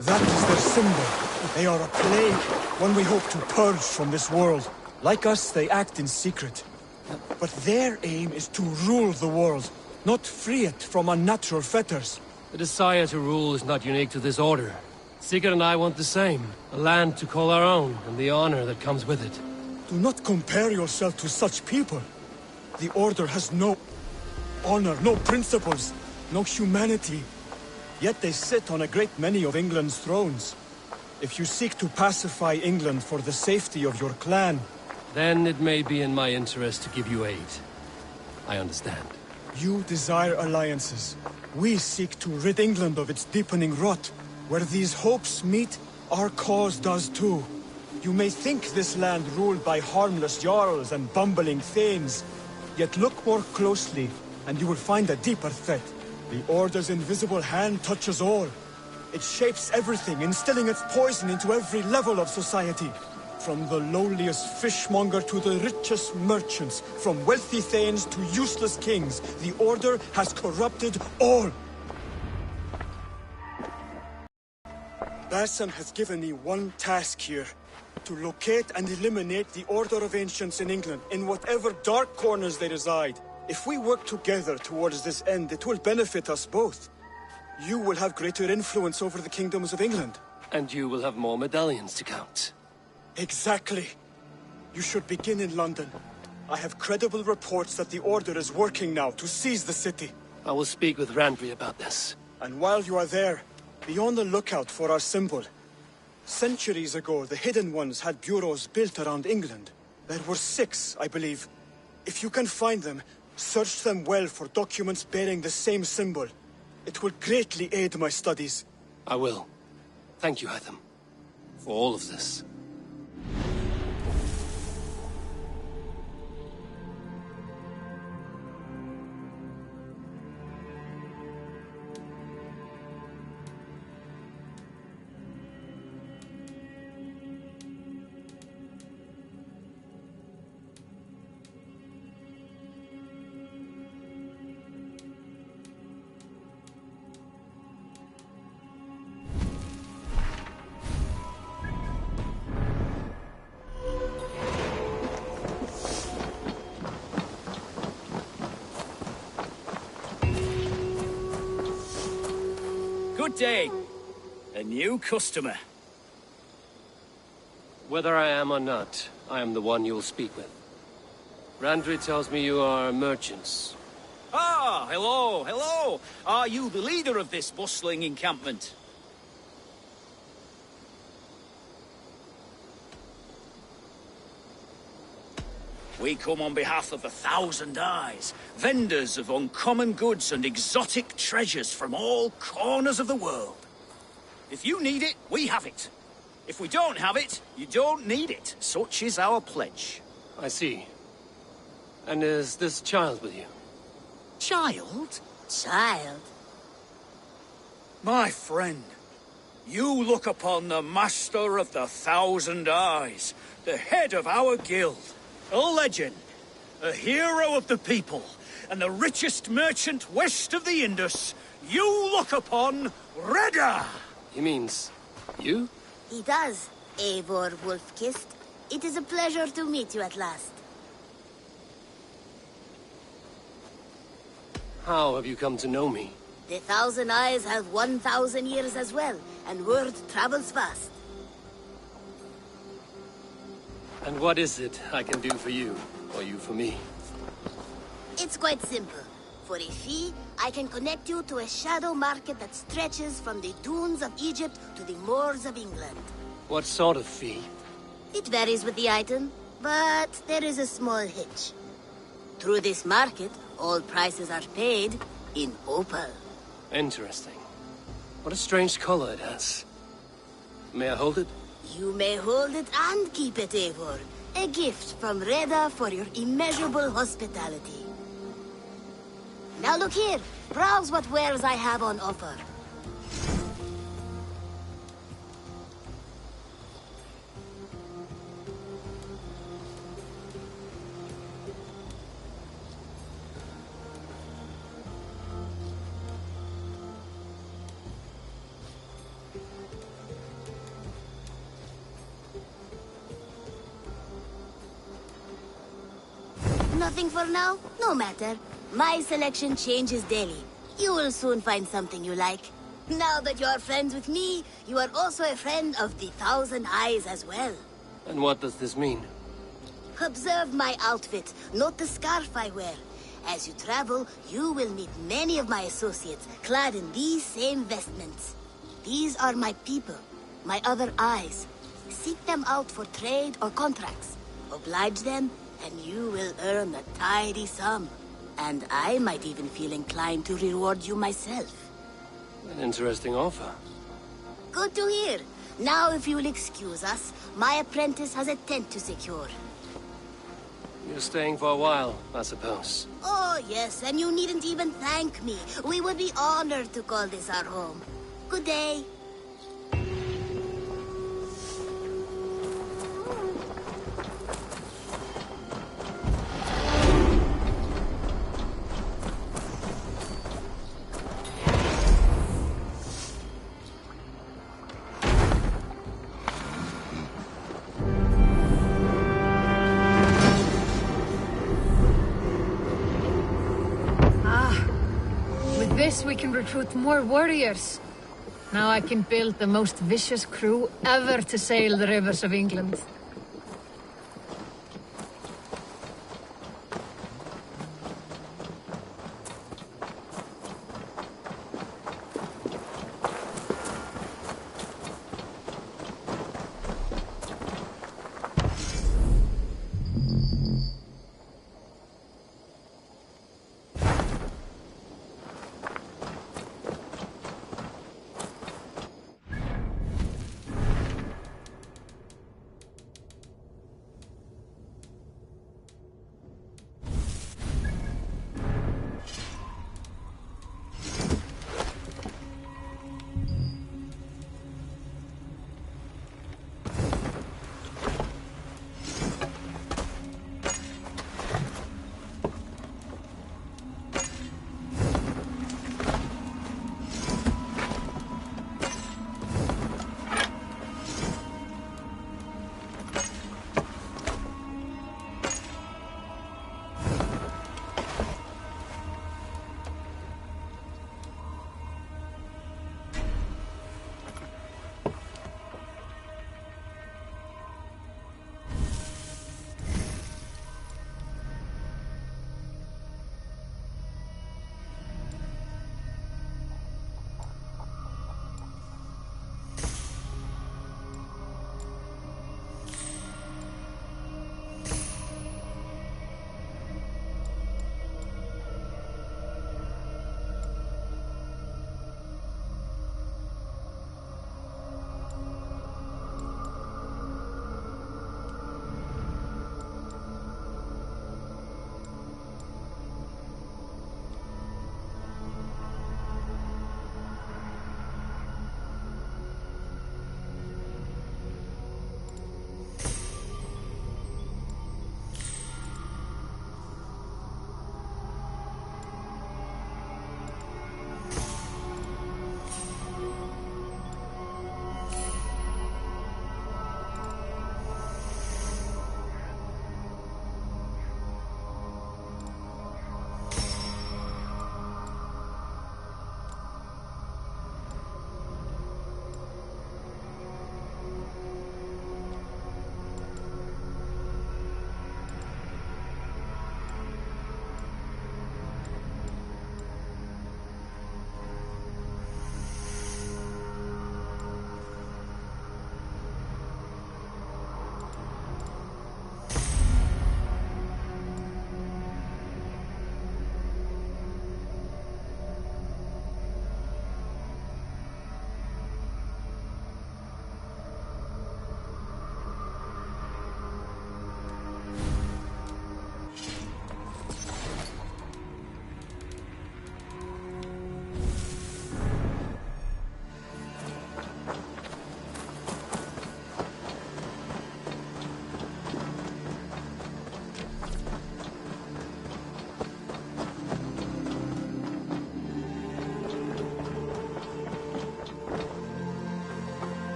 S2: That is their symbol. They are a plague, one we hope to purge from this world. Like us, they act in secret. But their aim is to rule the world, not free it from unnatural fetters.
S4: The desire to rule is not unique to this order. Sigurd and I want the same. A land to call our own, and the honor that comes with it.
S2: Do not compare yourself to such people. The Order has no honor, no principles, no humanity. Yet they sit on a great many of England's thrones. If you seek to pacify England for the safety of your clan...
S4: Then it may be in my interest to give you aid. I understand.
S2: You desire alliances. We seek to rid England of its deepening rot. Where these hopes meet, our cause does too. You may think this land ruled by harmless jarls and bumbling thanes. Yet look more closely, and you will find a deeper threat. The Order's invisible hand touches all. It shapes everything, instilling its poison into every level of society. From the lowliest fishmonger to the richest merchants, from wealthy thanes to useless kings, the Order has corrupted all. Basim has given me one task here. To locate and eliminate the Order of Ancients in England, in whatever dark corners they reside. If we work together towards this end, it will benefit us both. You will have greater influence over the kingdoms of England.
S4: And you will have more medallions to count.
S2: Exactly. You should begin in London. I have credible reports that the Order is working now to seize the city.
S4: I will speak with Randvi about this.
S2: And while you are there, be on the lookout for our symbol. Centuries ago, the Hidden Ones had bureaus built around England. There were 6, I believe. If you can find them, search them well for documents bearing the same symbol. It will greatly aid my studies.
S4: I will. Thank you, Hytham, for all of this.
S5: Good day. A new customer.
S4: Whether I am or not, I am the one you will speak with. Randvi tells me you are merchants.
S5: Ah, hello, hello. Are you the leader of this bustling encampment? We come on behalf of the Thousand Eyes, vendors of uncommon goods and exotic treasures from all corners of the world. If you need it, we have it. If we don't have it, you don't need it. Such is our pledge.
S4: I see. And is this child with you?
S5: Child?
S18: Child?
S5: My friend, you look upon the master of the Thousand Eyes, the head of our guild. A legend, a hero of the people, and the richest merchant west of the Indus. You look upon Reda!
S4: He means you?
S7: He does, Eivor Wolf-Kissed. It is a pleasure to meet you at last.
S4: How have you come to know me?
S7: The Thousand Eyes have 1,000 years as well, and word travels fast.
S4: And what is it I can do for you, or you for me?
S7: It's quite simple. For a fee, I can connect you to a shadow market that stretches from the dunes of Egypt to the moors of England.
S4: What sort of fee?
S7: It varies with the item, but there is a small hitch. Through this market, all prices are paid in opal.
S4: Interesting. What a strange color it has. May I hold it?
S7: You may hold it and keep it, Eivor. A gift from Reda for your immeasurable hospitality. Now look here. Browse what wares I have on offer. Nothing for now? No matter. My selection changes daily. You will soon find something you like. Now that you are friends with me, you are also a friend of the Thousand Eyes as well.
S4: And what does this mean?
S7: Observe my outfit, note the scarf I wear. As you travel, you will meet many of my associates, clad in these same vestments. These are my people, my other eyes. Seek them out for trade or contracts. Oblige them, and you will earn a tidy sum. And I might even feel inclined to reward you myself.
S4: An interesting offer.
S7: Good to hear. Now, if you will excuse us, my apprentice has a tent to secure.
S4: You're staying for a while, I suppose.
S7: Oh, yes, and you needn't even thank me. We would be honored to call this our home. Good day.
S1: this, we can recruit more warriors. Now I can build the most vicious crew ever to sail the rivers of England.